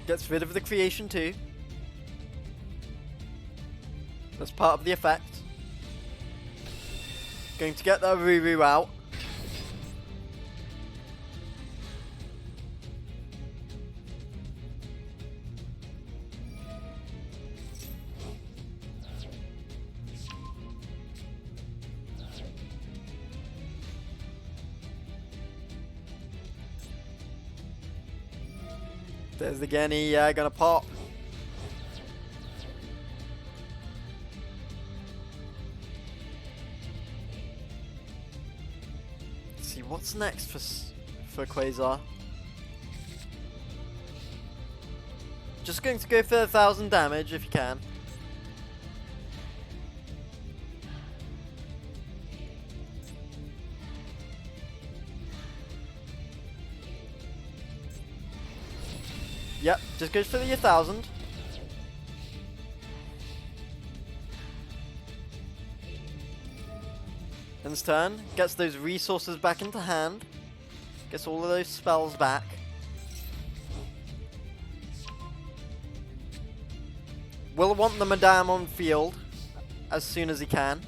Gets rid of the creation too. That's part of the effect. Going to get that Ruru out. There's the Genny, gonna pop. Let's see what's next for Quasar. Just going to go for 1000 damage if you can. Yep, just goes for the 1000. Ends turn, gets those resources back into hand, gets all of those spells back. Will want the Madame on field as soon as he can.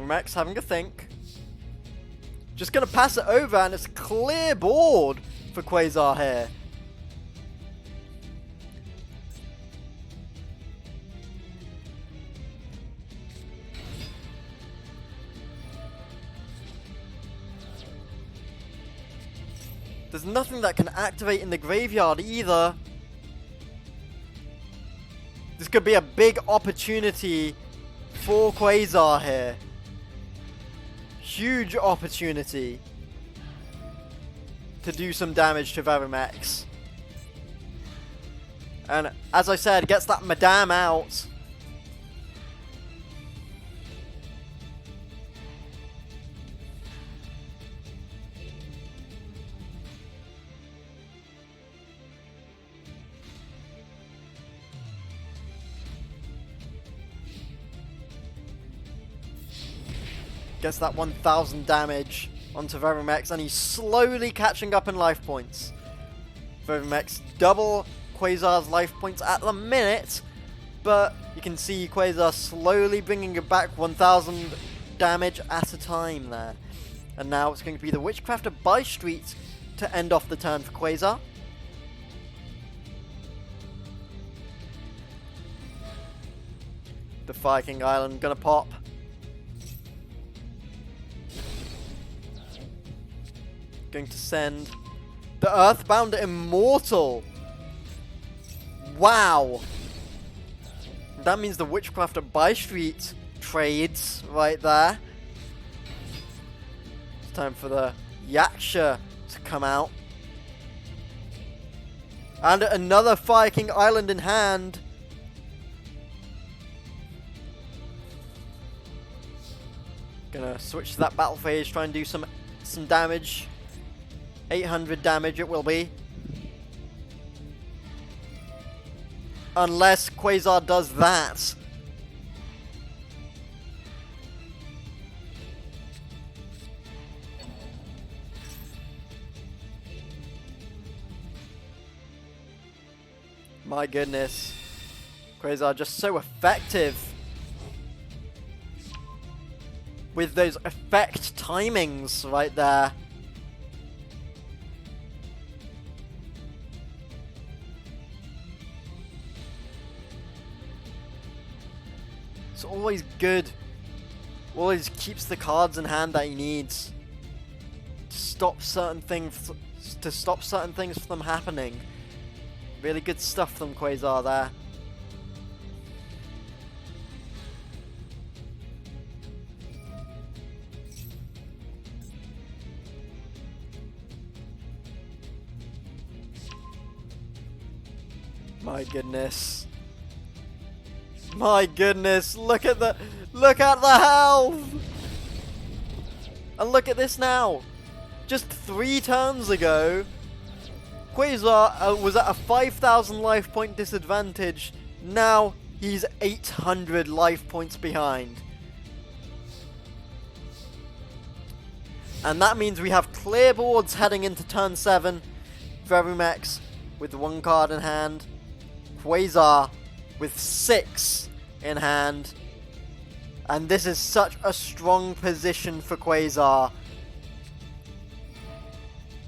Max having a think. Just gonna pass it over, and it's a clear board for Quasar here. There's nothing that can activate in the graveyard either. This could be a big opportunity for Quasar here. Huge opportunity to do some damage to Varimax. And as I said, gets that Madame out. Gets that 1000 damage onto Varimax, and he's slowly catching up in life points. Varimax double Quasar's life points at the minute, but you can see Quasar slowly bringing it back 1000 damage at a time there. And now it's going to be the Witchcrafter by Street to end off the turn for Quasar. The Fire King Island gonna pop. Going to send the Earthbound Immortal. Wow. That means the Witchcrafter by Street trades right there. It's time for the Yaksha to come out. And another Fire King Island in hand. Gonna switch to that battle phase, try and do some damage. 800 damage it will be. Unless Quasar does that. My goodness. Quasar just so effective with those effect timings right there. It's always good. Always keeps the cards in hand that he needs to stop certain things from happening. Really good stuff from Quasar there. My goodness. My goodness, look at the health! And look at this now. Just 3 turns ago, Quasar was at a 5,000 life point disadvantage. Now he's 800 life points behind. And that means we have clear boards heading into turn 7. Varimax with 1 card in hand. Quasar with 6 in hand. And this is such a strong position for Quasar.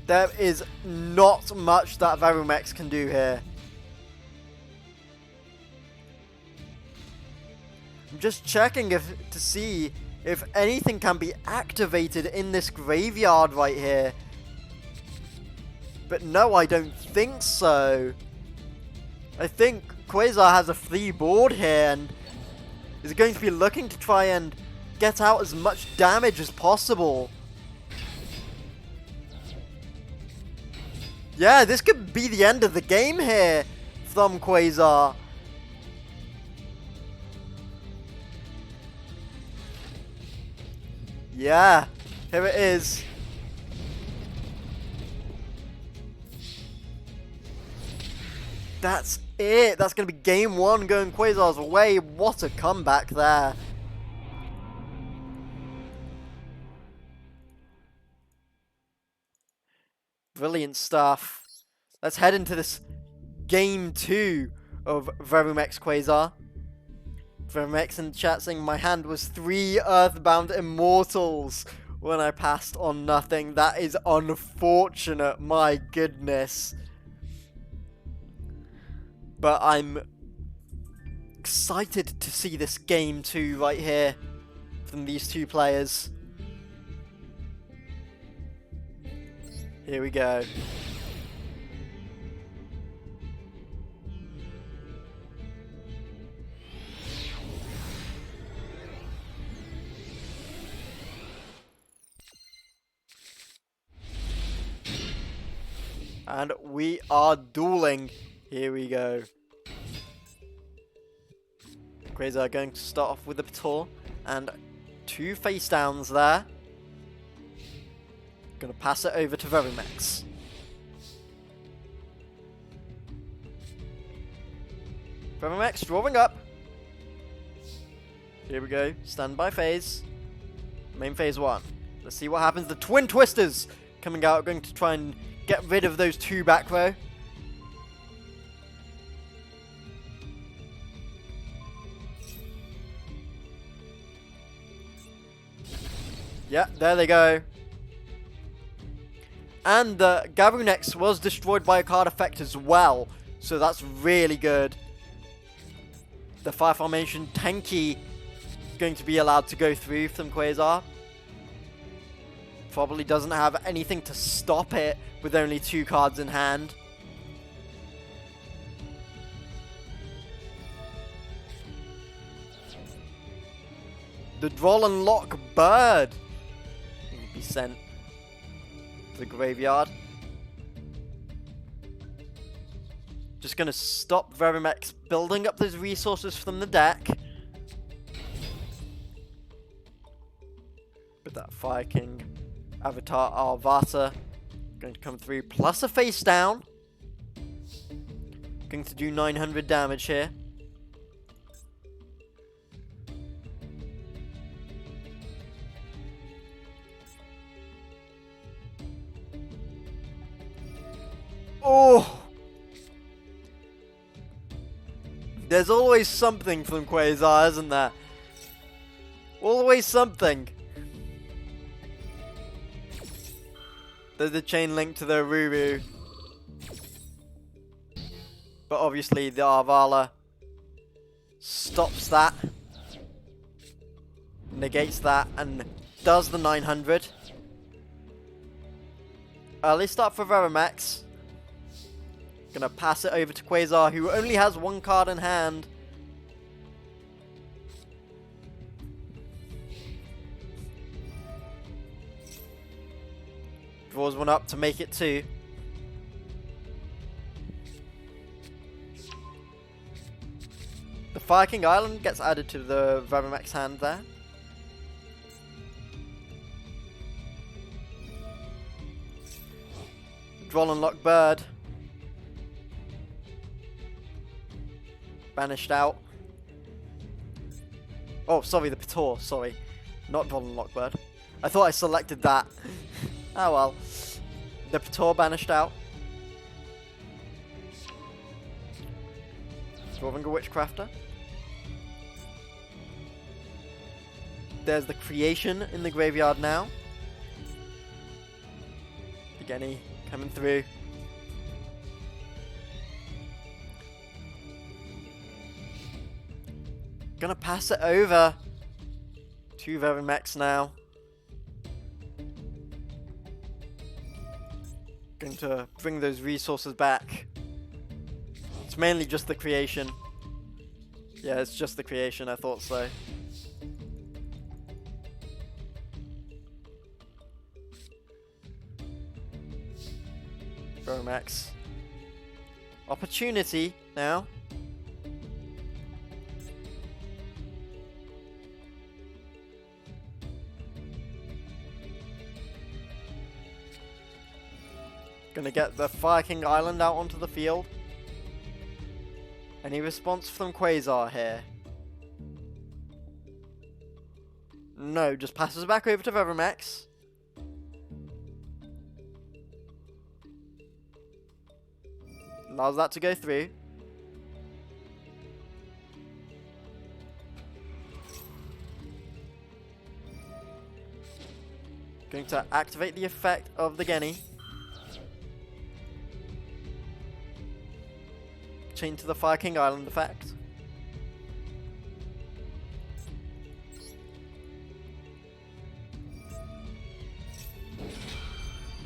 There is not much that Varimax can do here. I'm just checking to see if anything can be activated in this graveyard right here. But no, I don't think so. I think Quasar has a free board here and is going to be looking to try and get out as much damage as possible. Yeah, this could be the end of the game here, Thumb Quasar. Yeah, here it is. That's it. That's going to be game one going Quasar's way. What a comeback there. Brilliant stuff. Let's head into this game two of Verumex Quasar. Verumex in the chat saying my hand was 3 Earthbound Immortals when I passed on nothing. That is unfortunate, my goodness. But I'm excited to see this game two right here from these two players. Here we go. And we are dueling. Here we go. Quasar going to start off with the Pator. And 2 face downs there. Gonna pass it over to Verumex. Verumex drawing up. Here we go. Standby phase. Main phase 1. Let's see what happens. The Twin Twisters coming out, going to try and get rid of those 2 back row. Yeah, there they go. And the Garunex was destroyed by a card effect as well, so that's really good. The Fire Formation Tenki going to be allowed to go through from Quasar. Probably doesn't have anything to stop it with only 2 cards in hand. The Droll and Lock Bird will be sent to the graveyard. Just going to stop Verumex building up those resources from the deck. With that Fire King Avatar Arvata going to come through, plus a face down. Going to do 900 damage here. Oh! There's always something from Quasar, isn't there? Always something. There's the chain link to the Ruru. But obviously the Arvala stops that. Negates that and does the 900. Early start for Verumex. Gonna pass it over to Quasar, who only has 1 card in hand. Draws 1 up to make it 2. The Fire King Island gets added to the Verumex hand there. Droll and Lock Bird. Banished out. Oh, sorry, the Pator, sorry. Not Droll and Lock Bird. I thought I selected that. Oh well. The Pator banished out. Dwarvinger Witchcrafter. There's the Creation in the graveyard now. Again, coming through. Gonna pass it over to Verumex now. Going to bring those resources back. It's mainly just the Creation. Yeah, it's just the Creation, I thought so. Varimax. Opportunity now. Gonna get the Fire King Island out onto the field. Any response from Quasar here? No, just passes back over to Varimax. Allows that to go through. Going to activate the effect of the Genny. Chain to the Fire King Island effect.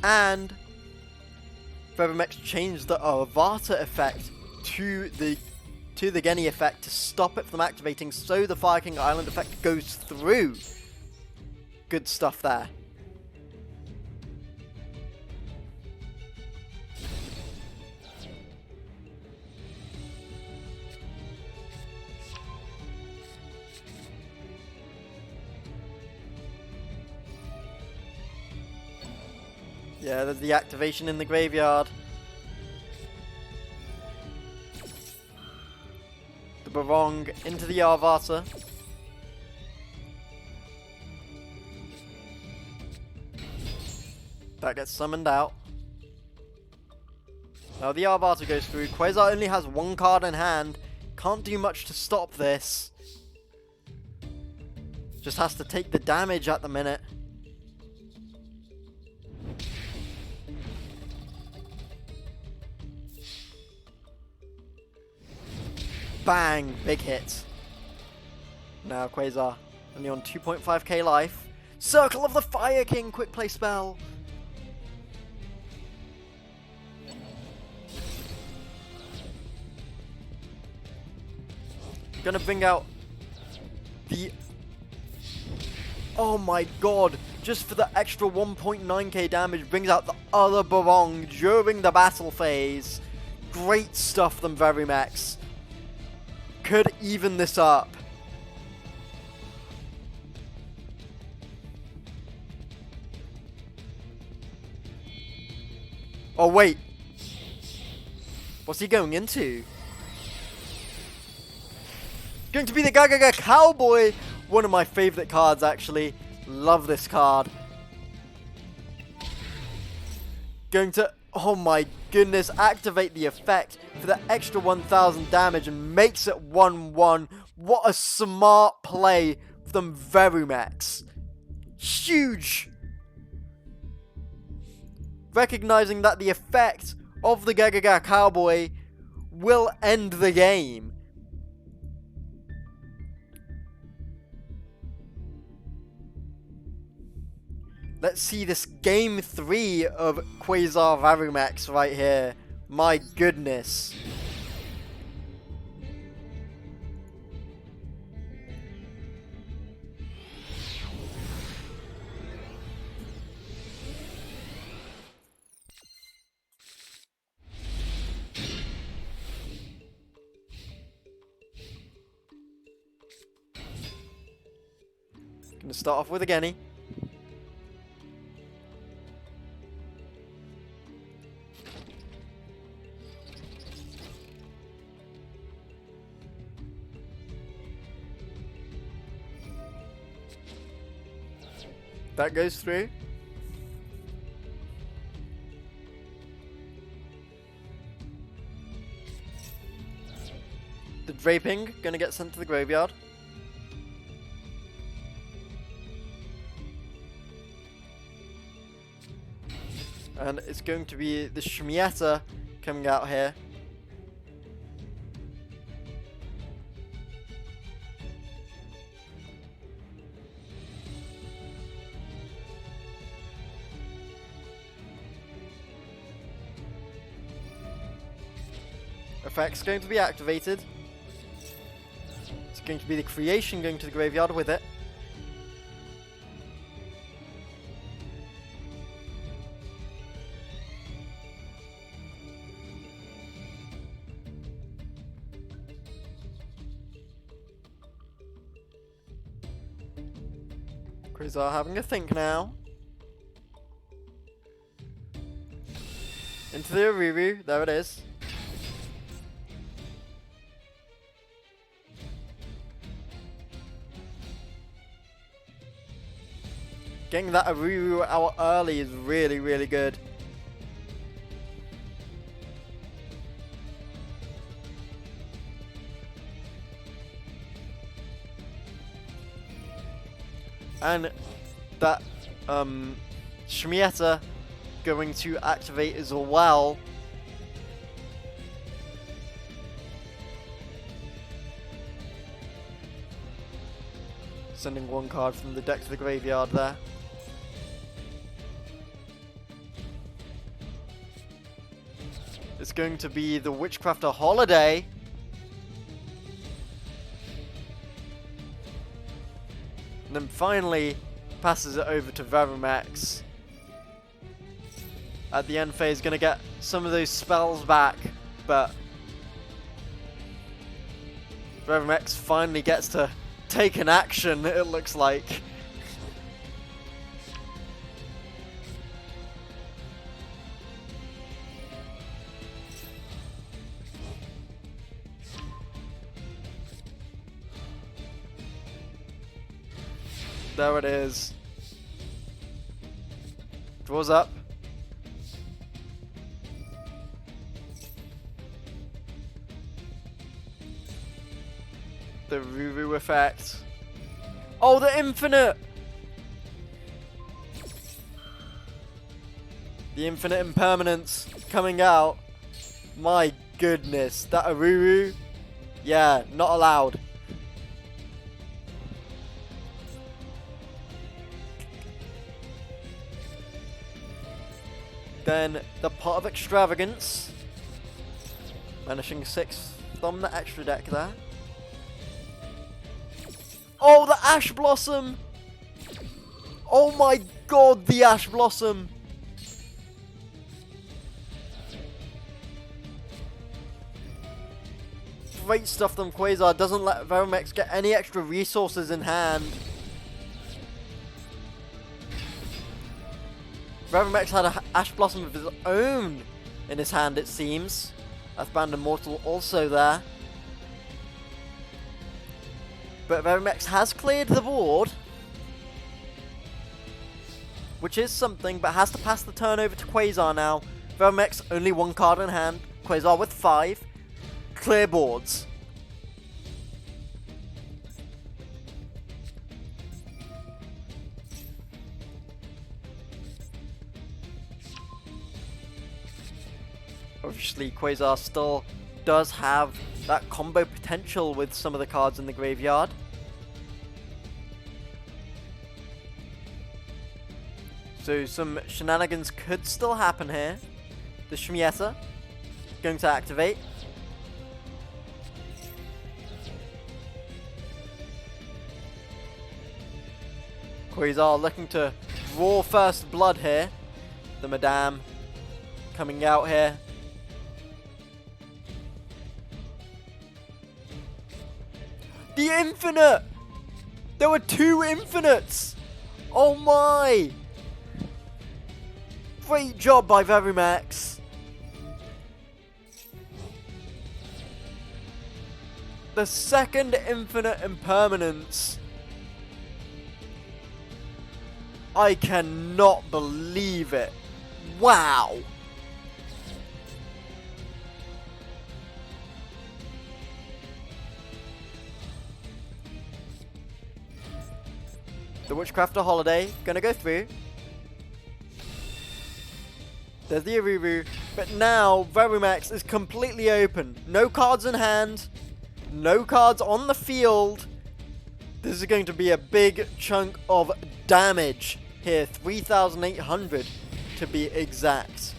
And Varimax changed the Avata effect to the Genny effect to stop it from activating, so the Fire King Island effect goes through. Good stuff there. Yeah, there's the activation in the graveyard. The Barong into the Arvata. That gets summoned out. Now the Arvata goes through. Quasar only has one card in hand. Can't do much to stop this. Just has to take the damage at the minute. Bang! Big hit. Now Quasar only on 2.5k life. Circle of the Fire King! Quick play spell! Gonna bring out the... Oh my god! Just for the extra 1.9k damage, brings out the other Barong during the battle phase. Great stuff from Varimax. Could even this up. Oh wait. What's he going into? Going to be the Gagaga Cowboy. One of my favorite cards, actually. Love this card. Going to, oh my goodness, activate the effect for the extra 1000 damage and makes it 1-1. What a smart play from Varimax. Huge. Recognizing that the effect of the Gagaga Cowboy will end the game. Let's see this game 3 of Quasar Varimax right here. My goodness. Gonna start off with a Genny. That goes through. The Draping gonna get sent to the graveyard. And it's going to be the Shmieta coming out here. Effect's going to be activated. It's going to be the creation going to the graveyard with it. Quasar having a think now. Into the Aruru, there it is. Getting that Aruru out early is really, really good. And that Shmieta going to activate as well. Sending one card from the deck to the graveyard there. It's going to be the Witchcrafter Holiday. And then finally passes it over to Verimax. At the end phase, going to get some of those spells back, but Verimax finally gets to take an action, it looks like. There it is. Draws up. The Ruru effect. Oh, the infinite! The infinite impermanence coming out. My goodness, that Aruru. Yeah, not allowed. Then the Pot of Extravagance. Banishing 6 from the extra deck there. Oh, the Ash Blossom! Oh my god, the Ash Blossom! Great stuff from Quasar. Doesn't let Verimax get any extra resources in hand. Verimax had an Ash Blossom of his own in his hand, it seems. Earthbound Immortal also there. But Verimax has cleared the board, which is something, but has to pass the turn over to Quasar now. Verimax only 1 card in hand, Quasar with 5. Clear boards. Obviously, Quasar still does have that combo potential with some of the cards in the graveyard. So some shenanigans could still happen here. The Shmieta going to activate. Quasar looking to draw first blood here. The Madame coming out here. The infinite! There were 2 infinites! Oh my! Great job by Verimax. The second infinite impermanence. I cannot believe it. Wow! The Witchcrafter Holiday, gonna go through. There's the Aruru, but now Verimax is completely open. No cards in hand, no cards on the field. This is going to be a big chunk of damage here, 3,800 to be exact.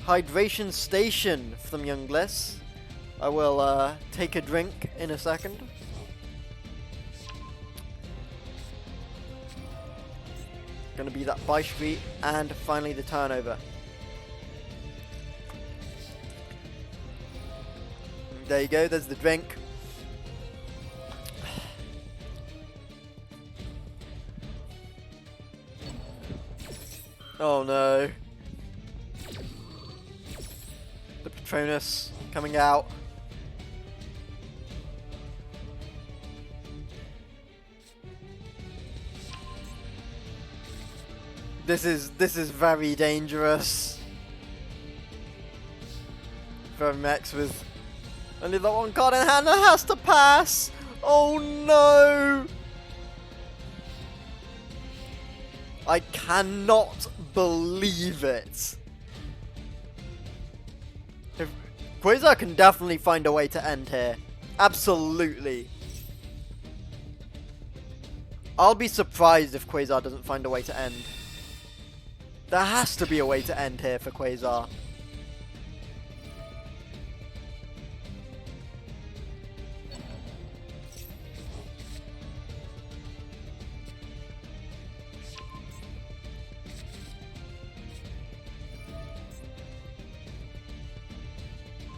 Hydration Station from Young Bliss. I will take a drink in a second. Going to be that buy street and finally the turnover. There you go, there's the drink. Oh no. The Patronus coming out. This is very dangerous. Vermex with only the one card in hand and has to pass. Oh no! I cannot believe it. If Quasar can definitely find a way to end here. Absolutely. I'll be surprised if Quasar doesn't find a way to end. There has to be a way to end here for Quasar.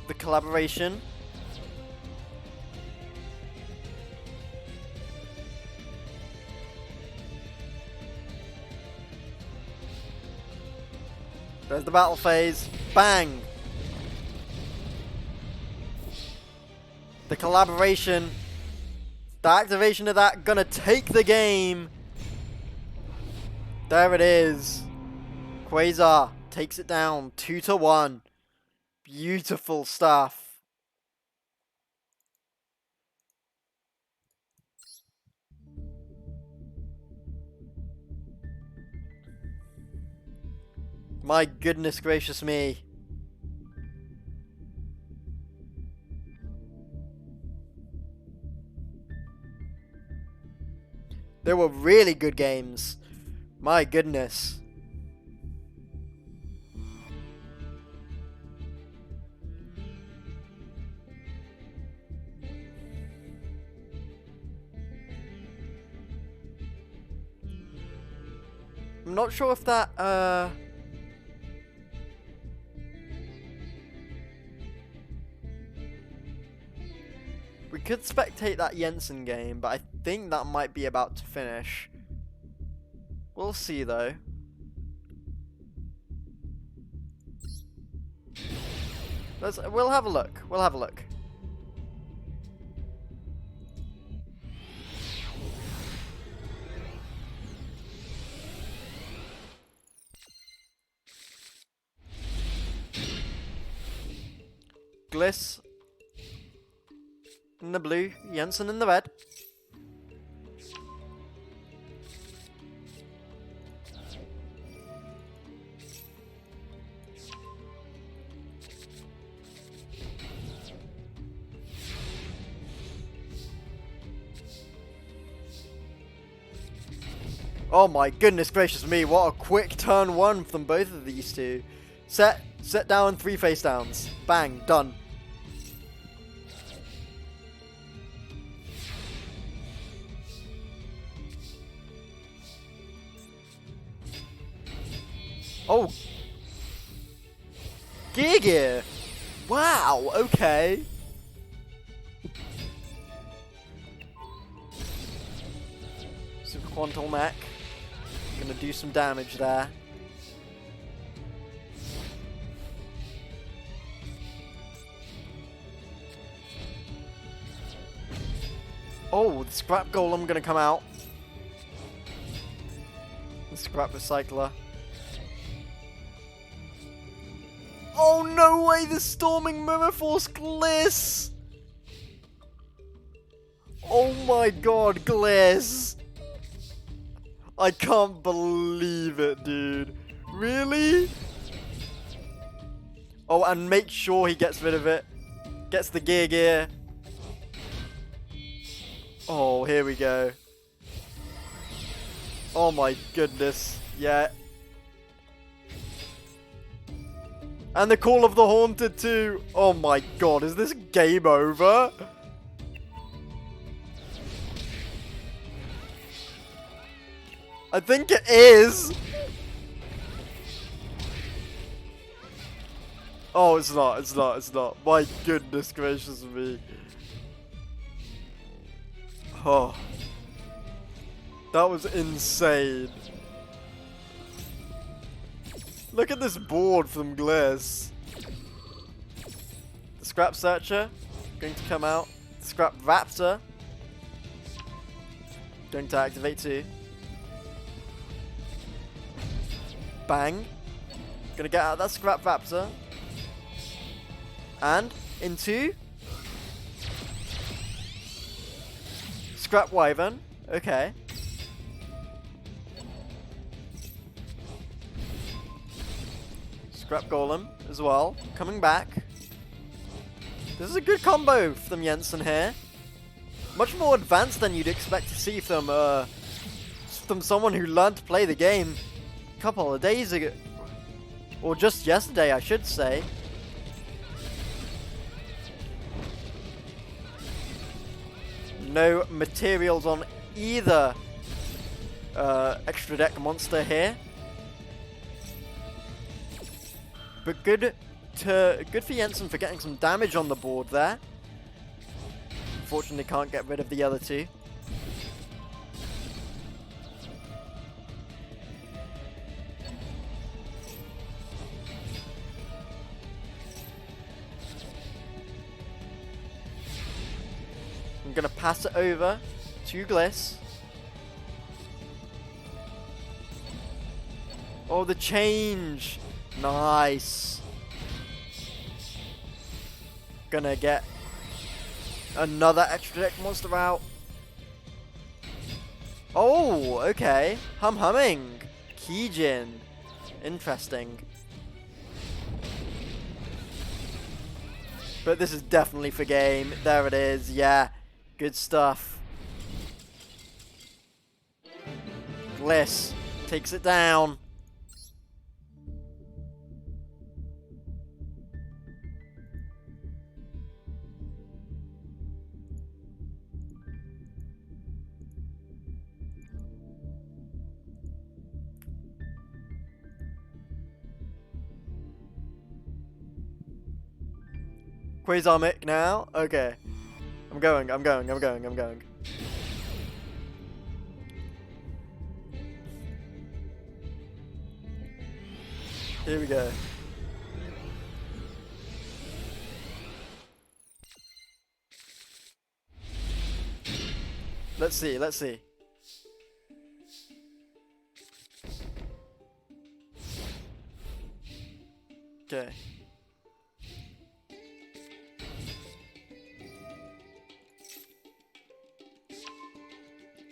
The collaboration. There's the battle phase. Bang! The collaboration. The activation of that gonna take the game. There it is. Quasar takes it down 2-1. Beautiful stuff. My goodness gracious me. They were really good games. My goodness. I'm not sure if that, we could spectate that Jensen game, but I think that might be about to finish. We'll see though. We'll have a look. We'll have a look. Gliss in the blue, Jensen in the red. Oh my goodness gracious me, what a quick turn one from both of these two. Set down, 3 face downs. Bang, done. Oh. Gear. Wow, okay. Super Quantum Mech. Gonna do some damage there. Oh, the Scrap Golem gonna come out. The Scrap Recycler. Oh, no way! The Storming Mirror Force Gliss! Oh my god, Gliss! I can't believe it, dude. Really? Oh, and make sure he gets rid of it. Gets the gear. Oh, here we go. Oh my goodness. Yeah. And the Call of the Haunted too. Oh my god, is this game over? I think it is. Oh, it's not. My goodness gracious me. Oh. That was insane. Look at this board from Gliss. The Scrap Searcher going to come out. The Scrap Raptor going to activate too. Bang. Gonna get out that Scrap Raptor. And into Scrap Wyvern. Okay. Scrap Golem as well. Coming back. This is a good combo from Jensen here. Much more advanced than you'd expect to see from someone who learned to play the game a couple of days ago. Or just yesterday, I should say. No materials on either extra deck monster here. But good for Jensen for getting some damage on the board there. Unfortunately, can't get rid of the other two. I'm gonna pass it over to Gliss. Oh, the change! Nice. Gonna get another extra deck monster out. Oh, okay. Humming. Kijin. Interesting. But this is definitely for game. There it is. Yeah. Good stuff. Gliss takes it down. Quasar now? Okay. I'm going. Here we go. Let's see. Okay.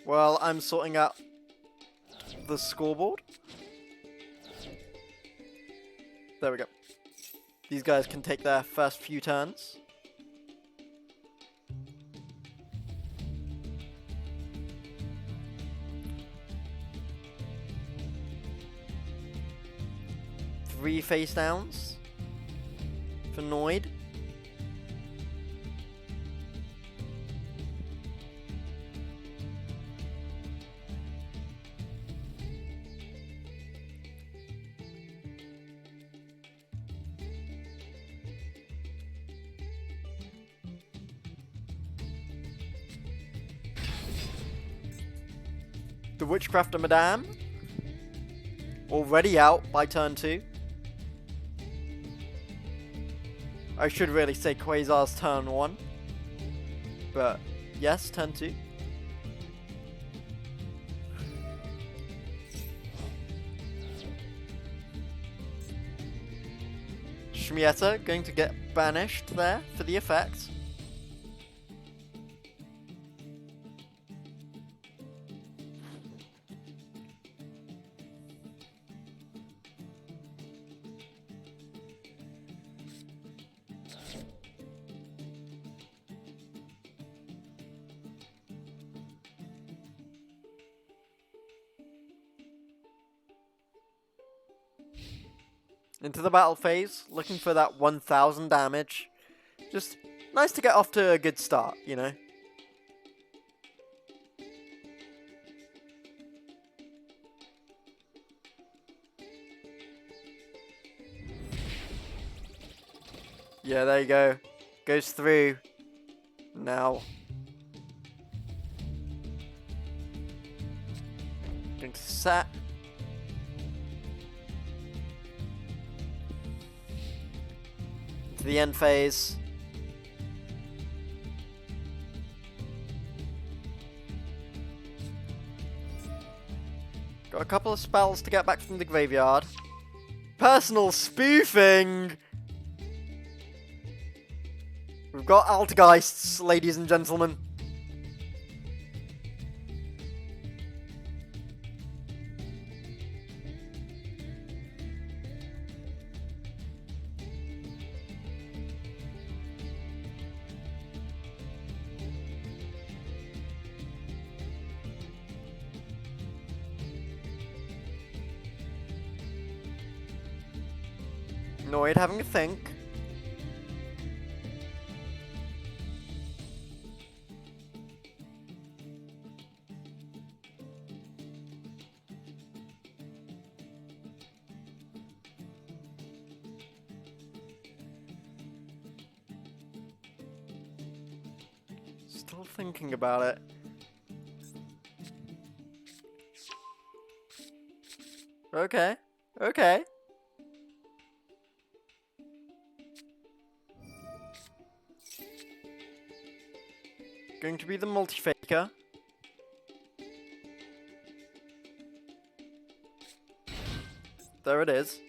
Well, I'm sorting out the scoreboard. There we go. These guys can take their first few turns. Three face downs for Noid. The Witchcrafter Madame, already out by turn 2. I should really say Quasar's turn 1, but yes, turn 2. Shmieta going to get banished there for the effect. Into the battle phase, looking for that 1000 damage. Just nice to get off to a good start, you know? Yeah, there you go. Goes through. Now. Going to set. the end phase. Got a couple of spells to get back from the graveyard. Personal spoofing! We've got Altergeists, ladies and gentlemen. Noid having a think. Still thinking about it. Okay. Okay. Going to be the multi-faker. There it is.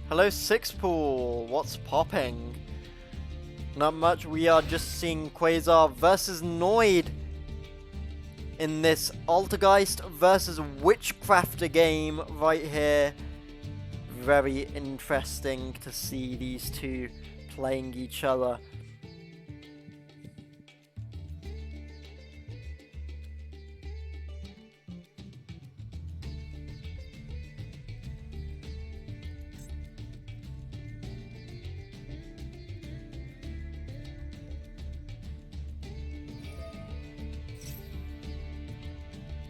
Hello, Sixpool. What's popping? Not much. We are just seeing Quasar versus Noid in this Altergeist versus Witchcrafter game right here. Very interesting to see these two playing each other.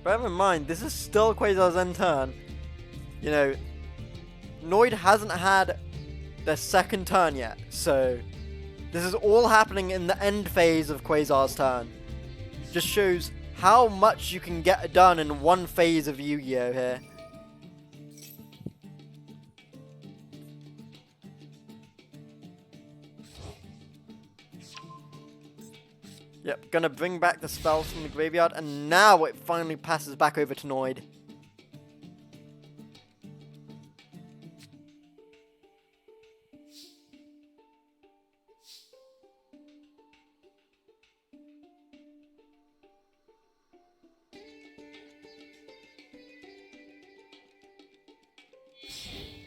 Bear in mind, this is still Quasar's end turn. You know, Noid hasn't had their second turn yet, so this is all happening in the end phase of Quasar's turn. Just shows how much you can get done in one phase of Yu-Gi-Oh! Here. Yep, gonna bring back the spells from the graveyard, and now it finally passes back over to Noid.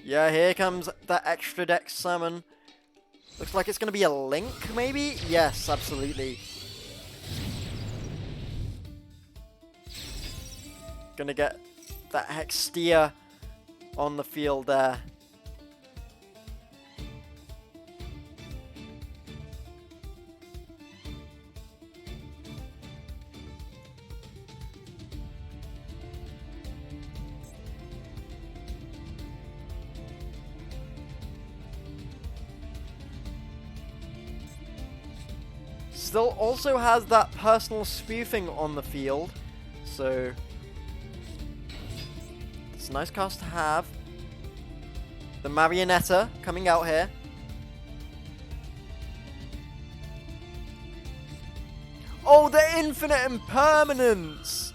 Yeah, here comes that extra deck summon. Looks like it's gonna be a Link, maybe? Yes, absolutely. Gonna get that Hextia on the field there. Still also has that personal spoofing on the field, so it's a nice cast to have. The Marionetta coming out here. Oh, the Infinite Impermanence!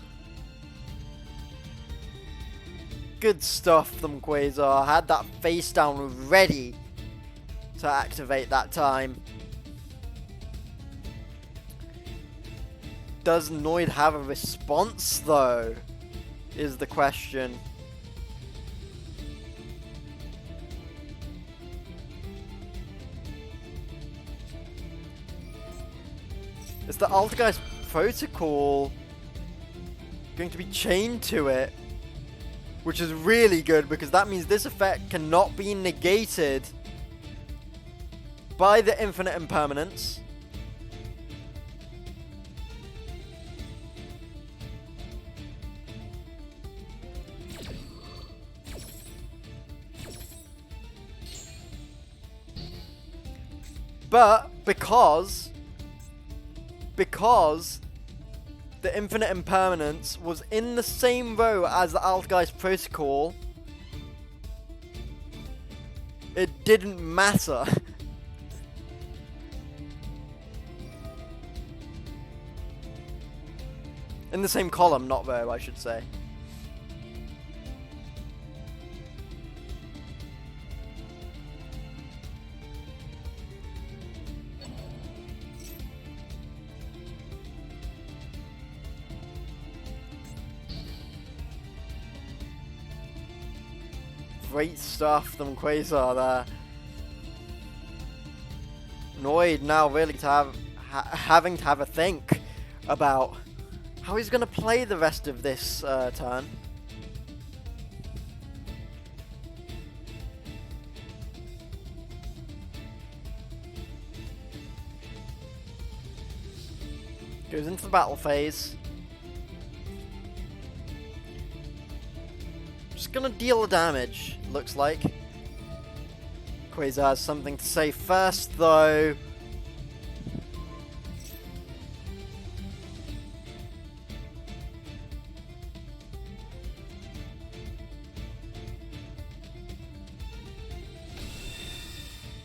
Good stuff from Quasar. Had that face down ready to activate that time. Does Noid have a response, though? Is the question. Is the Altergeist Protocol going to be chained to it? Which is really good, because that means this effect cannot be negated by the Infinite Impermanence. But because because the infinite impermanence was in the same row as the Altgeist protocol, it didn't matter. In the same column, not row, I should say. Great stuff from Quasar there. Noid now really having to have a think about how he's going to play the rest of this turn. Goes into the battle phase. Just gonna deal the damage, looks like. Quasar has something to say first, though.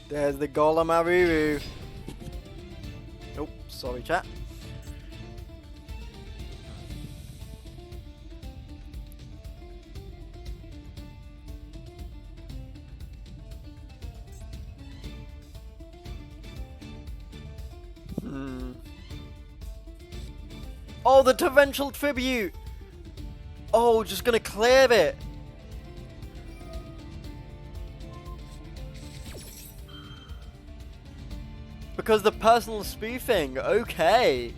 There's the Golem Aruru. Oh, sorry, chat. Oh, the torrential tribute! Oh, just gonna clear it! Because the personal spoofing, okay.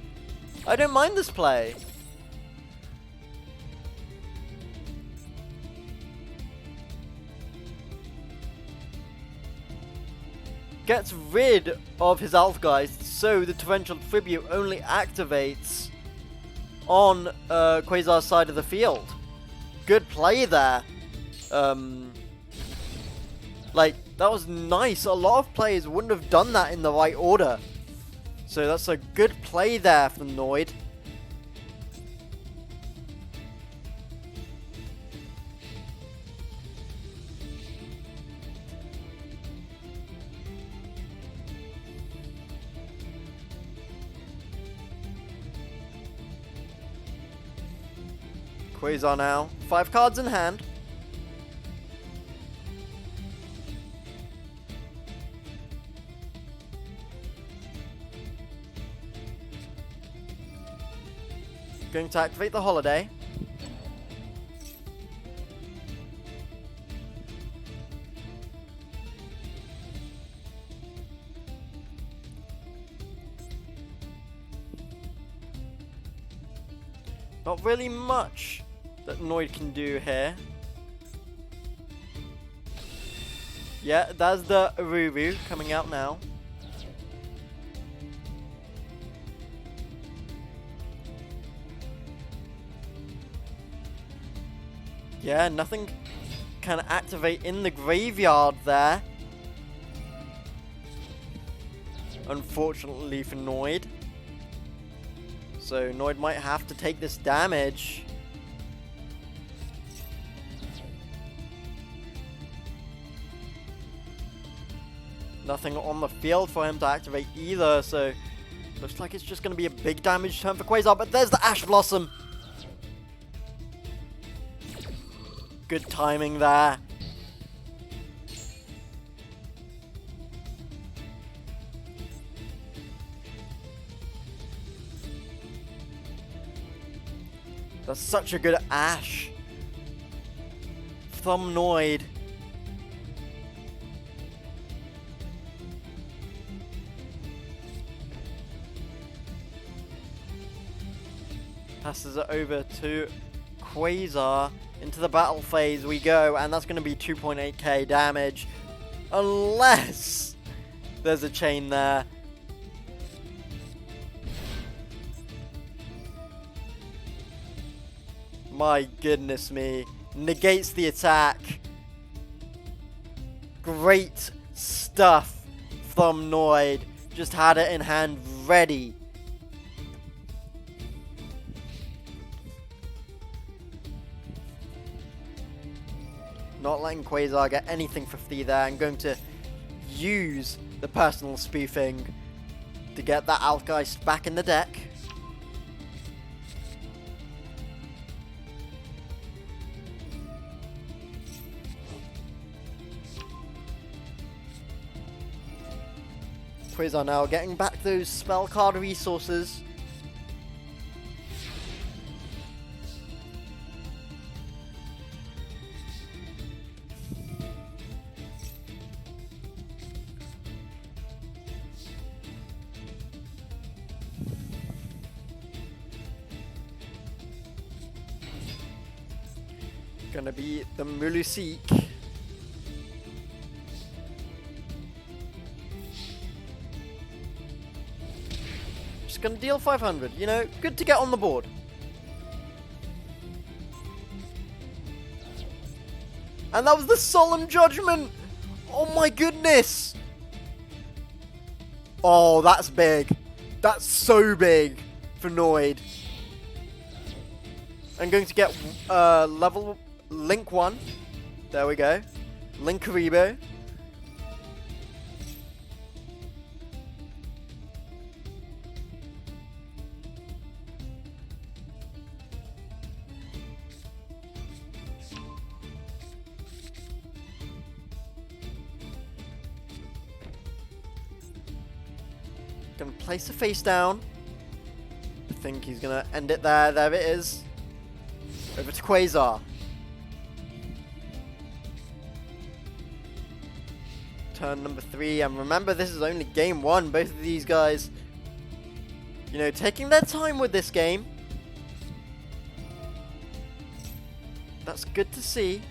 I don't mind this play. Gets rid of his Altgeist, so the torrential tribute only activates on Quasar's side of the field. Good play there. Like, that was nice. A lot of players wouldn't have done that in the right order. So that's a good play there from Noid. Quasar now. 5 cards in hand. Going to activate the holiday. Not really much that Noid can do here. Yeah, that's the Aruru coming out now. Yeah, nothing can activate in the graveyard there. Unfortunately for Noid. So Noid might have to take this damage. Nothing on the field for him to activate either, so looks like it's just going to be a big damage turn for Quasar, but there's the Ash Blossom. Good timing there. That's such a good Ash from Noid. Passes it over to Quasar. Into the battle phase we go, and that's going to be 2.8k damage. Unless there's a chain there. My goodness me. Negates the attack. Great stuff from Noid. Just had it in hand ready. Not letting Quasar get anything for free there, and going to use the personal spoofing to get that Altgeist back in the deck. Quasar now getting back those spell card resources. Gonna be the Mulusik. Just gonna deal 500, you know, good to get on the board. And that was the Solemn Judgment! Oh my goodness! Oh, that's big. That's so big for Noid. I'm going to get level Link 1. There we go. Link Karibo. Gonna place the face down. I think he's gonna end it there. There it is. Over to Quasar. Turn number 3, and remember, this is only game 1. Both of these guys, you know, taking their time with this game. That's good to see.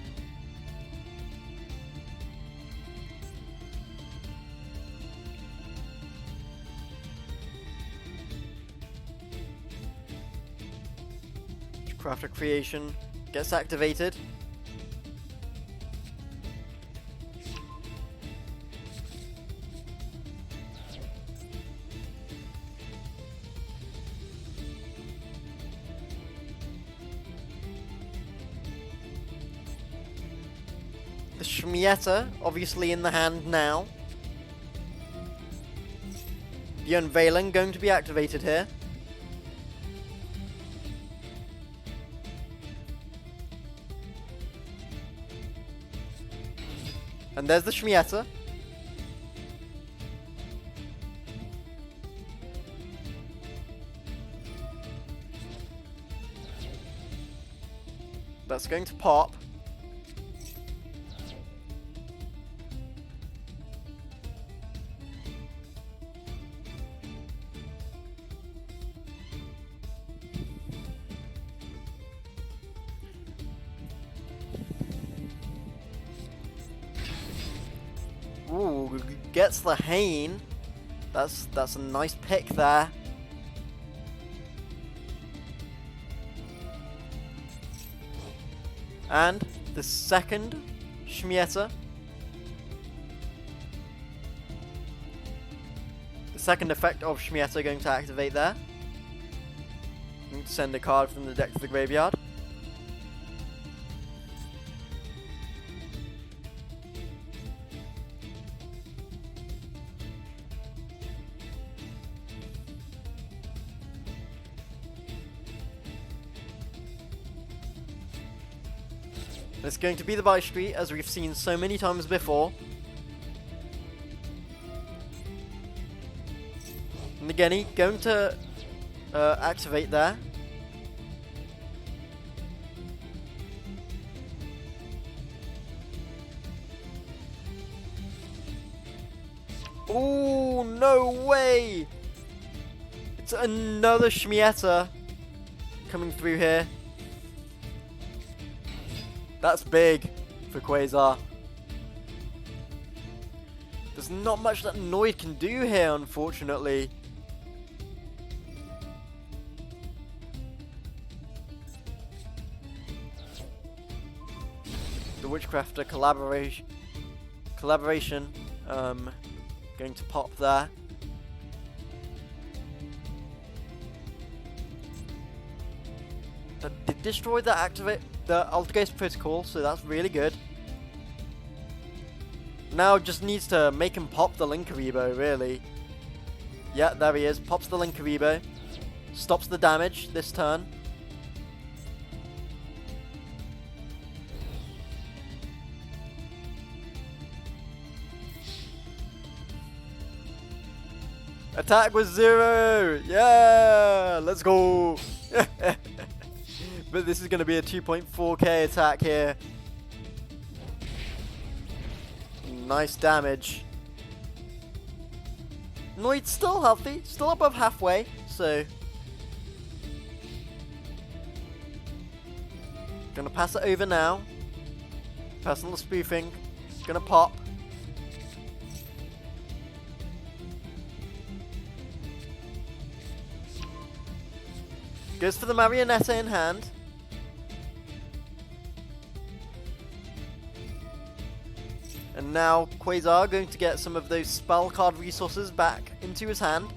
Crafter Creation gets activated. The Shmieta, obviously in the hand now. The Unveiling going to be activated here. And there's the Shmieta. That's going to pop. Ooh, gets the Hane. That's a nice pick there. And the second Shmieta. The second effect of Shmieta going to activate there. Send a card from the deck to the graveyard. It's going to be the By Street, as we've seen so many times before. And again, going to activate there. Oh, no way! It's another Shmieta coming through here. That's big for Quasar. There's not much that Noid can do here, unfortunately. The Witchcrafter collaboration going to pop there. They destroyed that the Altergeist Protocol, so that's really good. Now just needs to make him pop the Linkaribo, really. Yeah, there he is. Pops the Linkaribo. Stops the damage this turn. Attack with 0! Yeah! Let's go! But this is going to be a 2.4k attack here. Nice damage. Noid's still healthy, still above halfway, so... Gonna pass it over now. Personal spoofing. Gonna pop. Goes for the Marionetta in hand. And now Quasar going to get some of those spell card resources back into his hand.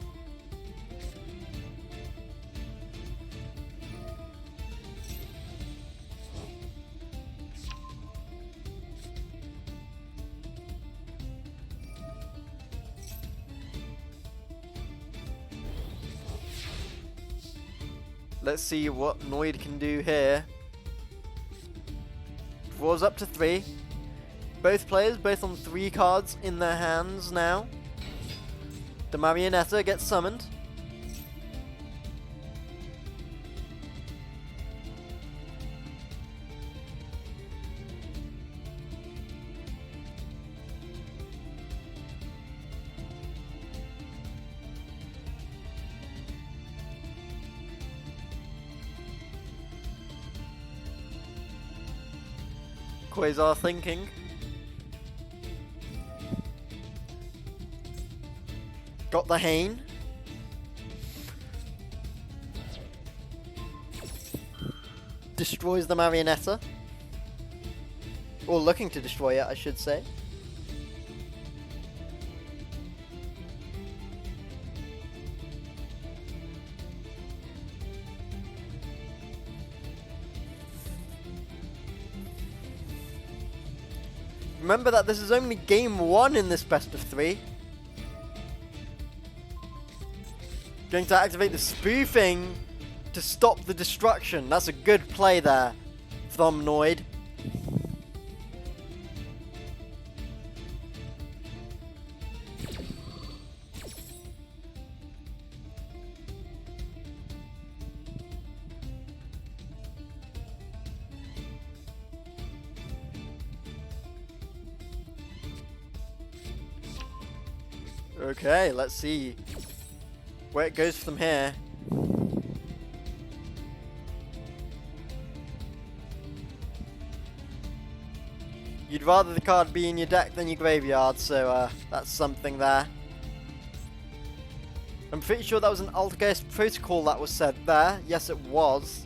Let's see what Noid can do here. Draws up to 3. Both players, both on 3 cards in their hands now. The Marionetta gets summoned. Quasar thinking. Got the Hane. Destroys the Marionetta. Or looking to destroy it, I should say. Remember that this is only game 1 in this best of 3. Going to activate the spoofing to stop the destruction. That's a good play there from Noid. Okay, let's see where it goes from here. You'd rather the card be in your deck than your graveyard, so that's something there. I'm pretty sure that was an Altergeist Protocol that was said there. Yes, it was.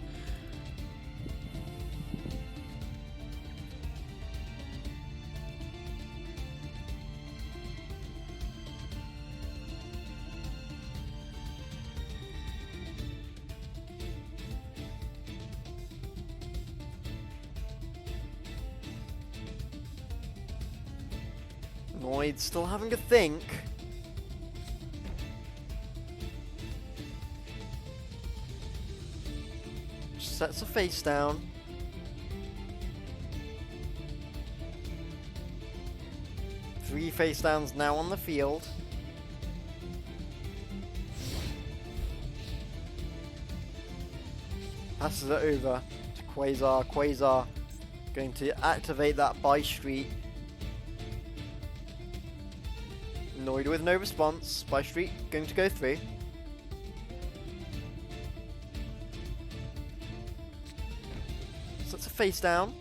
Noid still having a think. Sets a face down. Three face downs now on the field. Passes it over to Quasar. Quasar going to activate that buy street. Noid with no response. Buy street going to go through. Sets a face down.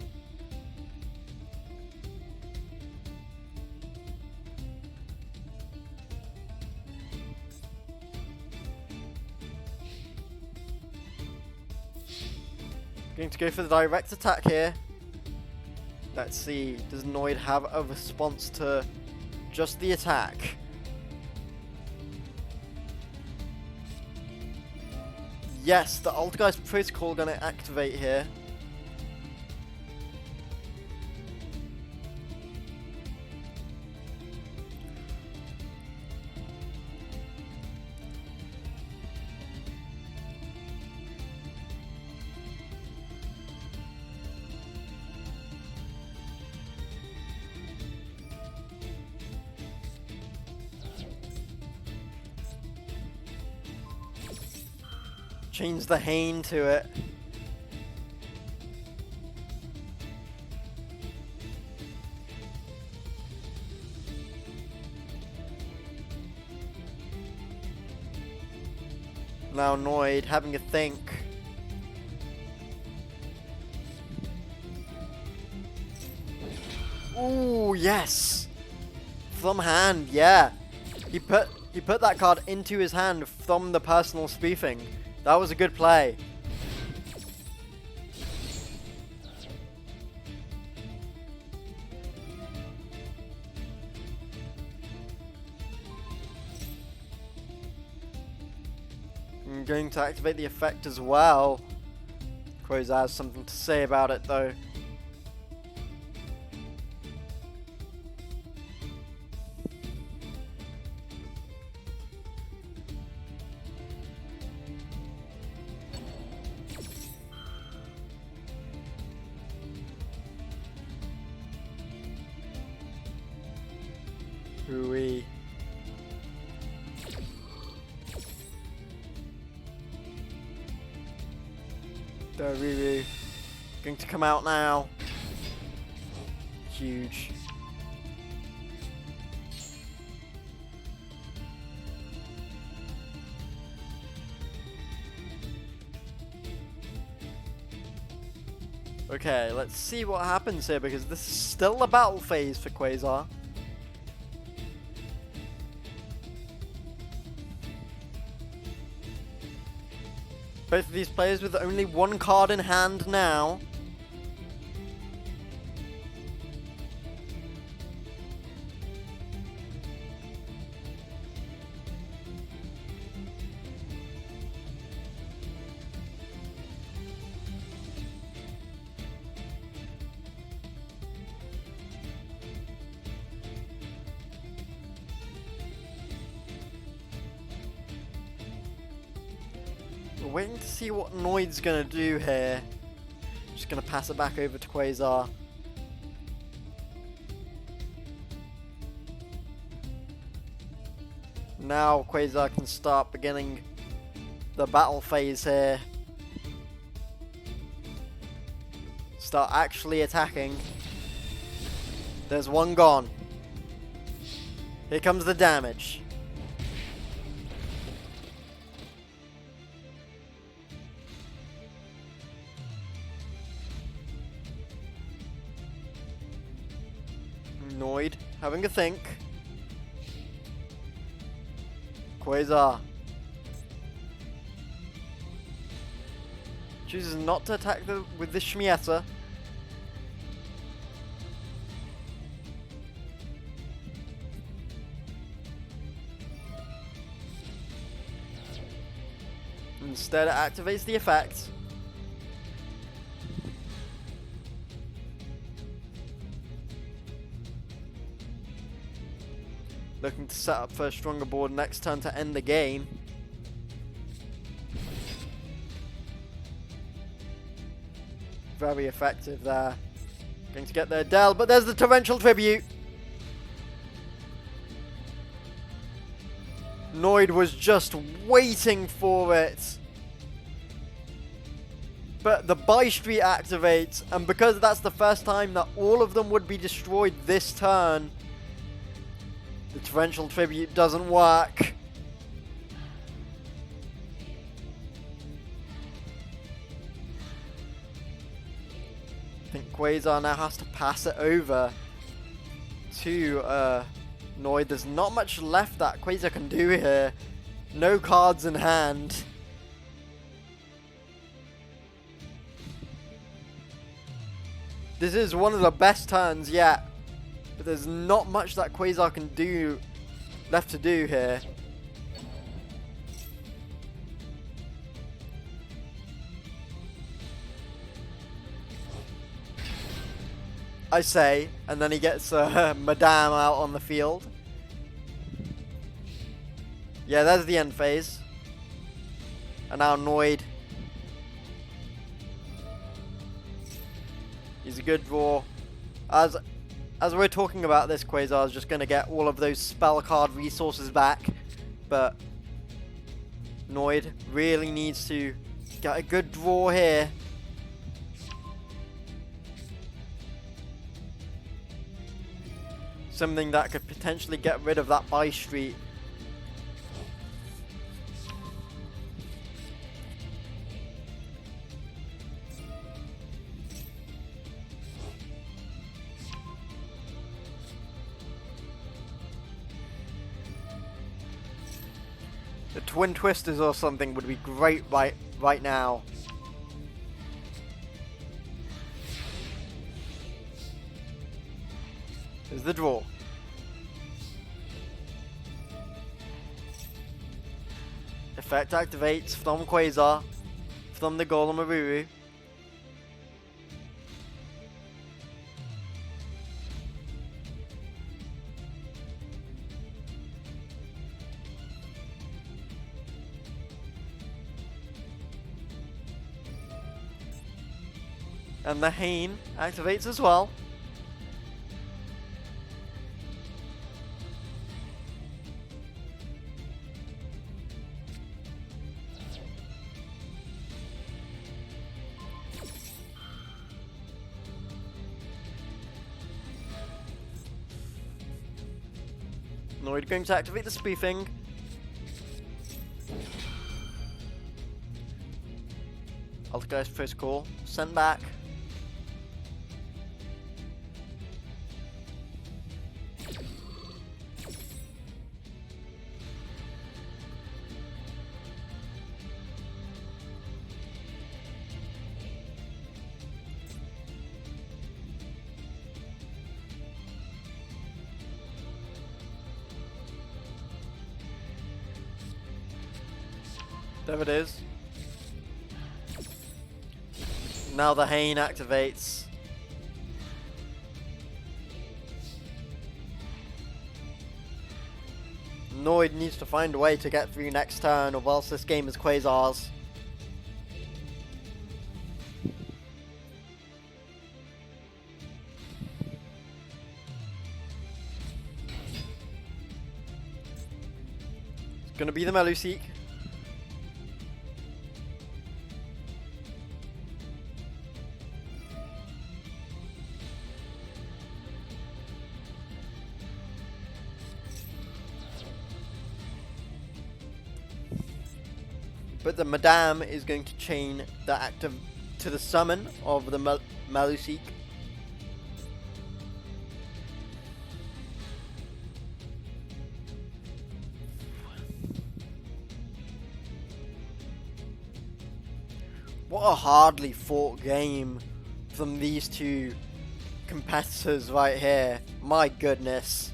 Going to go for the direct attack here. Let's see, does Noid have a response to just the attack? Yes, the Altergeist Protocol gonna activate here. Change the Hane to it. Now Noid having a think. Ooh, yes! From hand, yeah. He put that card into his hand from the personal spoofing. That was a good play. I'm going to activate the effect as well. Quasar has something to say about it though. Hooey. Daruru. Going to come out now. Huge. Okay, let's see what happens here because this is still a battle phase for Quasar. Both of these players with only one card in hand now. We're waiting to see what Noid's gonna do here. Just gonna pass it back over to Quasar. Now Quasar can start beginning the battle phase here. Start actually attacking. There's one gone. Here comes the damage. Noid having a think. Quasar chooses not to attack with the Shmieta. Instead it activates the effect. Looking to set up for a stronger board next turn to end the game. Very effective there. Going to get their Dell, but there's the Torrential Tribute. Noid was just waiting for it. But the By Street activates, and because that's the first time that all of them would be destroyed this turn, the Torrential Tribute doesn't work. I think Quasar now has to pass it over to Noid. There's not much left that Quasar can do here. No cards in hand. This is one of the best turns yet. But there's not much that Quasar can do left to do here. I say, and then he gets Madame out on the field. Yeah, there's the end phase. And now Noid. He's a good draw. As we're talking about this, Quasar is just going to get all of those spell card resources back. But Noid really needs to get a good draw here. Something that could potentially get rid of that buy street. The twin twisters or something would be great right now. Here's the draw. Effect activates from Quasar, from the Golem Aruru. And the Hane activates as well. Noid going to activate the spoofing. Altergeist Protocol sent back. There it is. Now the Hane activates. Noid needs to find a way to get through next turn, or else this game is Quasar's. It's gonna be the Meluseek. But the Madame is going to chain the active to the summon of the Meluseek. What a hardly fought game from these two competitors right here. My goodness.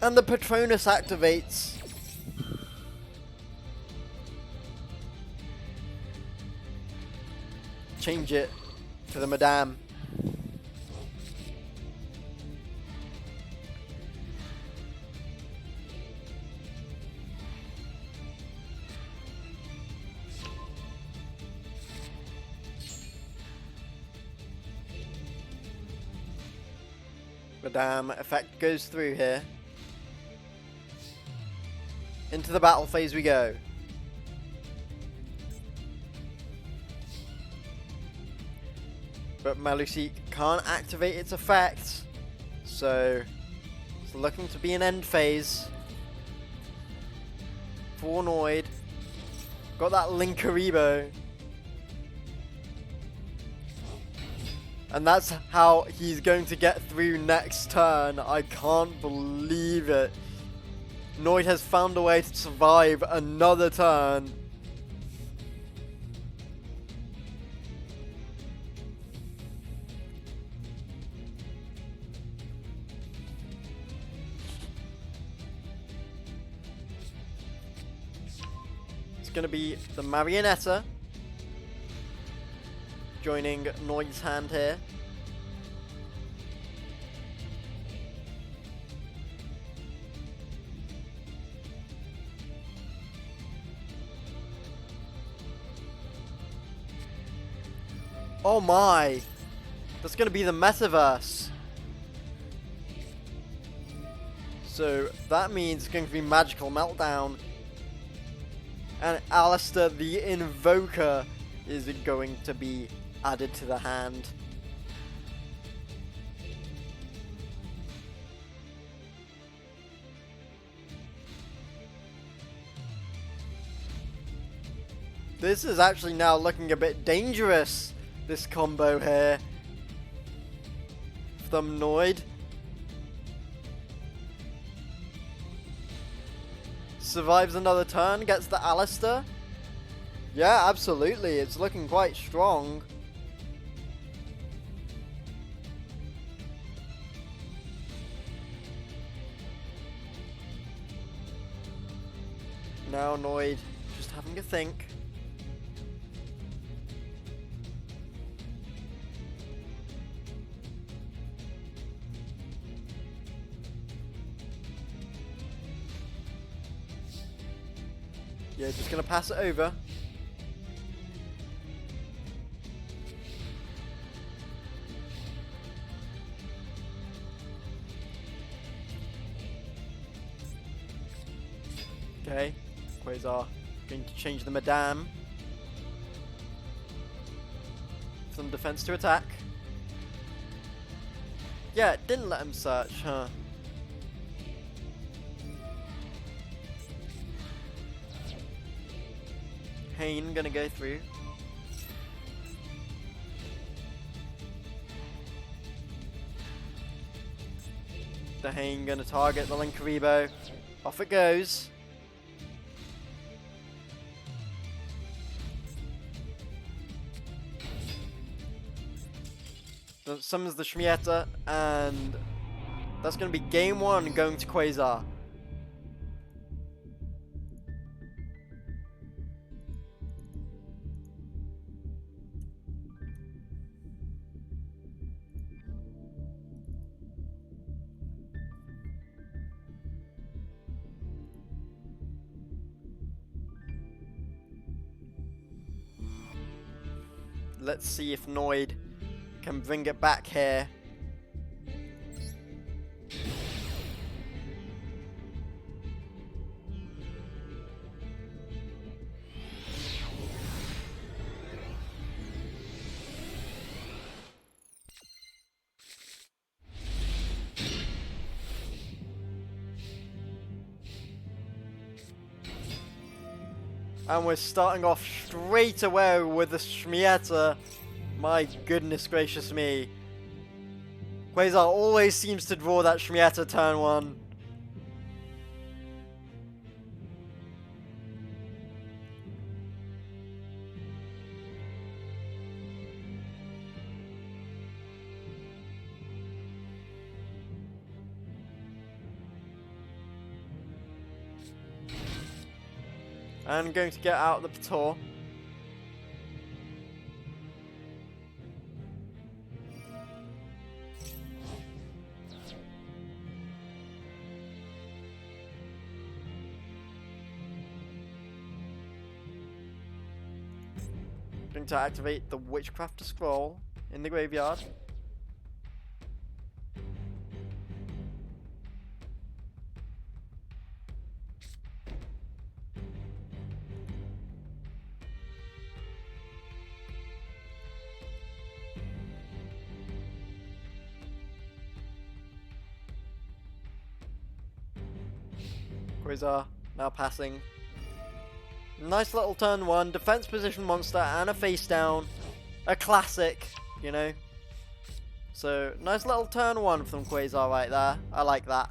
And the Patronus activates. Change it to the Madame. Madame effect goes through here. Into the battle phase we go. But Meluseek can't activate its effect, so it's looking to be an end phase. For Noid. Got that Linkaribo. And that's how he's going to get through next turn. I can't believe it. Noid has found a way to survive another turn. It's going to be the Marionetta joining Noid's hand here. Oh my! That's gonna be the metaverse. So that means it's going to be Magical Meltdown. And Alistair the Invoker is going to be added to the hand. This is actually now looking a bit dangerous, this combo here. Thumbnoid. Survives another turn, gets the Alistair. Yeah, absolutely, it's looking quite strong. Now Noid just having a think. Yeah, just gonna pass it over. Okay, Quasar going to change the Madame. Some defense to attack. Yeah, it didn't let him search, huh? Hane gonna go through. The Hane gonna target the Linkaribo. Off it goes. Summons the Shmieta, and that's gonna be game one going to Quasar. Let's see if Noid can bring it back here. And we're starting off straight away with the Shmieta. My goodness gracious me. Quasar always seems to draw that Shmieta turn one. And going to get out the Pator. Going to activate the Witchcraft Scroll in the graveyard. Quasar now passing. Nice little turn one, defense position monster and a face down. A classic, you know. So, nice little turn one from Quasar right there. I like that.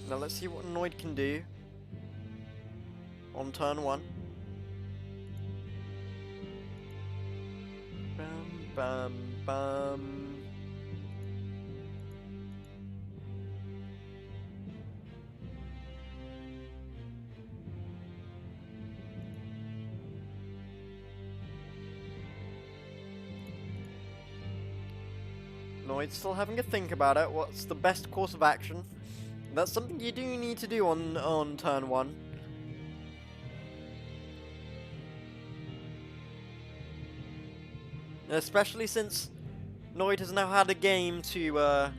Now let's see what Noid can do on turn one. Bam, bam, bam. Noid's still having a think about it. What's the best course of action? That's something you do need to do on turn 1. Especially since Noid has now had a game to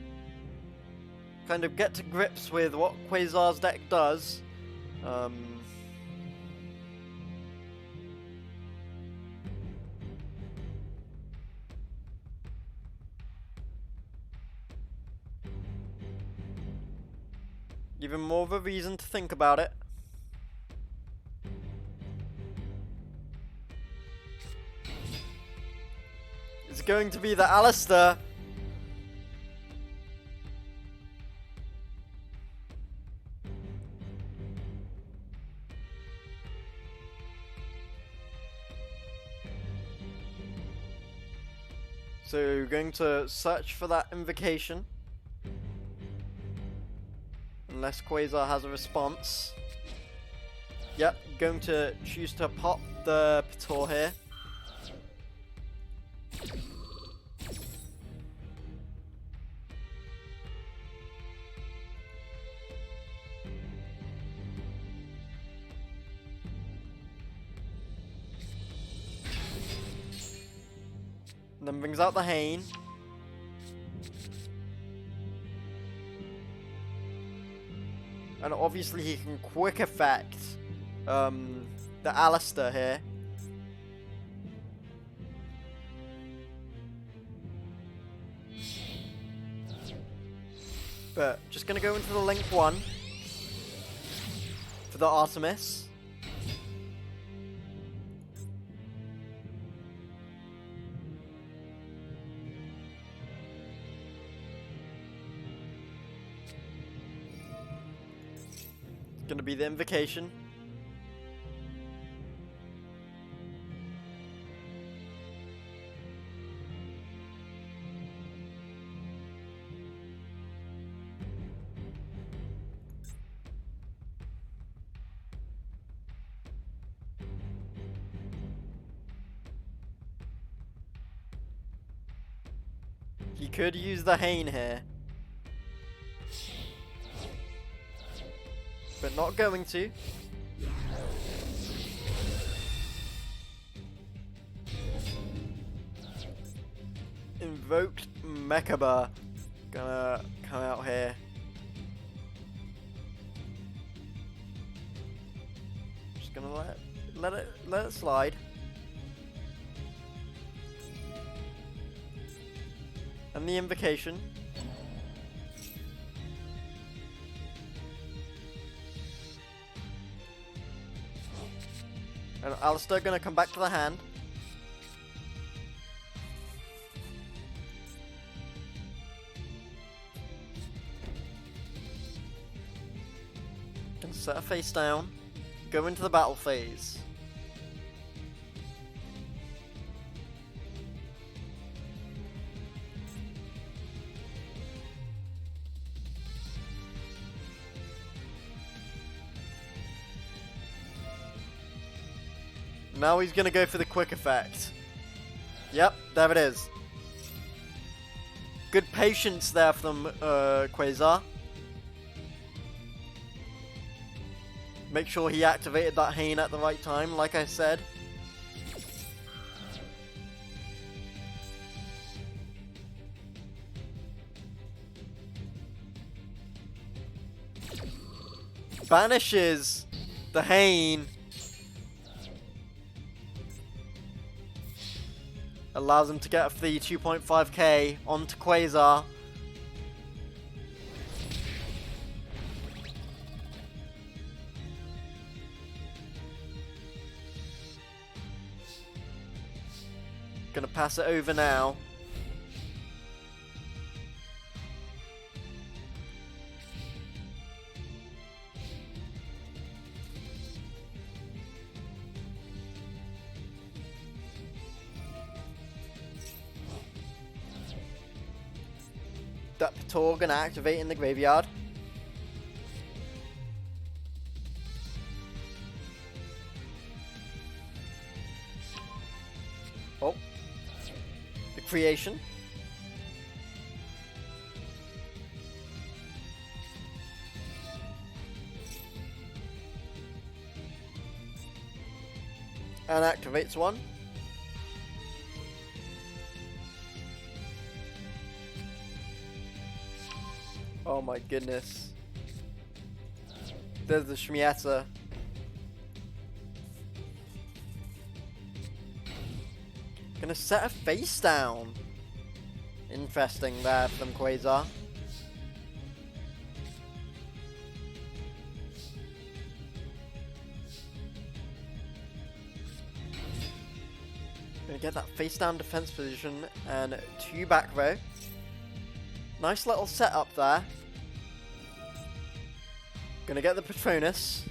kind of get to grips with what Quasar's deck does. Even more of a reason to think about it. It's going to be the Alistair. So we're going to search for that invocation. Unless Quasar has a response. Yep, going to choose to pop the Pator here. And then brings out the Hane. And obviously he can quick effect the Alistair here. But just gonna go into the link 1 for the Artemis. Gonna be the invocation. He could use the Hane here. But not going to. Invoked Mechaba. Gonna come out here. Just gonna let it slide. And the invocation. And Alistair gonna come back to the hand. Gonna set her face down. Go into the battle phase. Now he's gonna go for the quick effect. Yep, there it is. Good patience there from Quasar. Make sure he activated that Hane at the right time, like I said. Banishes the Hane. Allows him to get the 2.5k onto Quasar. Gonna pass it over now. That Pator gonna activate in the graveyard. Oh. The creation. And activates one. Oh my goodness. There's the Shmieta. Gonna set a face down. Interesting there from Quasar. Gonna get that face down defense position and 2 back row. Nice little setup there. Gonna get the Patronus.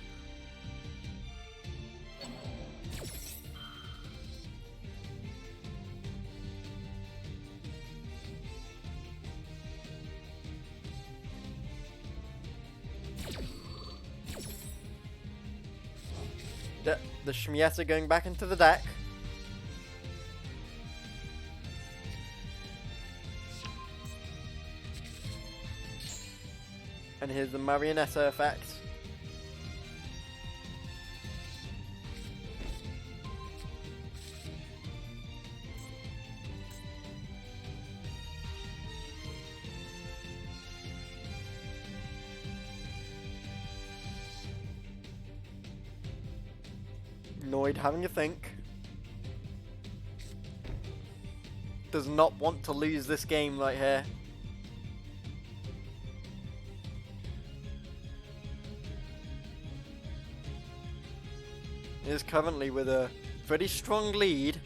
The Shmieta going back into the deck. And here's the Marionetta effect. Noid having a think. Does not want to lose this game right here. Is currently with a pretty strong lead.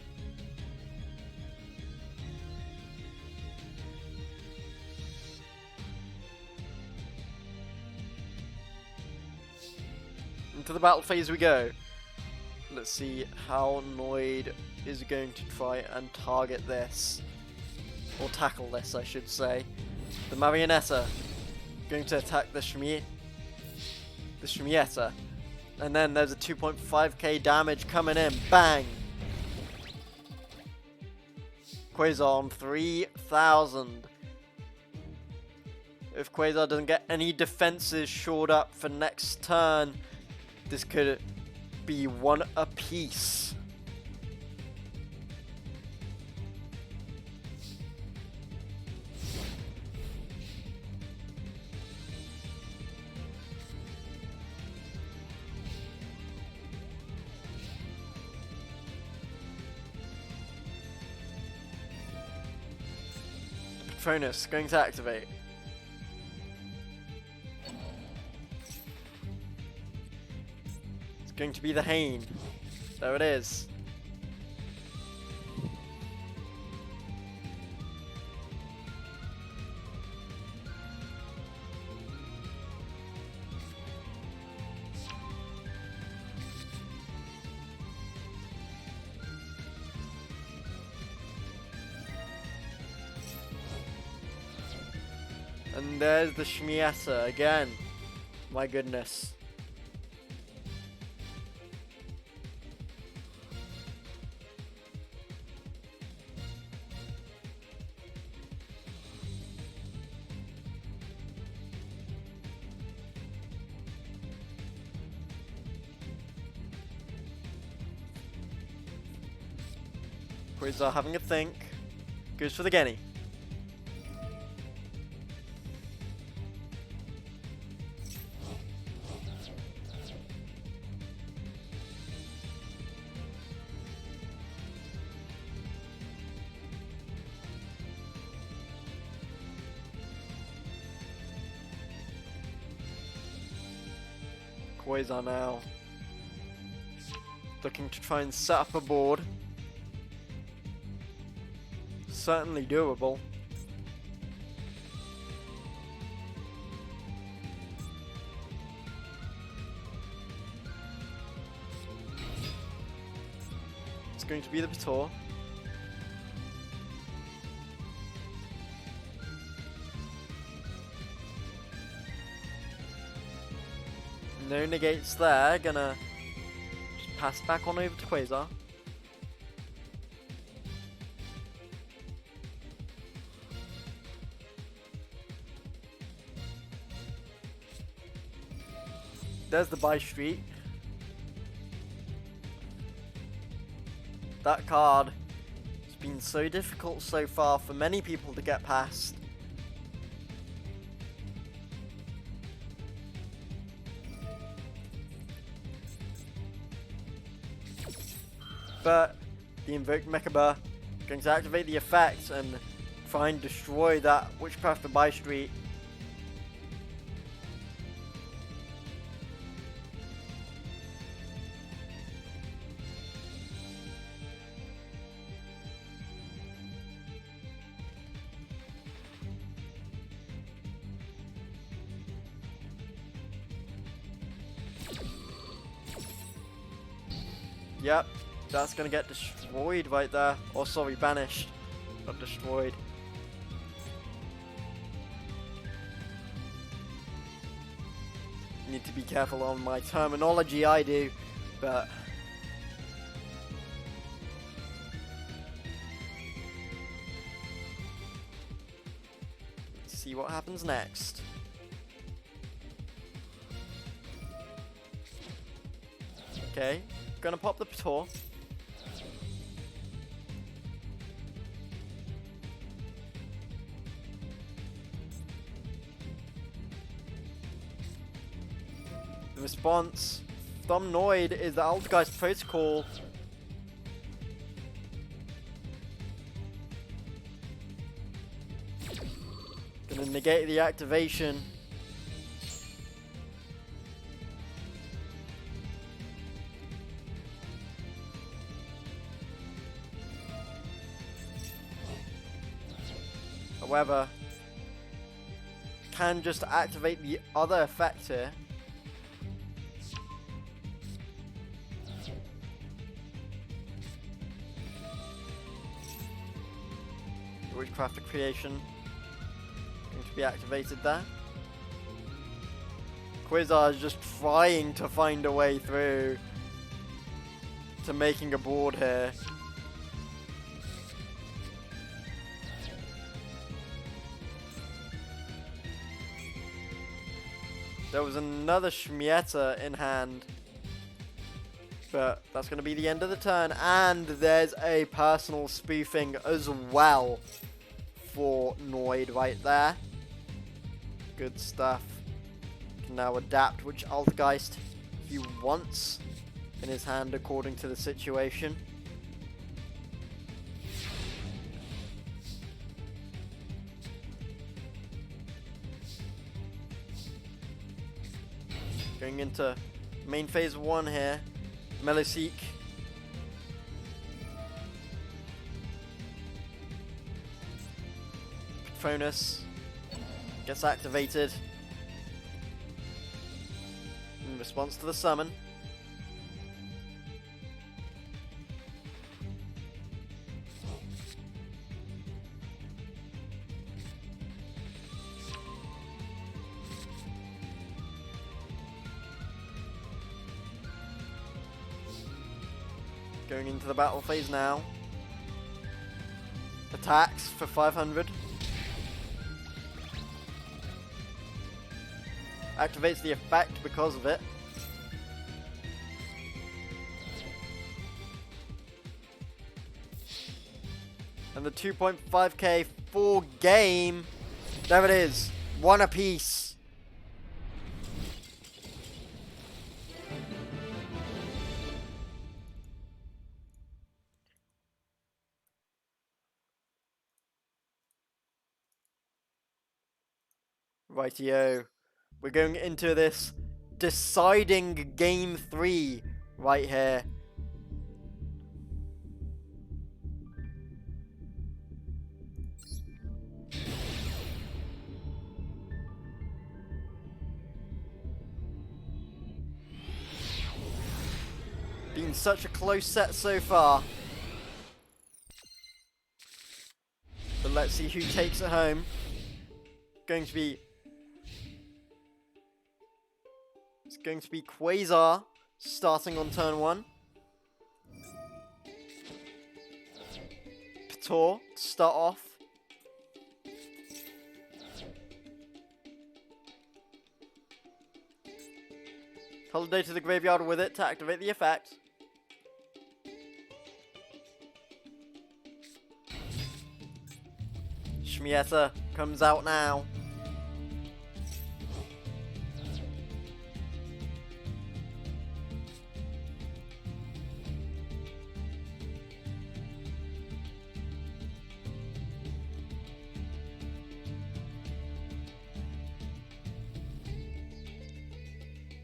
Into the battle phase we go. Let's see how Noid is going to try and target this. Or tackle this, I should say. The Marionetta going to attack the Shmieta. And then there's a 2.5k damage coming in. Bang! Quasar on 3,000. If Quasar doesn't get any defenses shored up for next turn, this could be 1 apiece. Patronus going to activate. It's going to be the Hane. There it is. And there's the Shmieta again. My goodness. Quasar having a think. Goes for the Genny. Quasar now looking to try and set up a board. Certainly doable. It's going to be the Pator. No negates there, gonna just pass back on over to Quasar. There's the buy street. That card has been so difficult so far for many people to get past. But the invoked Mechaba going to activate the effect and try and destroy that Witchcraft to Buy Street. Yep, that's gonna get destroyed right there. Oh, sorry, banished, not destroyed. Need to be careful on my terminology, I do, but let's see what happens next. Okay, gonna pop the Pator. The response from Noid is the Altergeist Protocol. Gonna negate the activation. However, can just activate the other effect here. Witchcraft Creation going to be activated there. Quasar is just trying to find a way through to making a board here. There was another Shmieta in hand, but that's going to be the end of the turn. And there's a personal spoofing as well for Noid right there. Good stuff. Can now adapt which Altergeist he wants in his hand according to the situation. Going into main phase 1 here. Melisseek. Patronus gets activated in response to the summon. Going into the battle phase now. Attacks for 500. Activates the effect because of it. And the 2.5k full game. There it is. One apiece. Rightio. We're going into this deciding game 3 right here. Been such a close set so far. But let's see who takes it home. It's going to be Quasar starting on turn 1. Pator to start off. Holiday to the graveyard with it to activate the effect. Shmieta comes out now.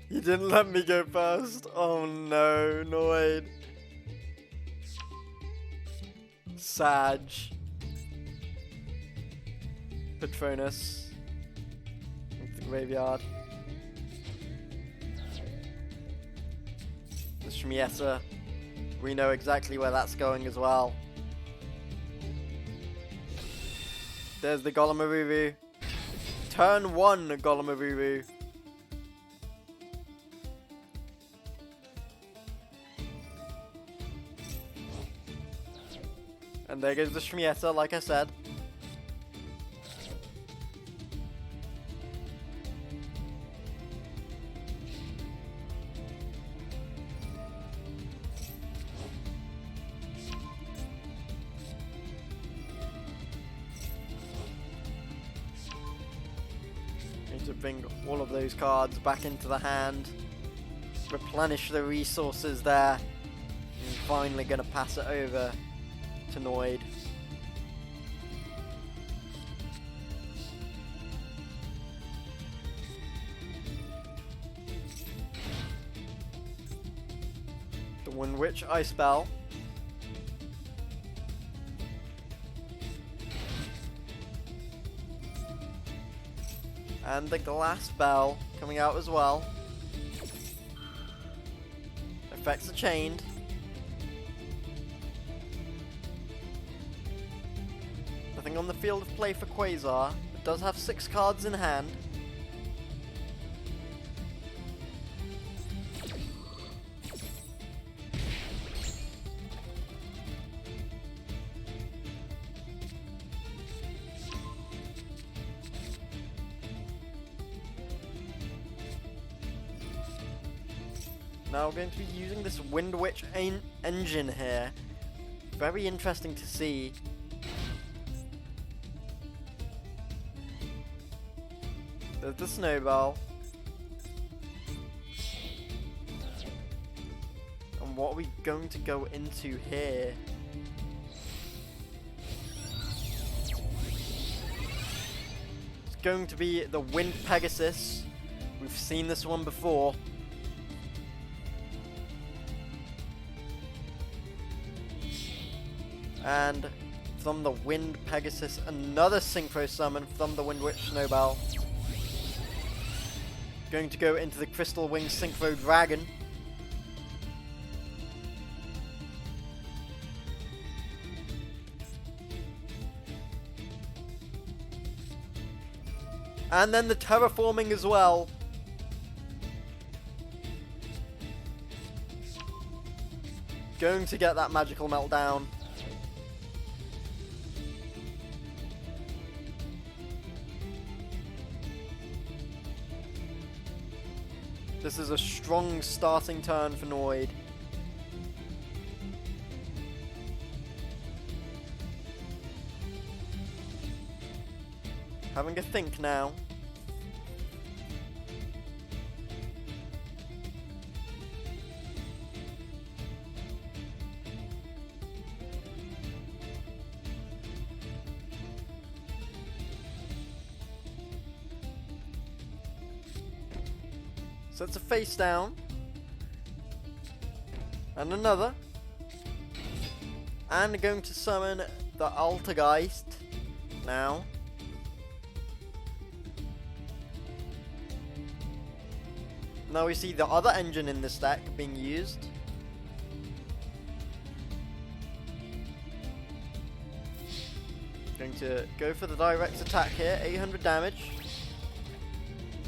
You didn't let me go first. Oh no, Noid. Sag. Patronus. Into the graveyard. The Shmieta. We know exactly where that's going as well. There's the Golemaruvu. Turn 1 Golemaruvu. And there goes the Shmieta, like I said. Need to bring all of those cards back into the hand. Replenish the resources there. And finally gonna pass it over to Noid. The Wind Witch Ice Spell. And the Glass Spell coming out as well. Effects are chained. Nothing on the field of play for Quasar. It does have 6 cards in hand. Now we're going to be using this Wind Witch engine here. Very interesting to see. There's the Snowball. And what are we going to go into here? It's going to be the Wind Pegasus. We've seen this one before. And from the Wind Pegasus, another Synchro Summon from the Wind Witch Snowball. Going to go into the Crystal Wing Synchro Dragon. And then the Terraforming as well. Going to get that Magical Meltdown. This is a strong starting turn for Noid. Having a think now. So it's a face down. And another. And going to summon the Altergeist now. Now we see the other engine in this deck being used. Going to go for the direct attack here, 800 damage.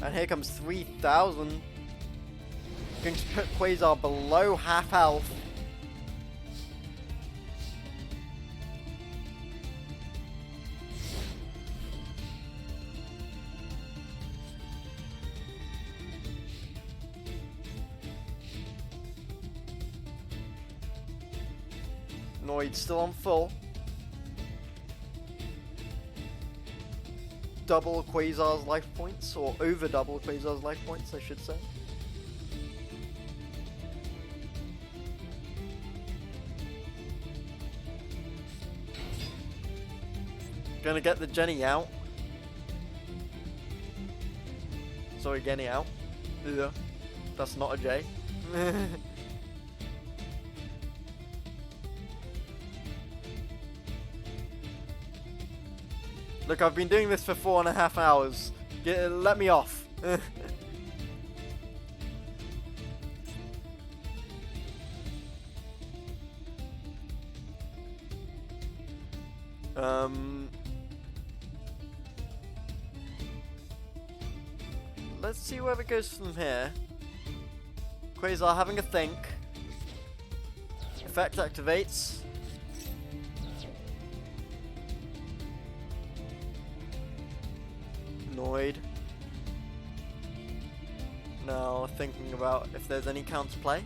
And here comes 3000. Going to put Quasar below half health. Noid still on full. double Quasar's life points, or over double Quasar's life points, I should say. Gonna get the Jenny out. Sorry, Jenny out. Yeah, that's not a J. Look, I've been doing this for 4.5 hours. Let me off. Let's see where it goes from here. Quasar having a think. Effect activates. Annoyed. Now thinking about if there's any counterplay.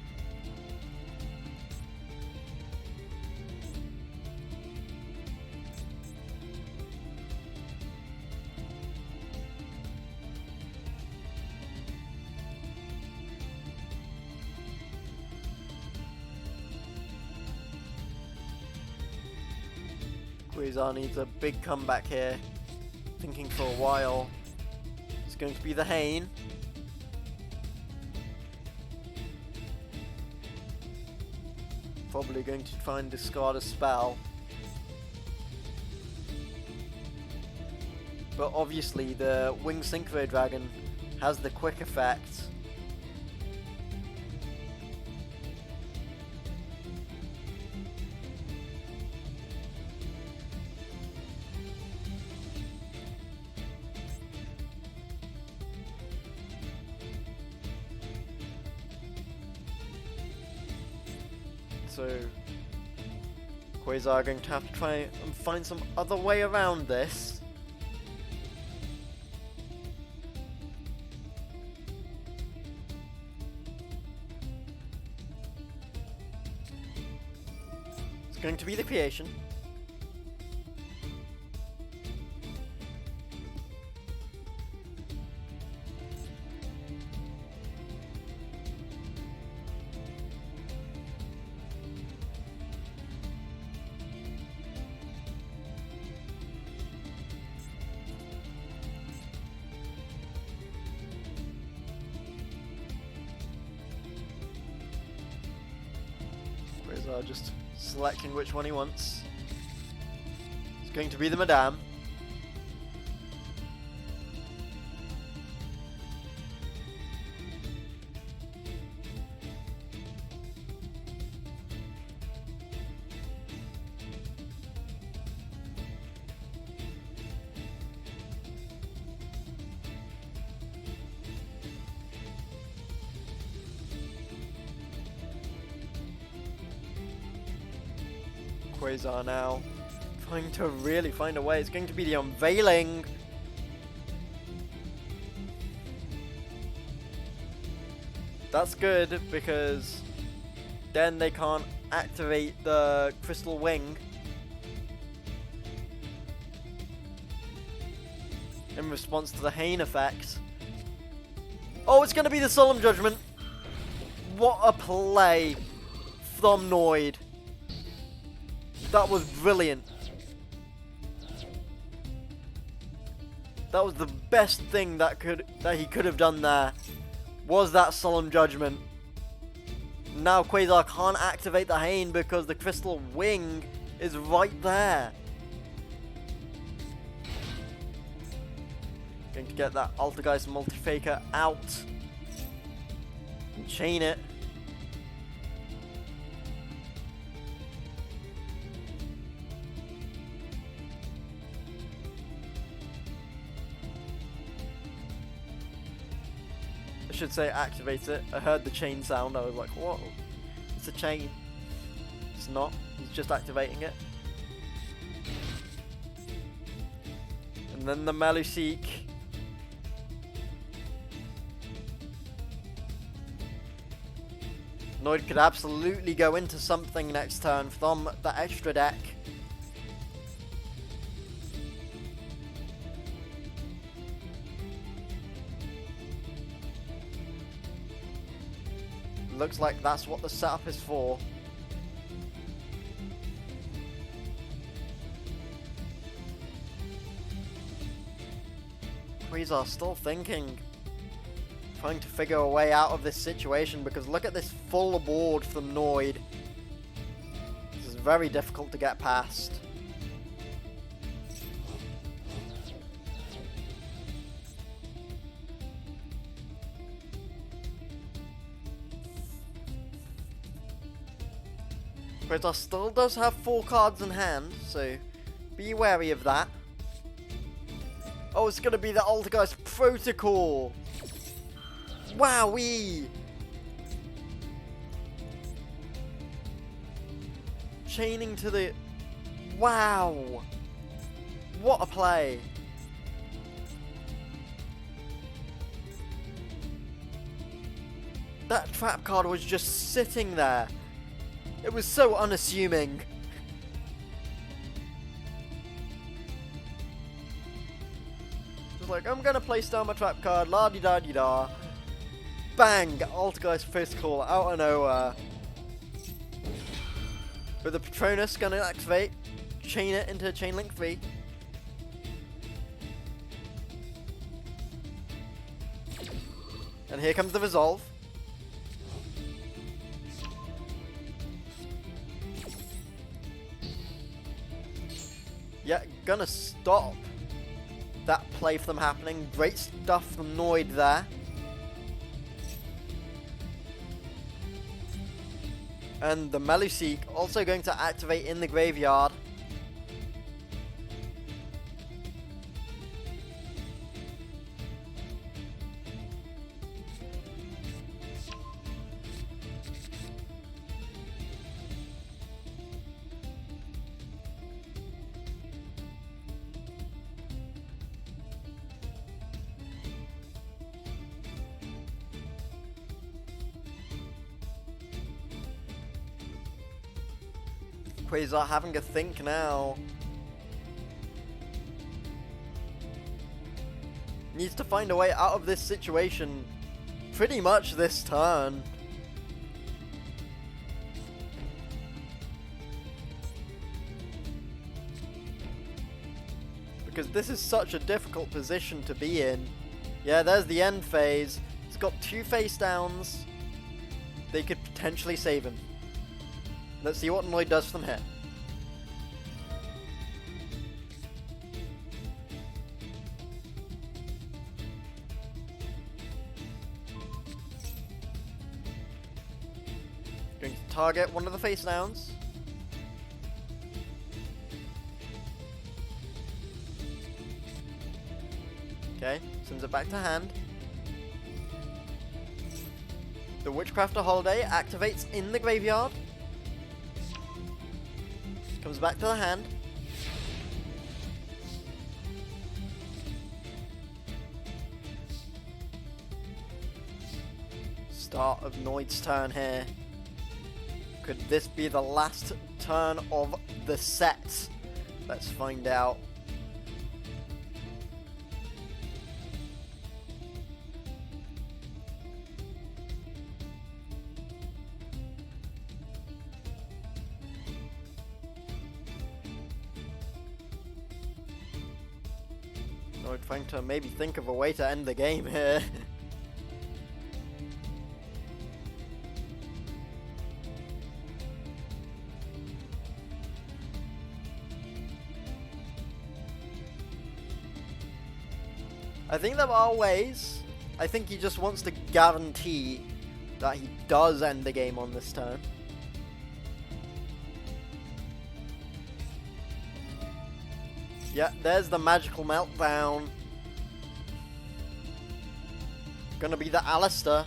Quasar needs a big comeback here. Thinking for a while. It's going to be the Hane. Probably going to try and discard a spell. But obviously the Winged Synchro Dragon has the quick effect. So Quasar are going to have to try and find some other way around this. It's going to be the creation. Just selecting which one he wants. It's going to be the Madame. Quasar now trying to really find a way. It's going to be the Unveiling. That's good because then they can't activate the Crystal Wing in response to the Hane effect. Oh, it's going to be the Solemn Judgment. What a play from Noid. That was brilliant. That was the best thing that he could have done there. Was that Solemn Judgment. Now Quasar can't activate the Hane because the Crystal Wing is right there. Going to get that Altergeist Multifaker out. And chain it. I should say activate it. I heard the chain sound. I was like, whoa, it's a chain. It's not. He's just activating it. And then the Maluseek. Noid could absolutely go into something next turn from the extra deck. looks like that's what the setup is for. Quasar still thinking. Trying to figure a way out of this situation, because look at this full board from Noid. This is very difficult to get past. Quasar still does have 4 cards in hand, so be wary of that. Oh, it's gonna be the Altergeist Protocol! Wowee! Chaining to the... Wow! What a play! That trap card was just sitting there. It was so unassuming. Just like, I'm gonna place down my trap card, la-di-da-di-da. Bang! Altergeist Protocol out of nowhere. With the Patronus gonna activate, chain it into Chain Link 3. And here comes the Resolve. Yeah, gonna stop that play from happening. Great stuff from Noid there. And the Meluseek also going to activate in the graveyard. Quasar having a think now. Needs to find a way out of this situation pretty much this turn. Because this is such a difficult position to be in. Yeah, there's the end phase. It's got 2 face downs. They could potentially save him. Let's see what Noid does from here. Going to target one of the face downs. Okay, sends it back to hand. The Witchcrafter Holiday activates in the graveyard. Comes back to the hand. Start of Noid's turn here. Could this be the last turn of the set? Let's find out. Noid trying to maybe think of a way to end the game here. I think there are ways. I think he just wants to guarantee that he does end the game on this turn. Yeah, there's the Magical Meltdown. Gonna be the Alistair.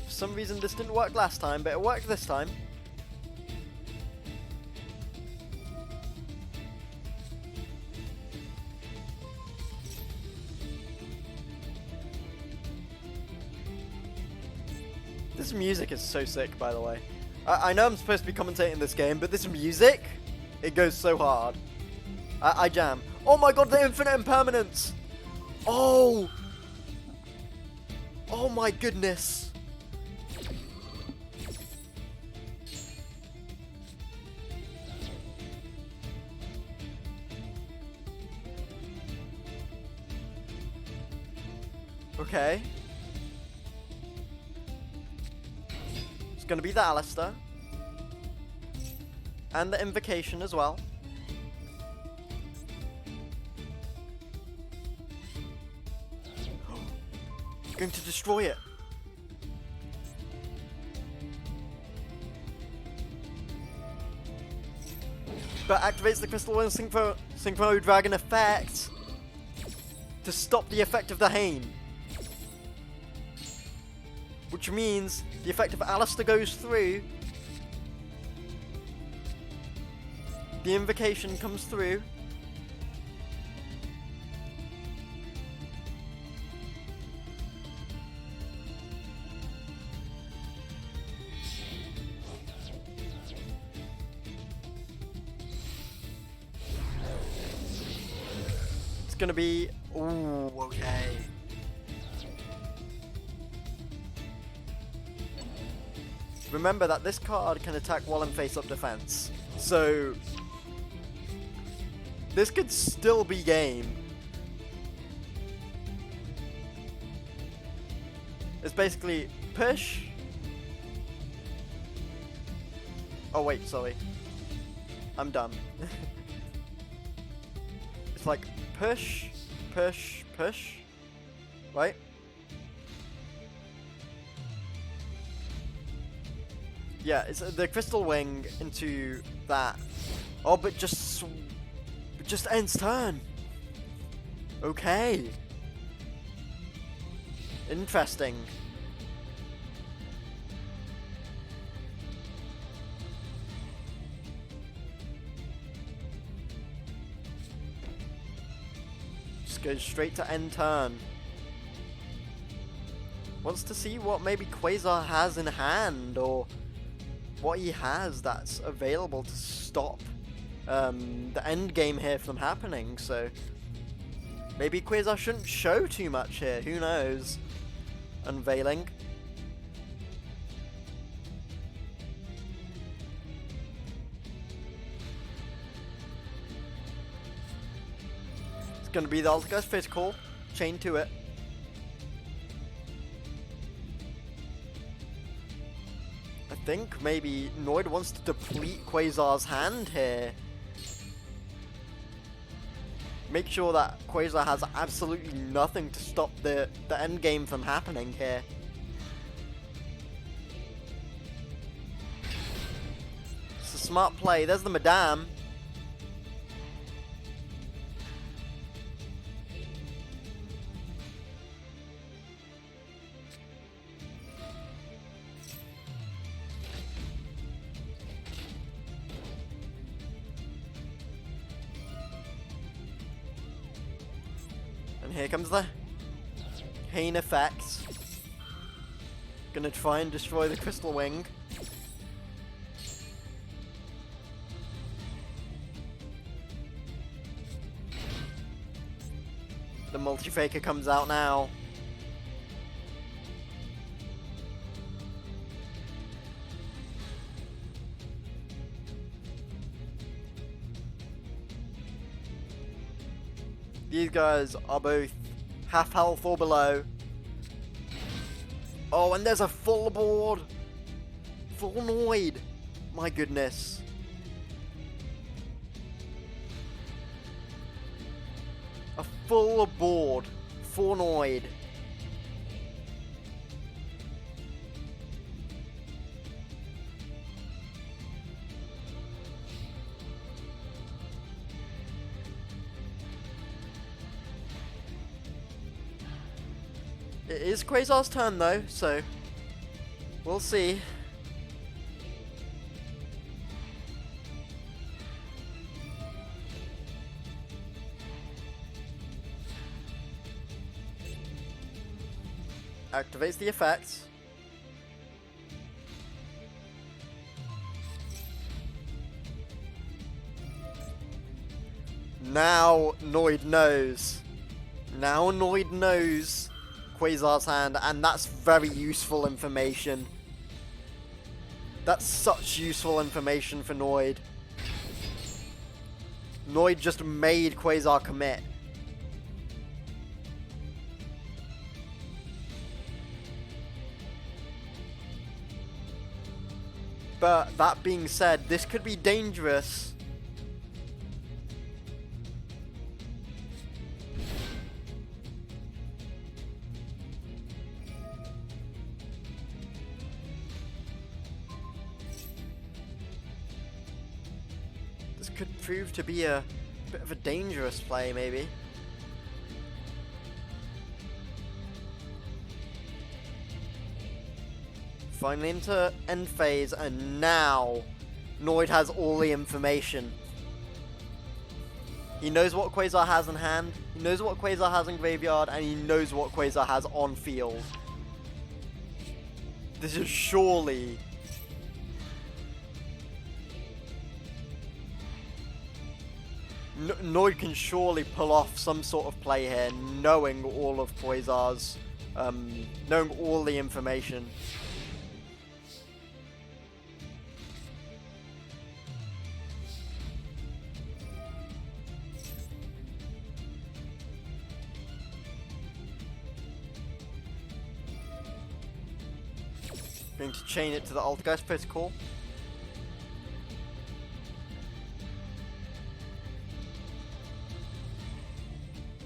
For some reason this didn't work last time, but it worked this time. This music is so sick, by the way. I know I'm supposed to be commentating this game, but this music, it goes so hard. I jam. Oh my god, the infinite impermanence! Oh! Oh my goodness! Okay. It's gonna be the Alistair. And the Invocation as well. Going to destroy it. But activates the Crystal Wind Synchro Dragon effect to stop the effect of the Hane. Which means the effect of Alistair goes through. The Invocation comes through. It's gonna be... Ooh, okay. Remember that this card can attack while in face-up defense. So... this could still be game. It's basically push. Oh wait, sorry. I'm done. It's like push, push, push. Right? Yeah, it's the Crystal Wing into that. Oh, but just ends turn. Okay. Interesting. Just goes straight to end turn. Wants to see what maybe Quasar has in hand, or what he has that's available to stop the end game here from happening. So maybe Quasar shouldn't show too much here. Who knows? Unveiling. It's gonna be the Altergeist Physical. Chain to it. I think maybe Noid wants to deplete Quasar's hand here. Make sure that Quasar has absolutely nothing to stop the end game from happening here. It's a smart play. There's the Madame. And here comes the Hane effect. Gonna try and destroy the Crystal Wing. The Multi-Faker comes out now. These guys are both half health or below. Oh, and there's a full board. Full Noid. My goodness. A full board. For Noid. It is Quasar's turn though, so we'll see. Activates the effect. Now Noid knows. Now Noid knows Quasar's hand, and that's very useful information. That's such useful information for Noid. Noid just made Quasar commit. But that being said, this could be dangerous. This could prove to be a bit of a dangerous play, maybe. Finally into end phase, and now Noid has all the information. He knows what Quasar has in hand, he knows what Quasar has in graveyard, and he knows what Quasar has on field. This is surely... Noid can surely pull off some sort of play here, knowing all of Quasar's... knowing all the information. Going to chain it to the Altergeist Protocol.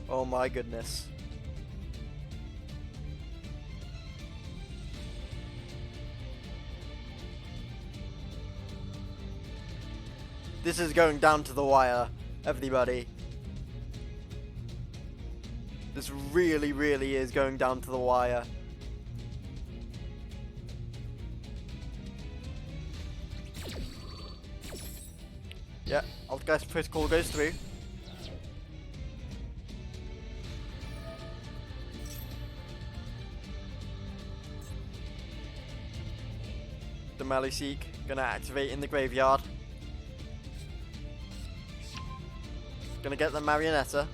Oh my goodness. This is going down to the wire, everybody. This really, really is going down to the wire. Yeah, Altergeist Protocol goes through. The Maliseek gonna activate in the graveyard. Gonna get the Marionetta.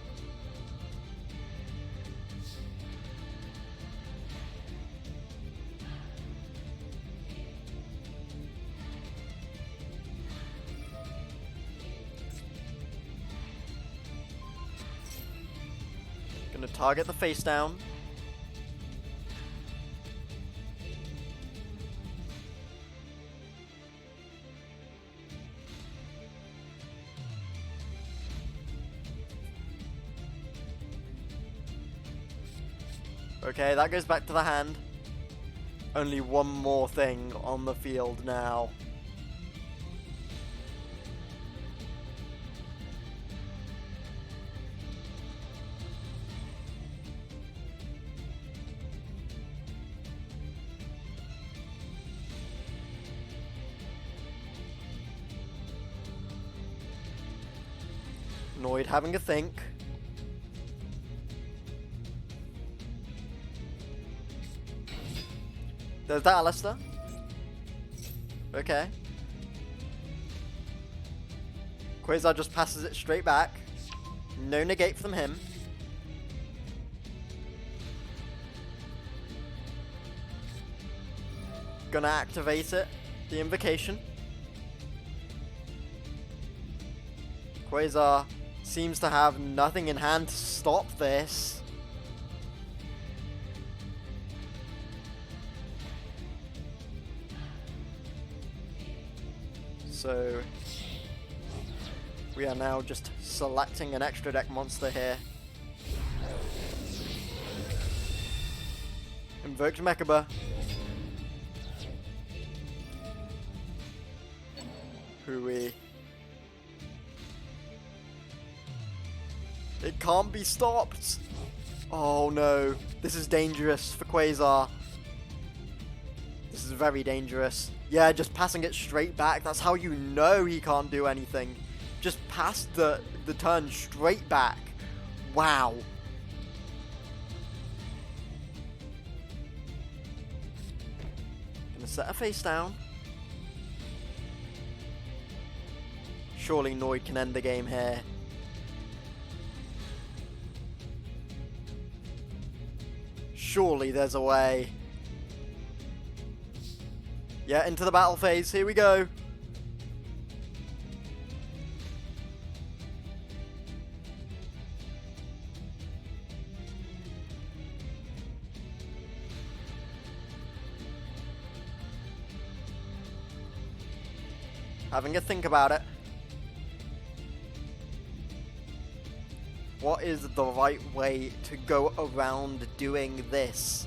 Gonna target the face down. Okay, that goes back to the hand. Only one more thing on the field now. Noid having a think. There's that Alistair. Okay. Quasar just passes it straight back. No negate from him. Gonna activate it. The invocation. Quasar seems to have nothing in hand to stop this. So we are now just selecting an extra deck monster here. Invoked Mechaba. Hooey. It can't be stopped! Oh no, this is dangerous for Quasar. This is very dangerous. Yeah, just passing it straight back. That's how you know he can't do anything. Just pass the turn straight back. Wow. Gonna set a face down. Surely Noid can end the game here. Surely there's a way. Yeah, into the battle phase. Here we go. Having a think about it. What is the right way to go around doing this?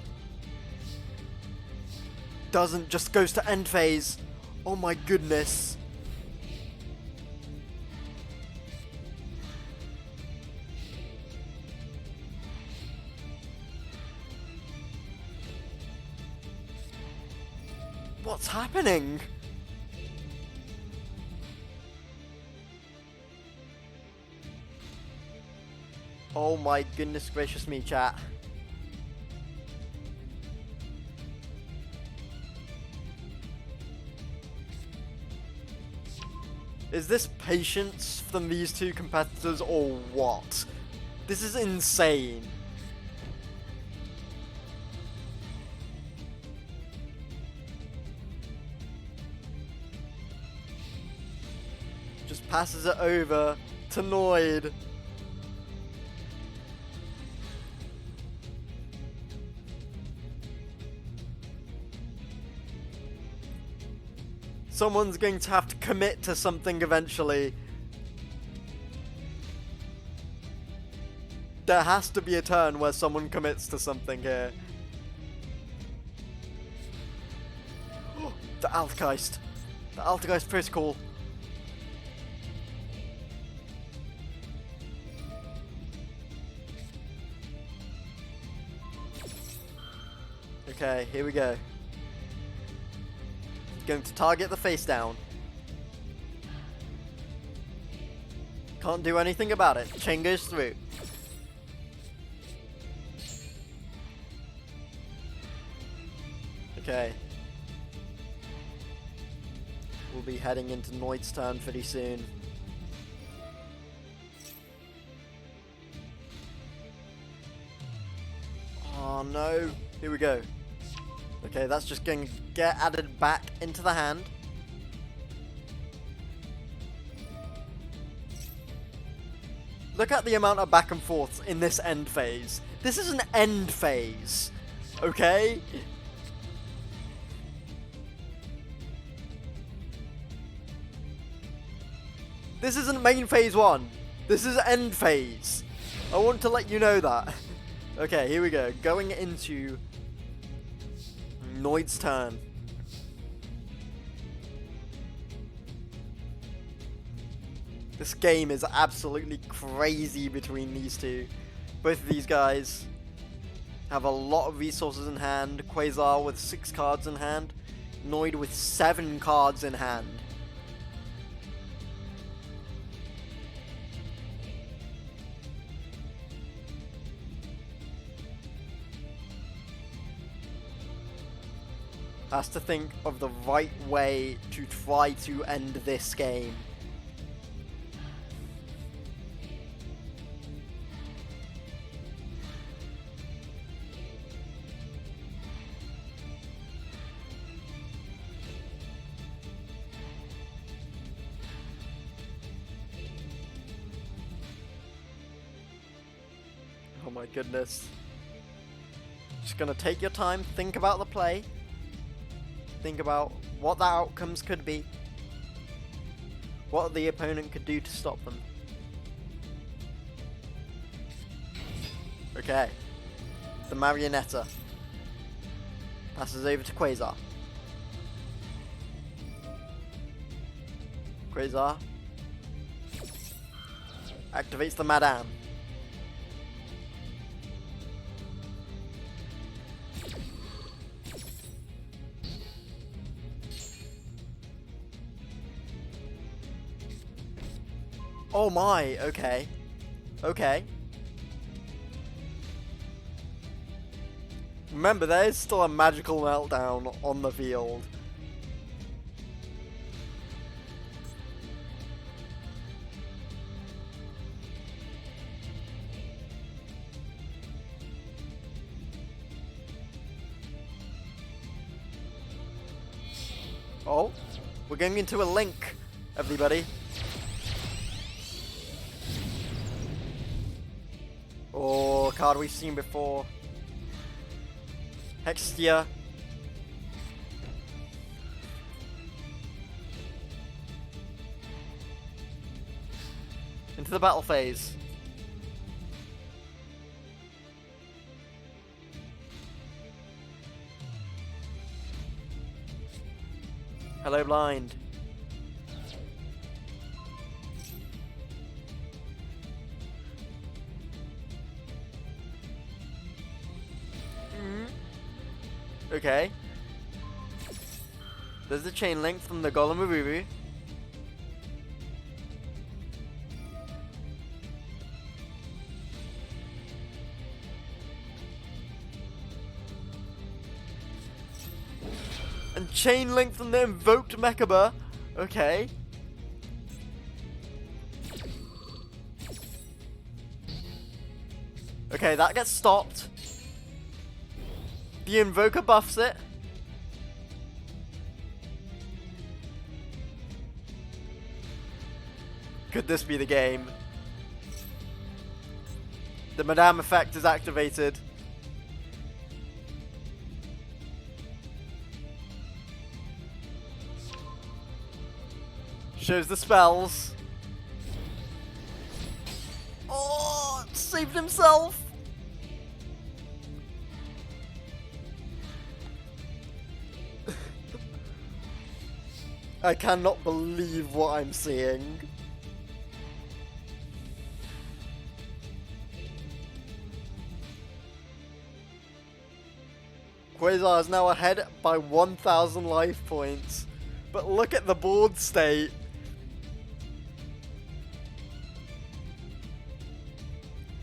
Doesn't, just goes to end phase. Oh my goodness. What's happening? Oh my goodness gracious me, chat. Is this patience from these two competitors or what? This is insane. Just passes it over to Noid. Someone's going to have to commit to something eventually. There has to be a turn where someone commits to something here. The Altgeist. The Altgeist protocol. Okay, here we go. Going to target the face down. Can't do anything about it. Chain goes through. Okay. We'll be heading into Noid's turn pretty soon. Oh no. Here we go. Okay, that's just going to get added back into the hand. Look at the amount of back and forths in this end phase. This is an end phase. Okay? This isn't main phase 1. This is end phase. I want to let you know that. Okay, here we go. Going into Noid's turn. This game is absolutely crazy between these two. Both of these guys have a lot of resources in hand. Quasar with 6 cards in hand. Noid with 7 cards in hand. Has to think of the right way to try to end this game. Oh my goodness. Just gonna take your time, think about the play. Think about what the outcomes could be. What the opponent could do to stop them. Okay. The Marionetta passes over to Quasar. Quasar activates the Madame. Oh my, okay. Okay. Remember, there is still a magical meltdown on the field. Oh, we're going into a link, everybody. Oh, card we've seen before. Hextia. Into the battle phase. Hello, blind. Okay. There's the chain link from the Golem Urubu. And chain link from the invoked Mechaba. Okay. Okay, that gets stopped. The Invoker buffs it. Could this be the game? The Madame effect is activated. Shows the spells. Oh, saved himself. I cannot believe what I'm seeing. Quasar is now ahead by 1,000 life points. But look at the board state.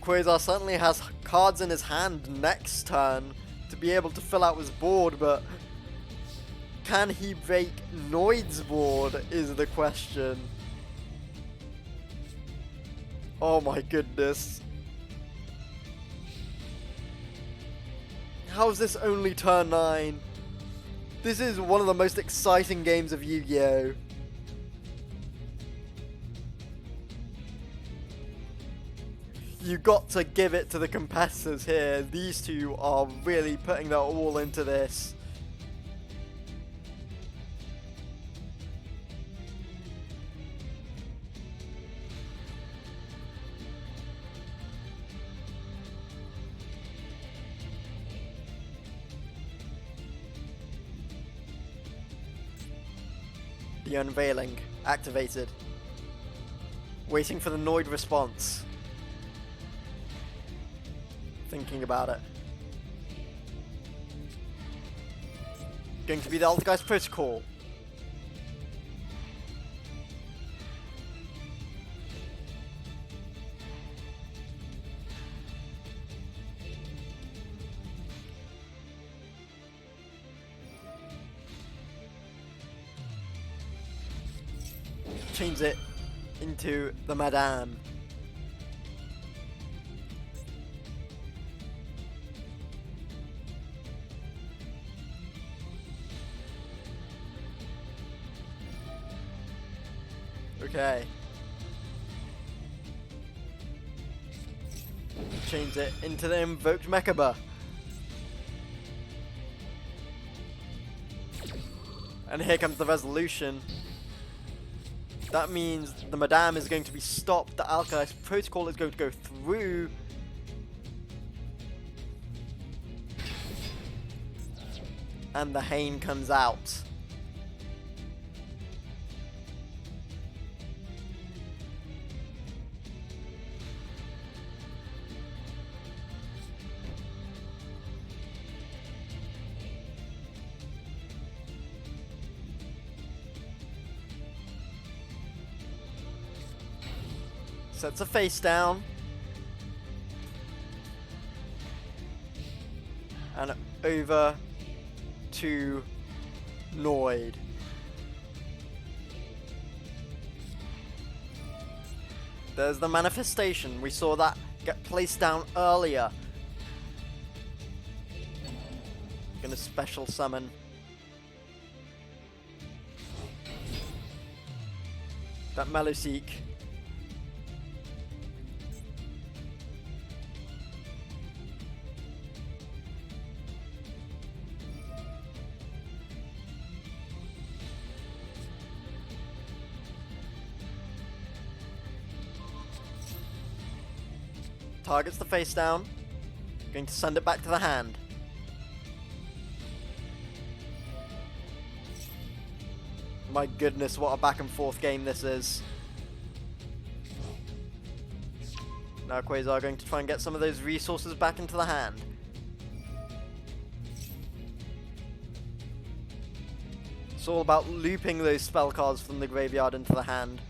Quasar certainly has cards in his hand next turn to be able to fill out his board, but can he break Noid's board is the question. Oh my goodness. How is this only turn 9? This is one of the most exciting games of Yu-Gi-Oh! You got to give it to the competitors here. These two are really putting their all into this. The unveiling activated. Waiting for the Noid response. Thinking about it. Going to be the Altergeist Protocol. Change it into the Madame. Okay. Change it into the invoked Mechaba. And here comes the resolution. That means the Madame is going to be stopped, the Altergeist Protocol is going to go through. And the Hane comes out. Sets a face down. And over to Noid. There's the manifestation. We saw that get placed down earlier. Gonna special summon. That Meloseek. Targets the face down. Going to send it back to the hand. My goodness, what a back and forth game this is. Now Quasar going to try and get some of those resources back into the hand. It's all about looping those spell cards from the graveyard into the hand.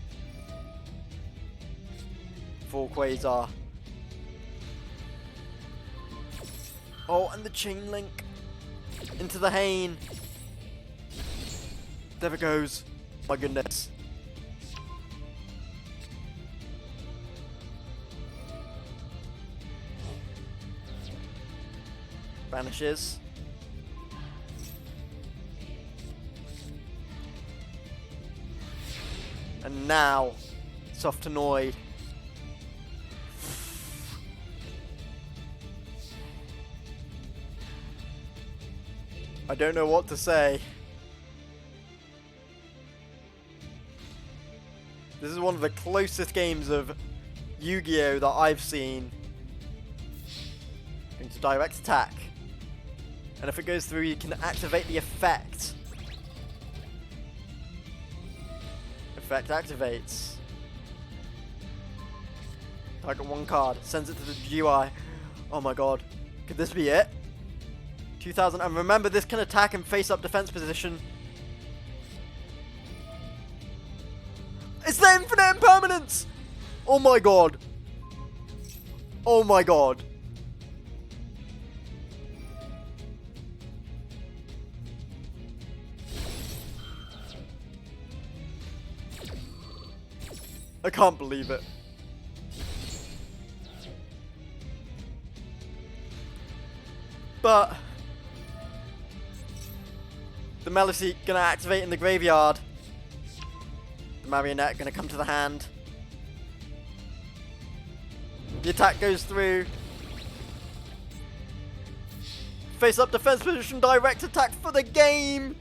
For Quasar. Oh, and the chain link into the Hane. There it goes. My goodness. Vanishes. And now, Soft Annoyed. I don't know what to say. This is one of the closest games of Yu-Gi-Oh! That I've seen. Going to direct attack. And if it goes through, you can activate the effect. Effect activates. Target one card. Sends it to the GUI. Oh my god. Could this be it? 2000. And remember, this can attack in face-up defense position. It's the infinite impermanence! Oh my god. Oh my god. I can't believe it. But the Meloseek gonna activate in the graveyard. The Marionette gonna come to the hand. The attack goes through. Face up defense position, direct attack for the game.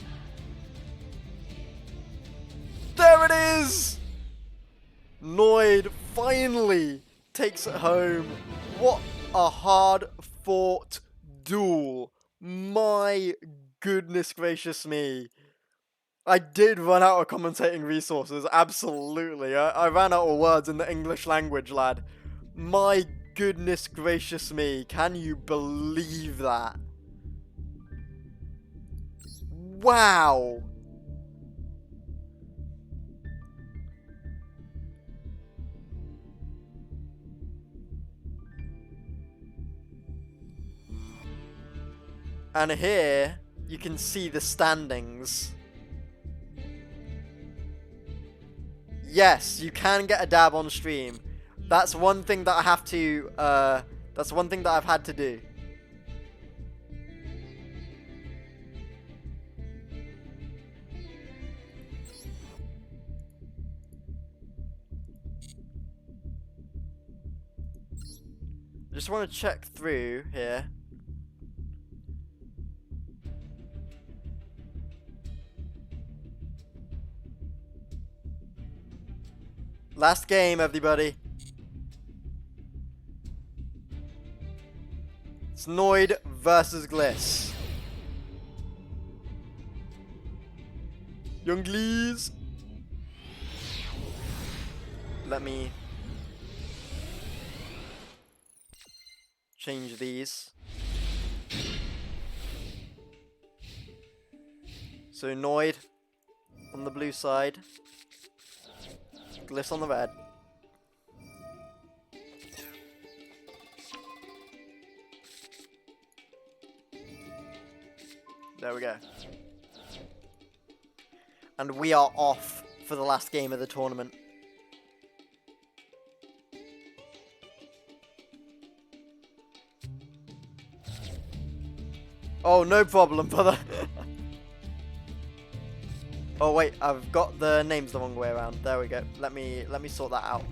There it is! Noid finally takes it home. What a hard fought duel. My goodness gracious me. I did run out of commentating resources, absolutely. I ran out of words in the English language, lad. My goodness gracious me. Can you believe that? Wow. And here, you can see the standings. Yes, you can get a dab on stream. That's one thing that I have to, that's one thing that I've had to do. I just want to check through here. Last game, everybody. It's Noid versus Gliss. Young Glees. Let me change these. So Noid on the blue side. Gliss on the red. There we go. And we are off for the last game of the tournament. Oh, no problem, brother. Oh wait, I've got the names the wrong way around. There we go. Let me sort that out.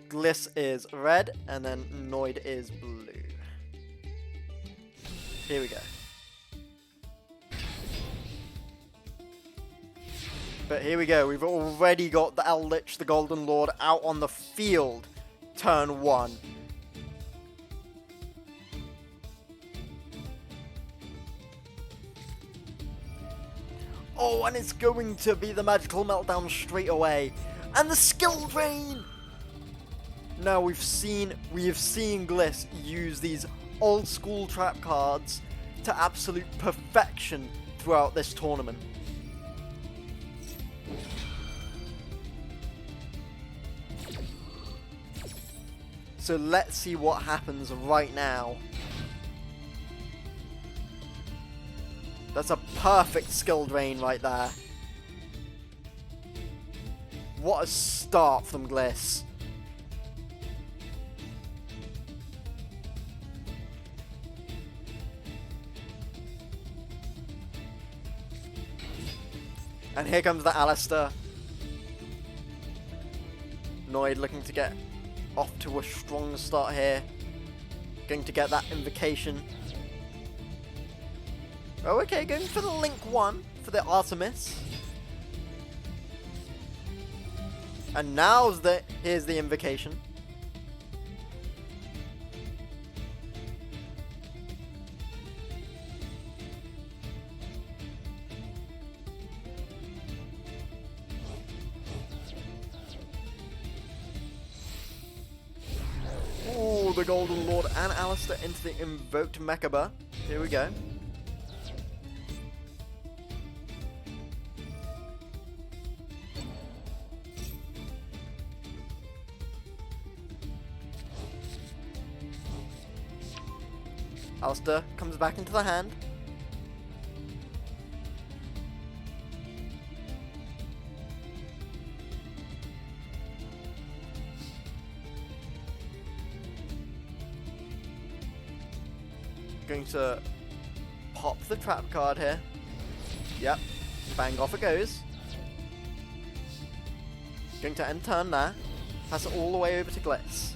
Gliss is red, and then Noid is blue. Here we go. But here we go, we've already got the Eldritch, the Golden Lord, out on the field. Turn 1. Oh, and it's going to be the Magical Meltdown straight away. And the Skill Drain! Now we have seen Gliss use these old school trap cards to absolute perfection throughout this tournament. So let's see what happens right now. That's a perfect skill drain right there. What a start from Gliss. And here comes the Alistair. Noid looking to get off to a strong start here. Going to get that invocation. Oh, okay, going for the Link 1 for the Artemis. And now here's the invocation. Ooh, the Golden Lord and Alistair into the invoked Mechaba. Here we go. Alistair comes back into the hand. Going to pop the trap card here. Yep. Bang, off it goes. Going to end turn there. Pass it all the way over to Gliss.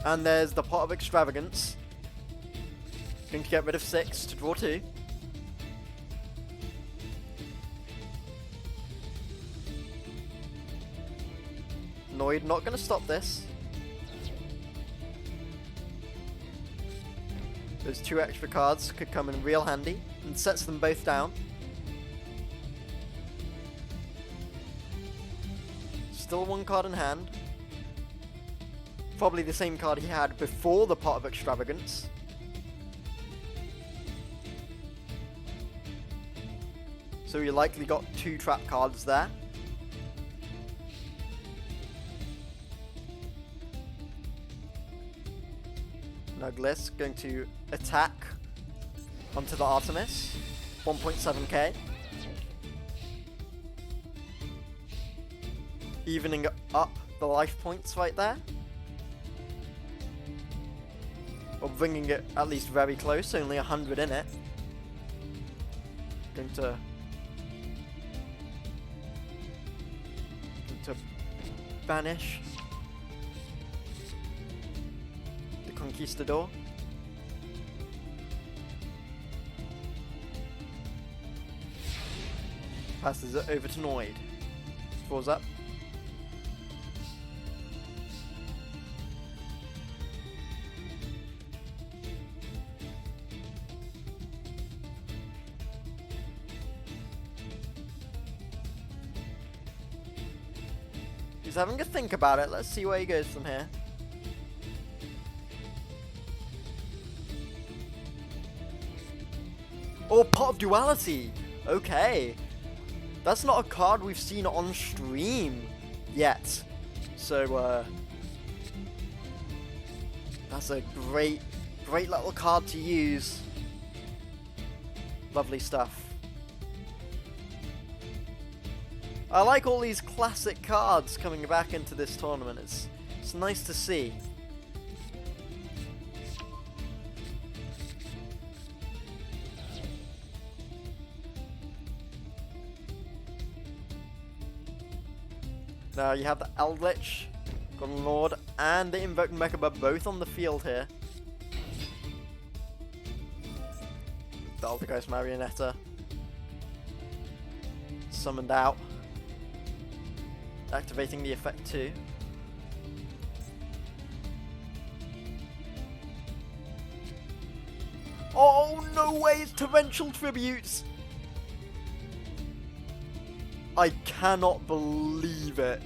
And there's the Pot of Extravagance. Going to get rid of 6 to draw 2. Noid not going to stop this. Those 2 extra cards could come in real handy, and sets them both down. Still 1 card in hand. Probably the same card he had before the Pot of Extravagance. So he likely got 2 trap cards there. Now Gliss going to attack onto the Artemis. 1.7k. Evening up the life points right there. Or bringing it at least very close, only 100 in it. Going to banish the Conquistador. Passes it over to Noid. Draws up. He's having a think about it. Let's see where he goes from here. Oh, Pot of Duality! Okay. That's not a card we've seen on stream yet. So, that's a great Great little card to use. Lovely stuff. I like all these classic cards coming back into this tournament. It's nice to see. Now you have the Eldritch, Golden Lord, and the Invoked Mechaba both on the field here. The Altergeist Marionetta summoned out, activating the effect too. Oh no way! It's torrential tributes. I cannot believe it.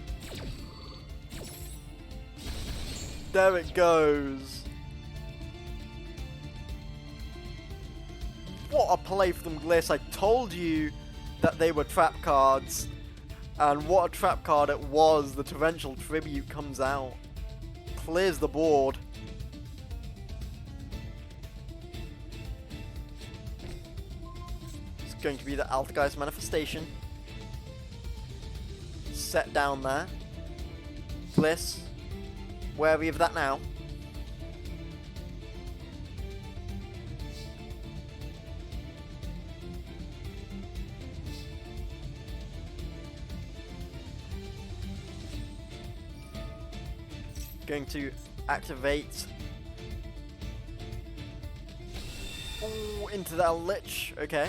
There it goes. What a play from Gliss. I told you that they were trap cards. And what a trap card it was. The torrential tribute comes out. Clears the board. It's going to be the Altergeist Manifestation. Set down there. Gliss, wary of that now. Going to activate. Oh, into that Lich. Okay.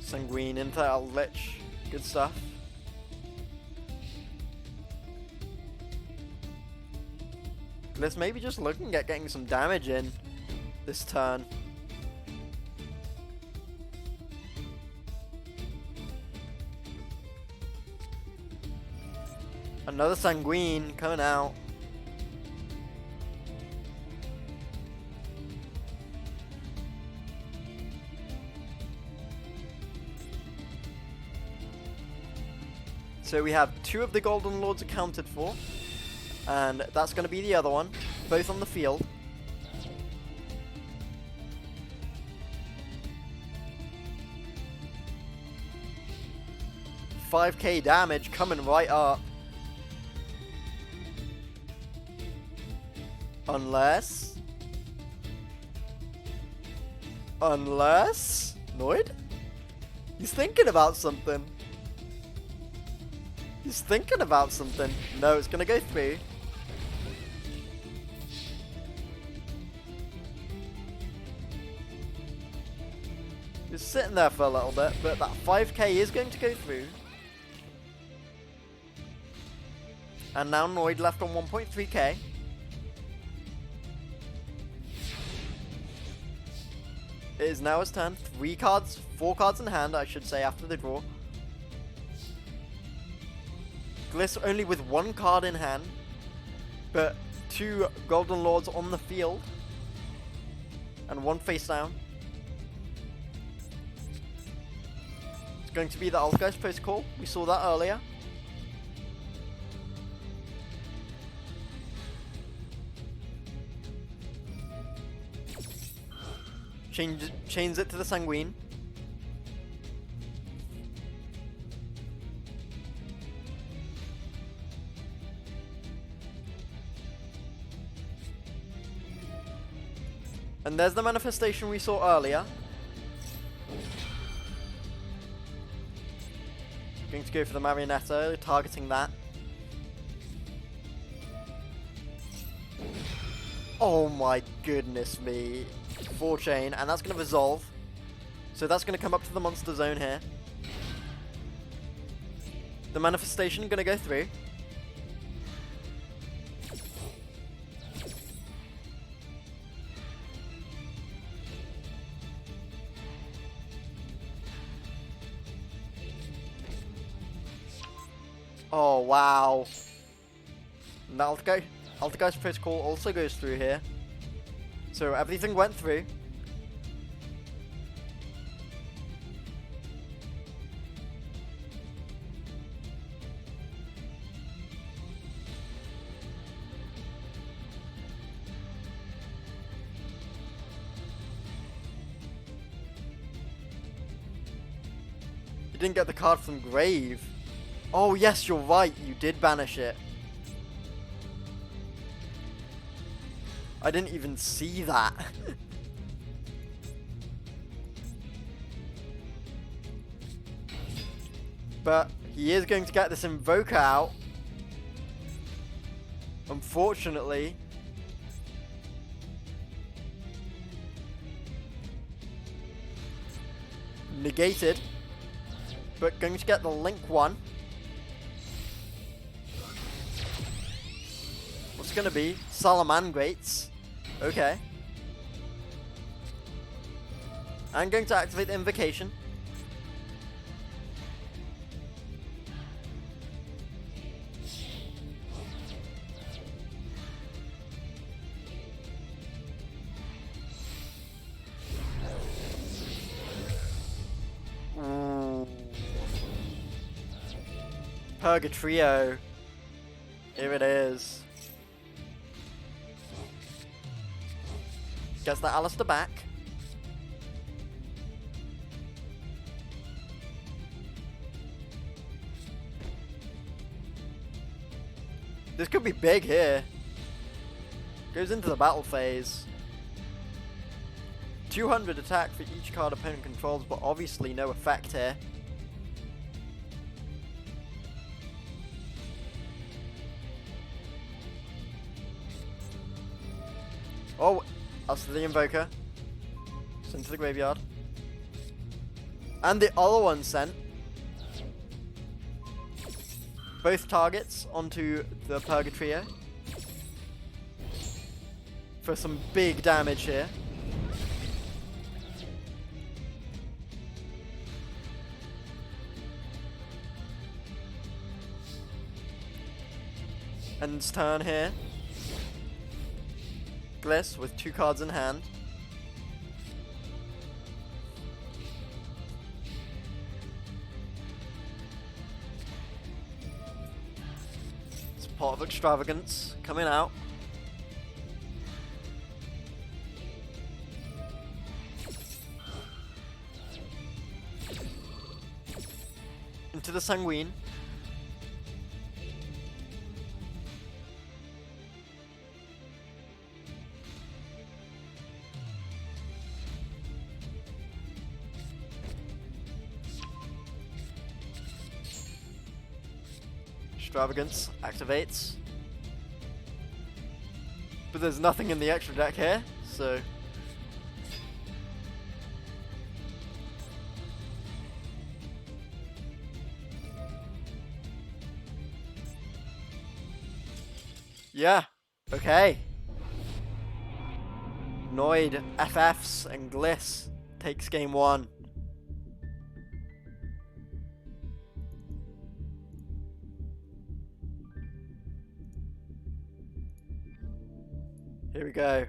Sanguine into that Lich. Good stuff. Let's maybe just looking at getting some damage in this turn. Another Sanguine coming out. So we have 2 of the Golden Lords accounted for. And that's going to be the other one. Both on the field. $5k damage coming right up. Unless Noid? He's thinking about something. He's thinking about something. No, it's gonna go through. He's sitting there for a little bit, but that 5k is going to go through. And now Noid left on 1.3k. It is now his turn. 4 cards in hand, I should say, after the draw. Gliss only with 1 card in hand, but 2 Golden Lords on the field, and 1 face down. It's going to be the Altergeist Protocol. We saw that earlier. Chains it to the Sanguine. And there's the manifestation we saw earlier. Going to go for the Marionetta, targeting that. Oh my goodness me. 4 chain, and that's going to resolve. So that's going to come up to the monster zone here. The manifestation going to go through. Oh wow. And the Altergeist Protocol also goes through here. So everything went through. didn't get the card from grave. Oh yes, you're right, you did banish it. I didn't even see that. But he is going to get this Invoker out. Unfortunately. Negated. But going to get the Link one. What's going to be? Salamangrates. Okay. I'm going to activate the Invocation. Purgatrio. Here it is. Gets the Alistair back. This could be big here. Goes into the battle phase. 200 attack for each card opponent controls, but obviously no effect here. Oh, that's the Invoker. Sent to the graveyard. And the other one sent. Both targets onto the Purgatrio. For some big damage here. End's turn here. Gliss with 2 cards in hand. It's Pot of Extravagance coming out. Into the Sanguine. Extravagance activates. But there's nothing in the extra deck here, so... Yeah, okay. Noid, FFs, and Gliss takes game 1. Here we go.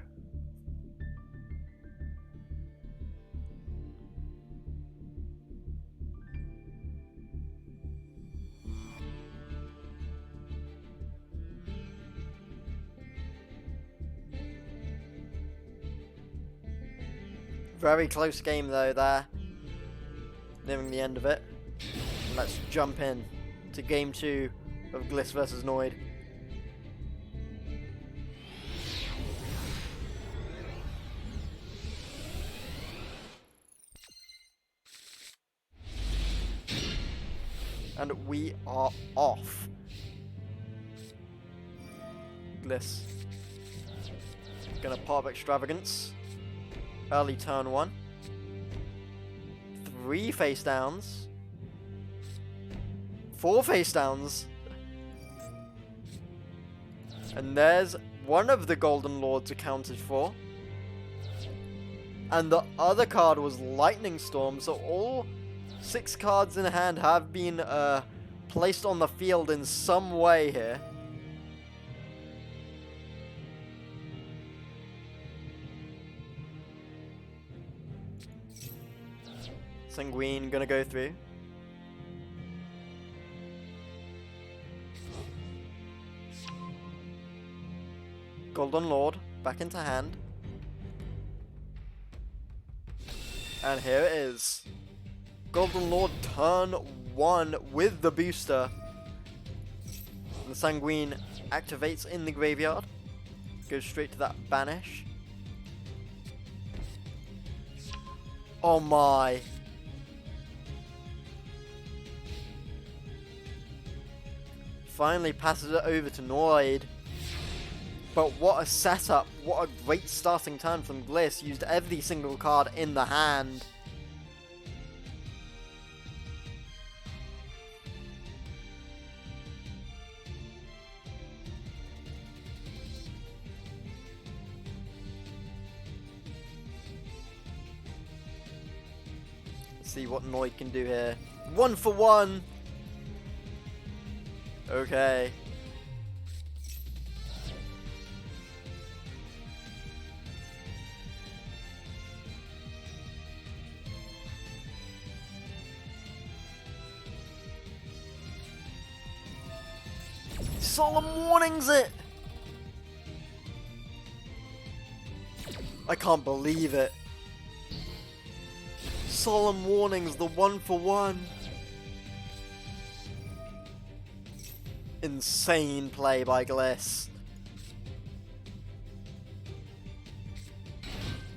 Very close game though there. Nearing the end of it. And let's jump in to game 2 of Gliss versus Noid. And we are off. Gliss. Gonna pop Extravagance. Early turn 1. 3 face downs. 4 face downs. And there's one of the Golden Lords accounted for. And the other card was Lightning Storm, so all 6 cards in hand have been placed on the field in some way here. Sanguine gonna go through. Golden Lord back into hand. And here it is. Golden Lord turn 1 with the booster. The Sanguine activates in the graveyard. Goes straight to that banish. Oh my. Finally passes it over to Noid. But what a setup. What a great starting turn from Gliss. Used every single card in the hand. Let's see what Noid can do here. 1 for 1. Okay. Solemn Warnings it! I can't believe it. Solemn Warnings, the 1 for 1. Insane play by Gliss.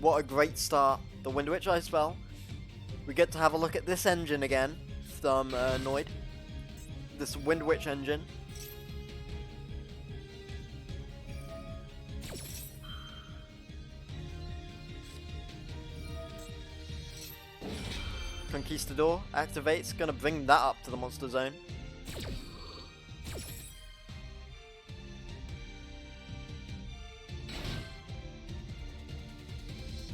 What a great start. The Wind Witch Ice Spell. We get to have a look at this engine again from Noid. This Wind Witch engine. Conquistador activates, gonna bring that up to the monster zone.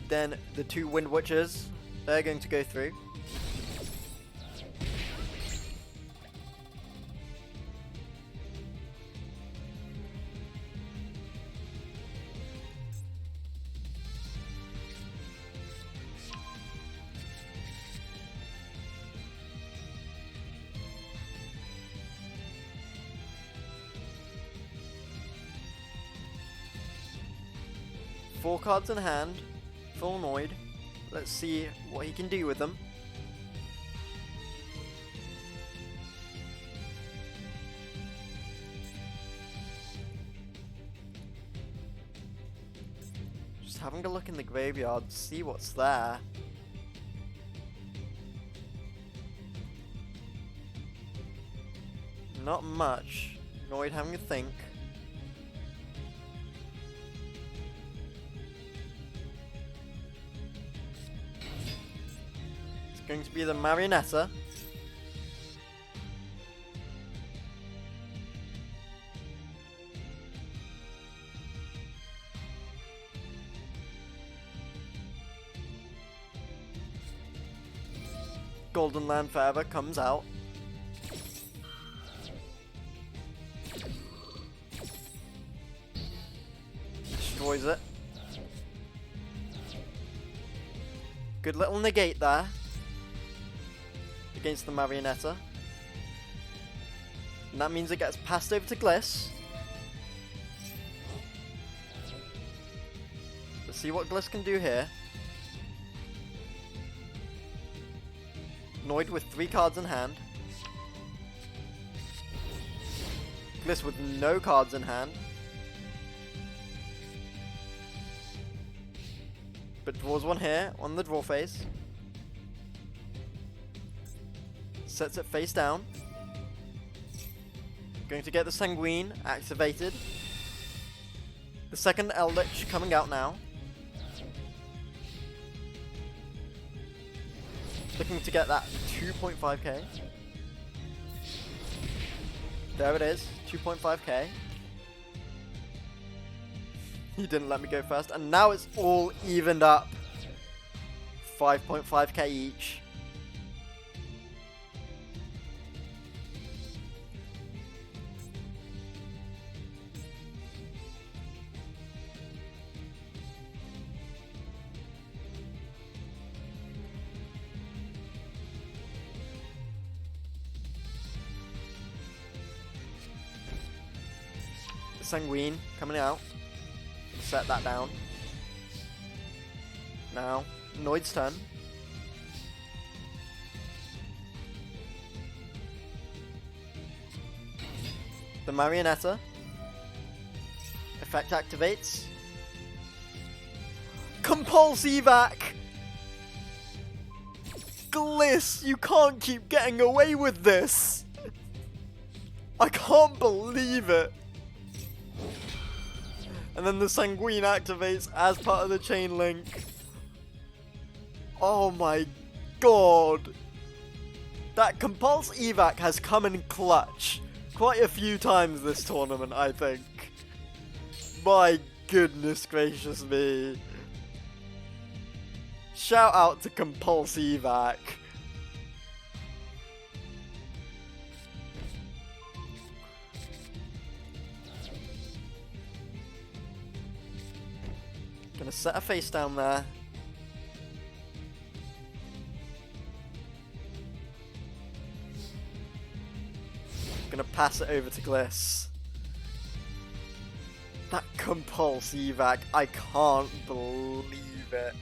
Then the 2 Wind Witches, they're going to go through. Four cards in hand. Full Noid. Let's see what he can do with them. Just having a look in the graveyard, see what's there. Not much. Noid having a think. Going to be the Marionetta. Golden Land Forever comes out. Destroys it. Good little negate there. Against the Marionetta. And that means it gets passed over to Gliss. Let's see what Gliss can do here. Noid with 3 cards in hand. Gliss with no cards in hand. But draws one here on the draw phase. Sets it face down. Going to get the Sanguine activated. The second Eldritch coming out now. Looking to get that 2.5k. There it is, 2.5k. He didn't let me go first, and now it's all evened up. 5.5k each. Sanguine coming out. Set that down. Now, Noid's turn. The Marionetta. Effect activates. Compulse evac! Gliss, you can't keep getting away with this! I can't believe it! And then the Sanguine activates as part of the chain link. Oh my god! That Compulse evac has come in clutch quite a few times this tournament, I think. My goodness gracious me. Shout out to Compulse evac. Gonna set a face down there. Gonna pass it over to Gliss. That Compulse evac, I can't believe it.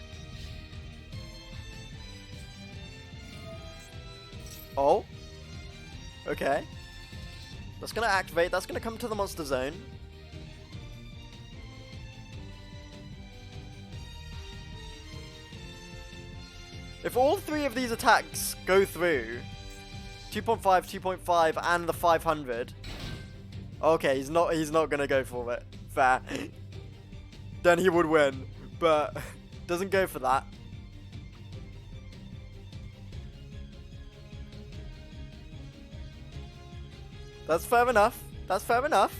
Oh. Okay. That's gonna activate, that's gonna come to the monster zone. If all three of these attacks go through, 2.5, 2.5, and the 500. Okay, he's not gonna go for it. Fair. Then he would win, but doesn't go for that. That's fair enough. That's fair enough.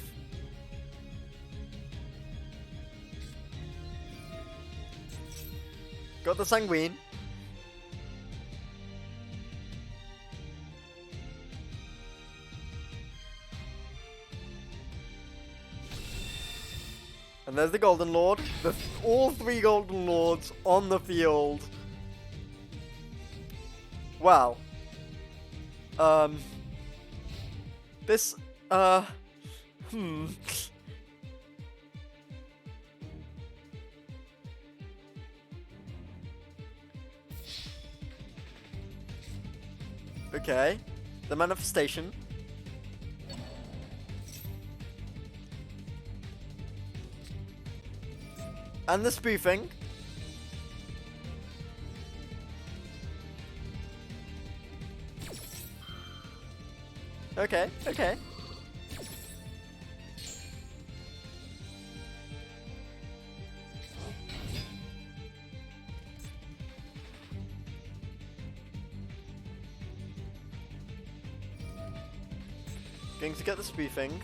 Got the Sanguine. And there's the Golden Lord. All three Golden Lords on the field. Wow. This, Okay. The manifestation. And the spoofing. Okay, okay. Going to get the spoofing.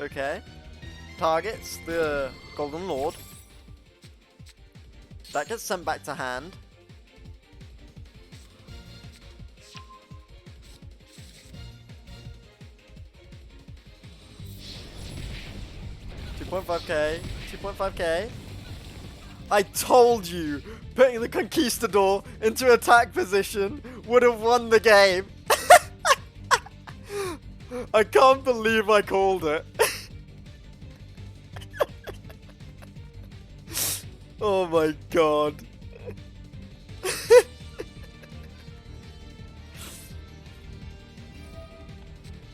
Okay. Targets the Golden Lord. That gets sent back to hand. $2.5k. 2.5k. I told you! Putting the Conquistador into attack position would have won the game. I can't believe I called it. Oh my god.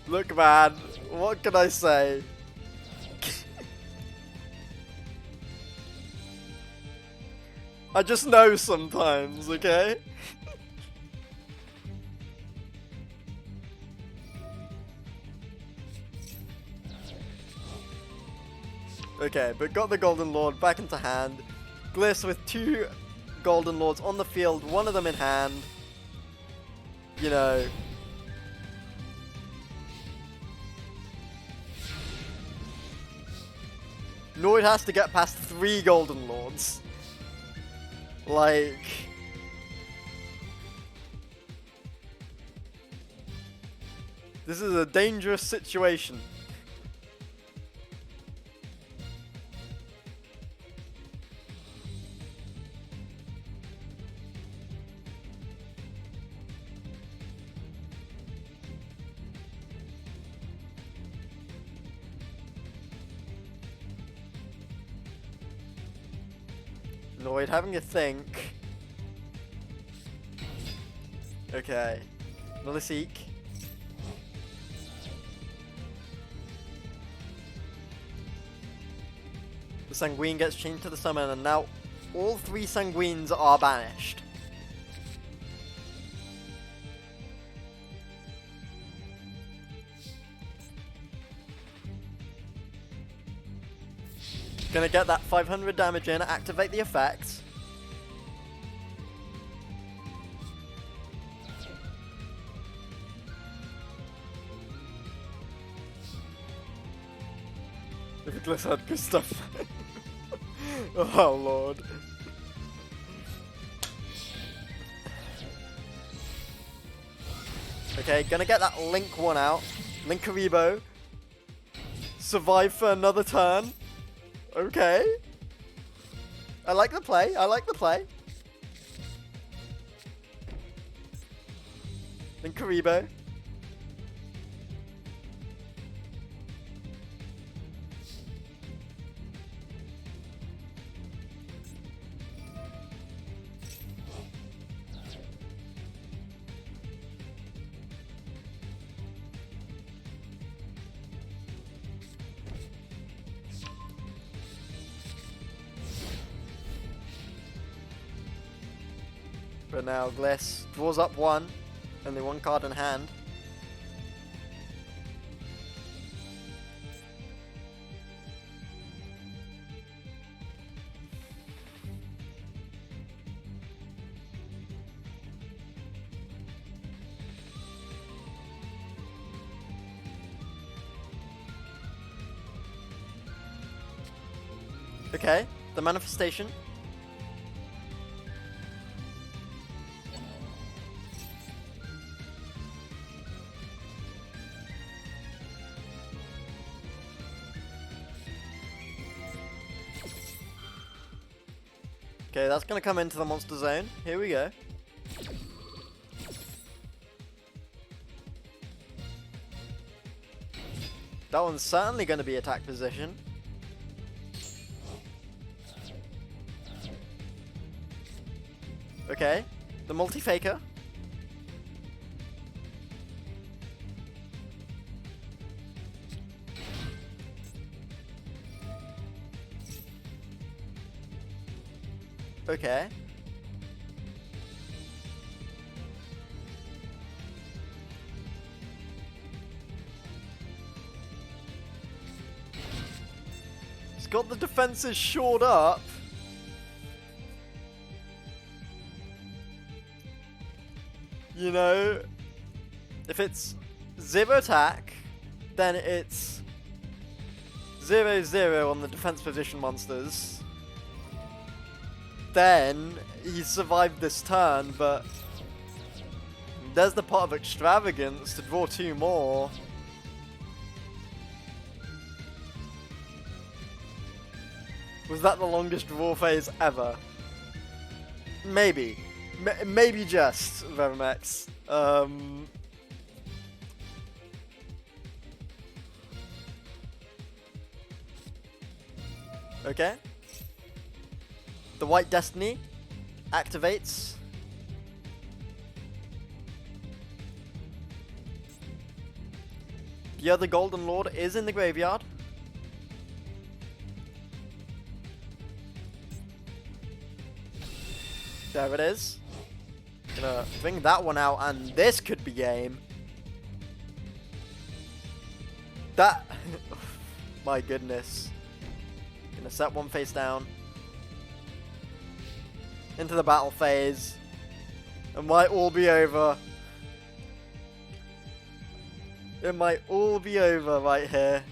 Look, man, what can I say? I just know sometimes, okay? Okay, but got the Golden Lord back into hand. Gliss with two Golden Lords on the field, one of them in hand. You know. Noid has to get past 3 Golden Lords. Like... This is a dangerous situation. Lloyd having a think. Okay. Millisek. The Sanguine gets changed to the summon, and now all 3 Sanguines are banished. Gonna get that 500 damage in, activate the effect. If Gliss had good stuff. Oh lord. Okay, gonna get that Link one out. Link Karibo. Survive for another turn. Okay. I like the play, I like the play. Link Karibo. But now Gliss draws up 1, only 1 card in hand. Okay, the manifestation. Okay, that's gonna come into the monster zone. Here we go. That one's certainly gonna be attack position. Okay, the multi-faker. Okay. It's got the defenses shored up. You know, if it's 0 attack, then it's 0/0 on the defense position monsters. Then he survived this turn, but there's the pot of extravagance to draw 2 more. Was that the longest draw phase ever? Maybe. Maybe just, Verimax. Okay. The White Destiny activates. The other Golden Lord is in the graveyard. There it is. Gonna bring that one out, and this could be game. That... My goodness. Gonna set one face down. Into the battle phase. It might all be over. It might all be over right here.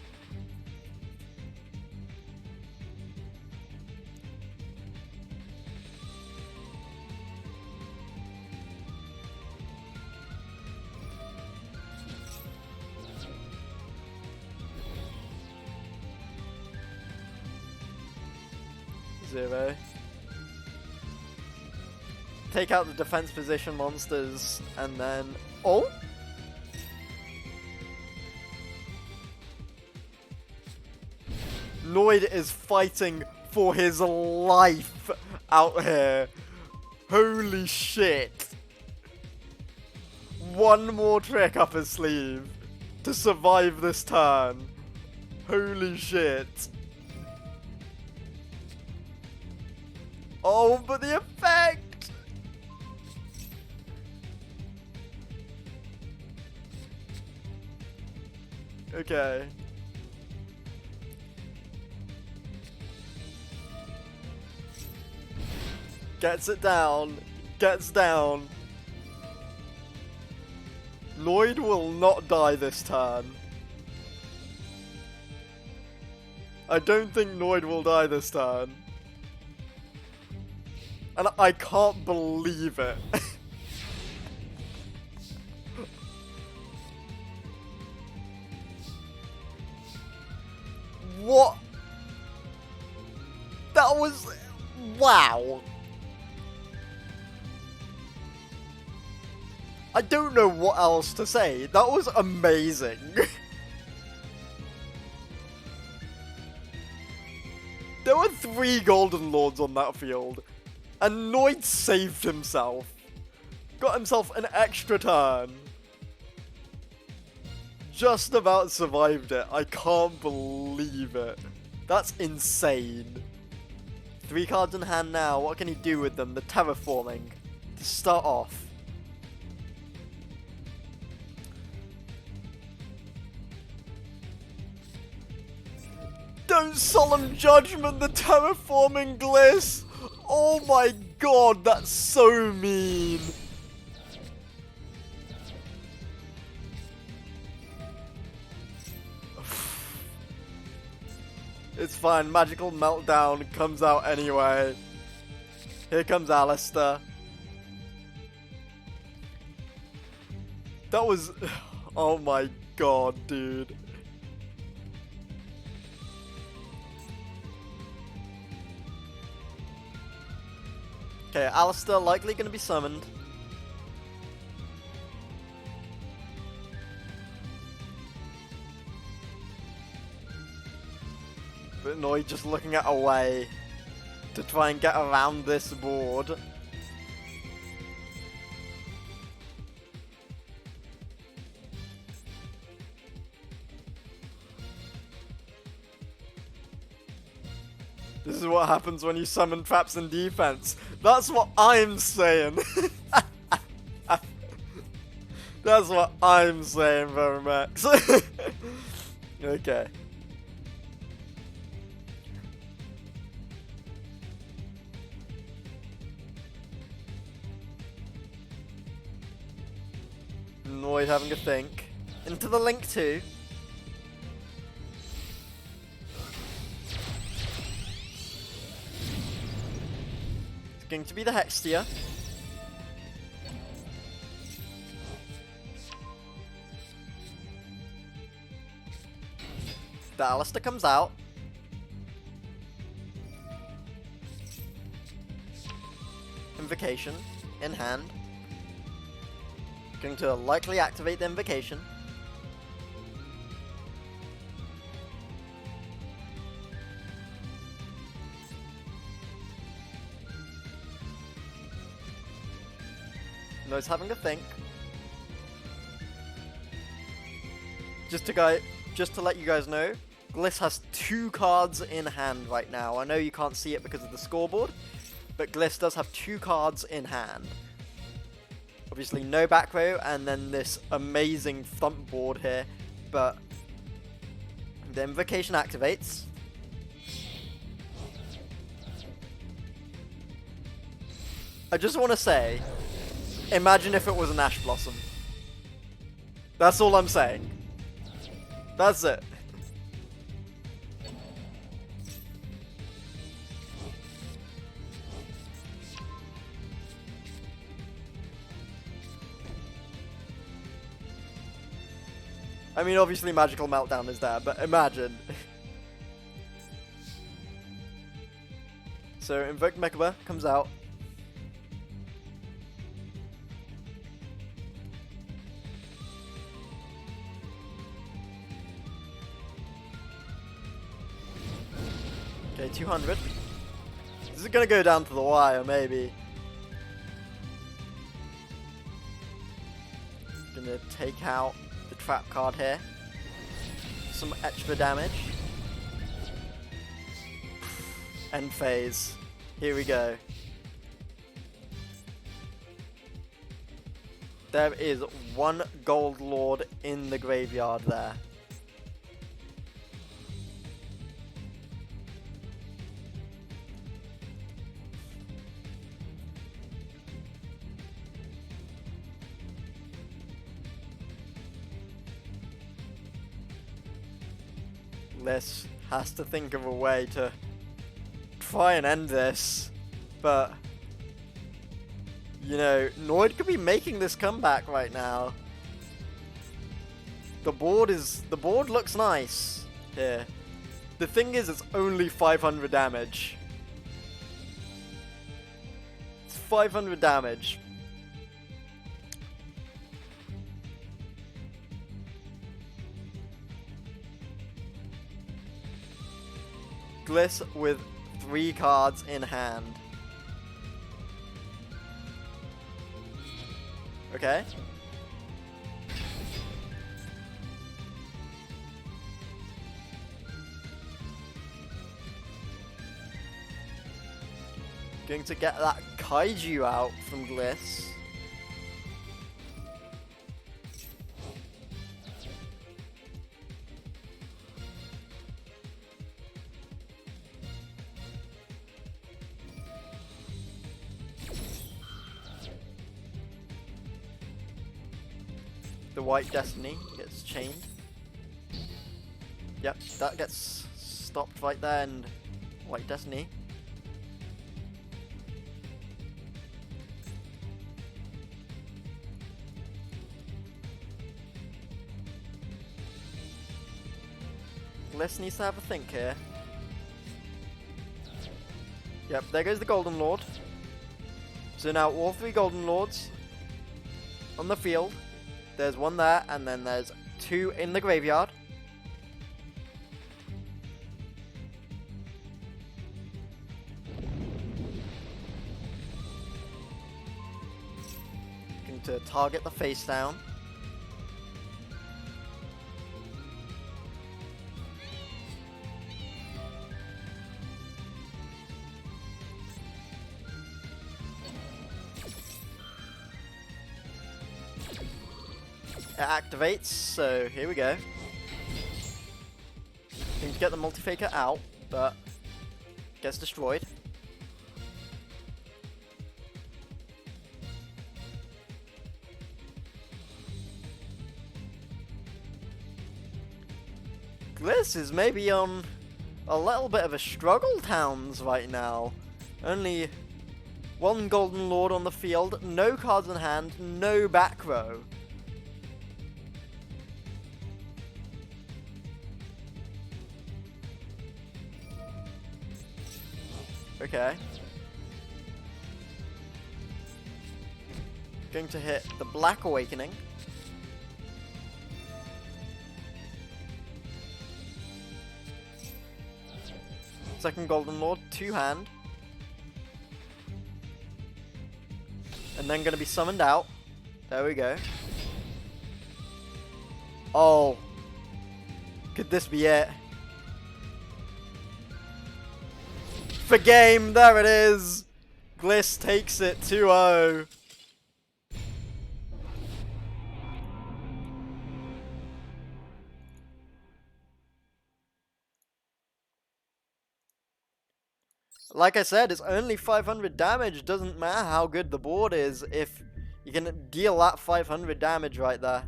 Zero. Take out the defense position monsters, and then... Oh! Lloyd is fighting for his life out here. Holy shit. One more trick up his sleeve to survive this turn. Holy shit. Oh, but the effect! Okay. Gets it down. Gets down. Lloyd will not die this turn. I don't think Lloyd will die this turn. And I can't believe it. What? That was... Wow. I don't know what else to say. That was amazing. There were 3 Golden Lords on that field. And Lloyd saved himself. Got himself an extra turn. Just about survived it. I can't believe it. That's insane. 3 cards in hand now. What can he do with them? The terraforming. To start off. Don't Solemn Judgment the terraforming Gliss! Oh my god, that's so mean! It's fine, Magical Meltdown comes out anyway. Here comes Alistair. That was... Oh my god, dude. Okay, Alistair likely going to be summoned. But Noid just looking at a way to try and get around this board. This is what happens when you summon traps in defense. That's what I'm saying. That's what I'm saying, Verimax. Okay. Noid having a think. Into the link too. Going to be the Hextia. The Alistair comes out. Invocation in hand. Going to likely activate the invocation. No's having a think. Just to let you guys know, Gliss has 2 cards in hand right now. I know you can't see it because of the scoreboard, but Gliss does have 2 cards in hand. Obviously no back row, and then this amazing front board here, but the invocation activates. I just want to say, imagine if it was an Ash Blossom. That's all I'm saying. That's it. I mean, obviously Magical Meltdown is there, but imagine. So, Invoke Mechaba comes out. Okay, 200. This This is gonna go down to the wire, maybe. Gonna take out the trap card here. Some extra damage. End phase. Here we go. There is one Gold Lord in the graveyard there. Liss has to think of a way to try and end this, but you know, Noid could be making this comeback right now. The board looks nice here. The thing is, it's only 500 damage. It's 500 damage. Gliss with 3 cards in hand. Okay. Going to get that Kaiju out from Gliss. The White Destiny gets chained. Yep, that gets stopped right there, and White Destiny. Gliss needs to have a think here. Yep, there goes the Golden Lord. So now all 3 Golden Lords on the field. There's 1 there, and then there's 2 in the graveyard. Going to target the face down. It activates, so here we go. Going to get the Multi-Faker out, but gets destroyed. Gliss is maybe on a little bit of a struggle towns right now. Only 1 Golden Lord on the field, no cards in hand, no back row. Okay. Going to hit the Black Awakening. Second Golden Lord, 2 hand. And then going to be summoned out. There we go. Oh. Could this be it? For game, there it is! Gliss takes it 2-0. Like I said, it's only 500 damage. Doesn't matter how good the board is if you can deal that 500 damage right there.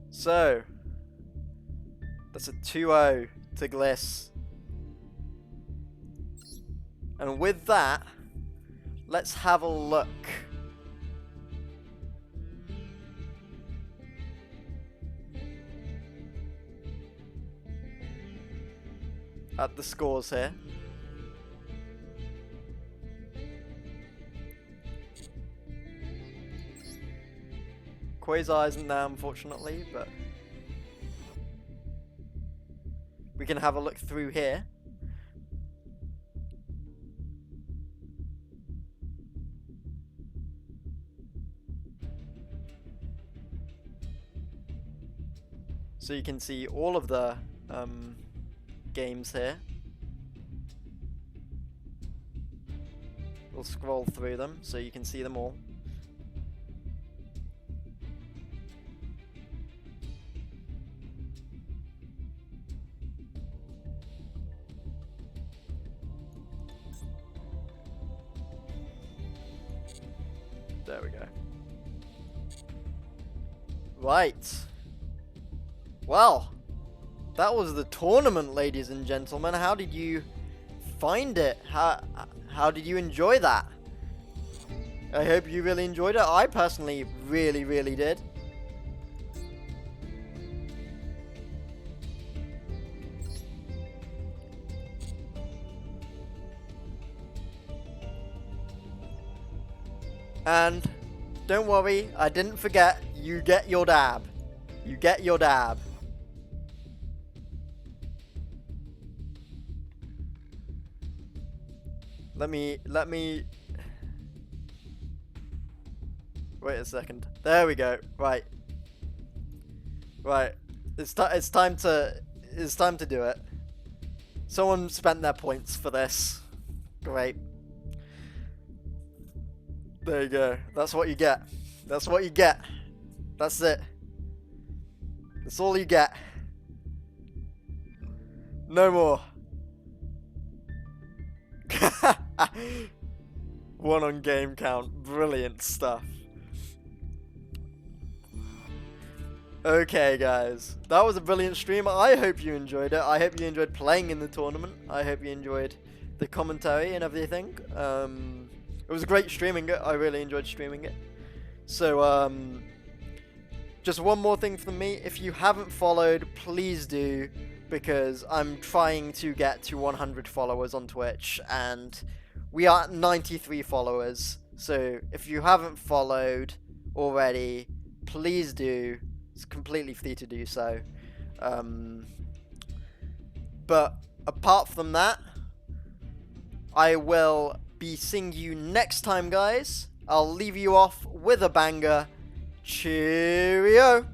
So, that's a 2-0 to Gliss. And with that, let's have a look. At the scores here. Quasar isn't there, unfortunately, but we can have a look through here. So you can see all of the games here. We'll scroll through them so you can see them all. There we go. Right. Well, that was the tournament, ladies and gentlemen. How did you find it? How did you enjoy that? I hope you really enjoyed it. I personally really, really did. And don't worry, I didn't forget, you get your dab. You get your dab. Let me wait a second. There we go. Right. It's time to do it. Someone spent their points for this. Great. There you go. That's what you get. That's what you get. That's it. That's all you get. No more. 1 on game count. Brilliant stuff. Okay, guys. That was a brilliant stream. I hope you enjoyed it. I hope you enjoyed playing in the tournament. I hope you enjoyed the commentary and everything. It was great streaming it. I really enjoyed streaming it. So, just one more thing from me. If you haven't followed, please do, because I'm trying to get to 100 followers on Twitch, and we are at 93 followers. So, if you haven't followed already, please do. It's completely free to do so. But apart from that, I will be seeing you next time, guys. I'll leave you off with a banger. Cheerio!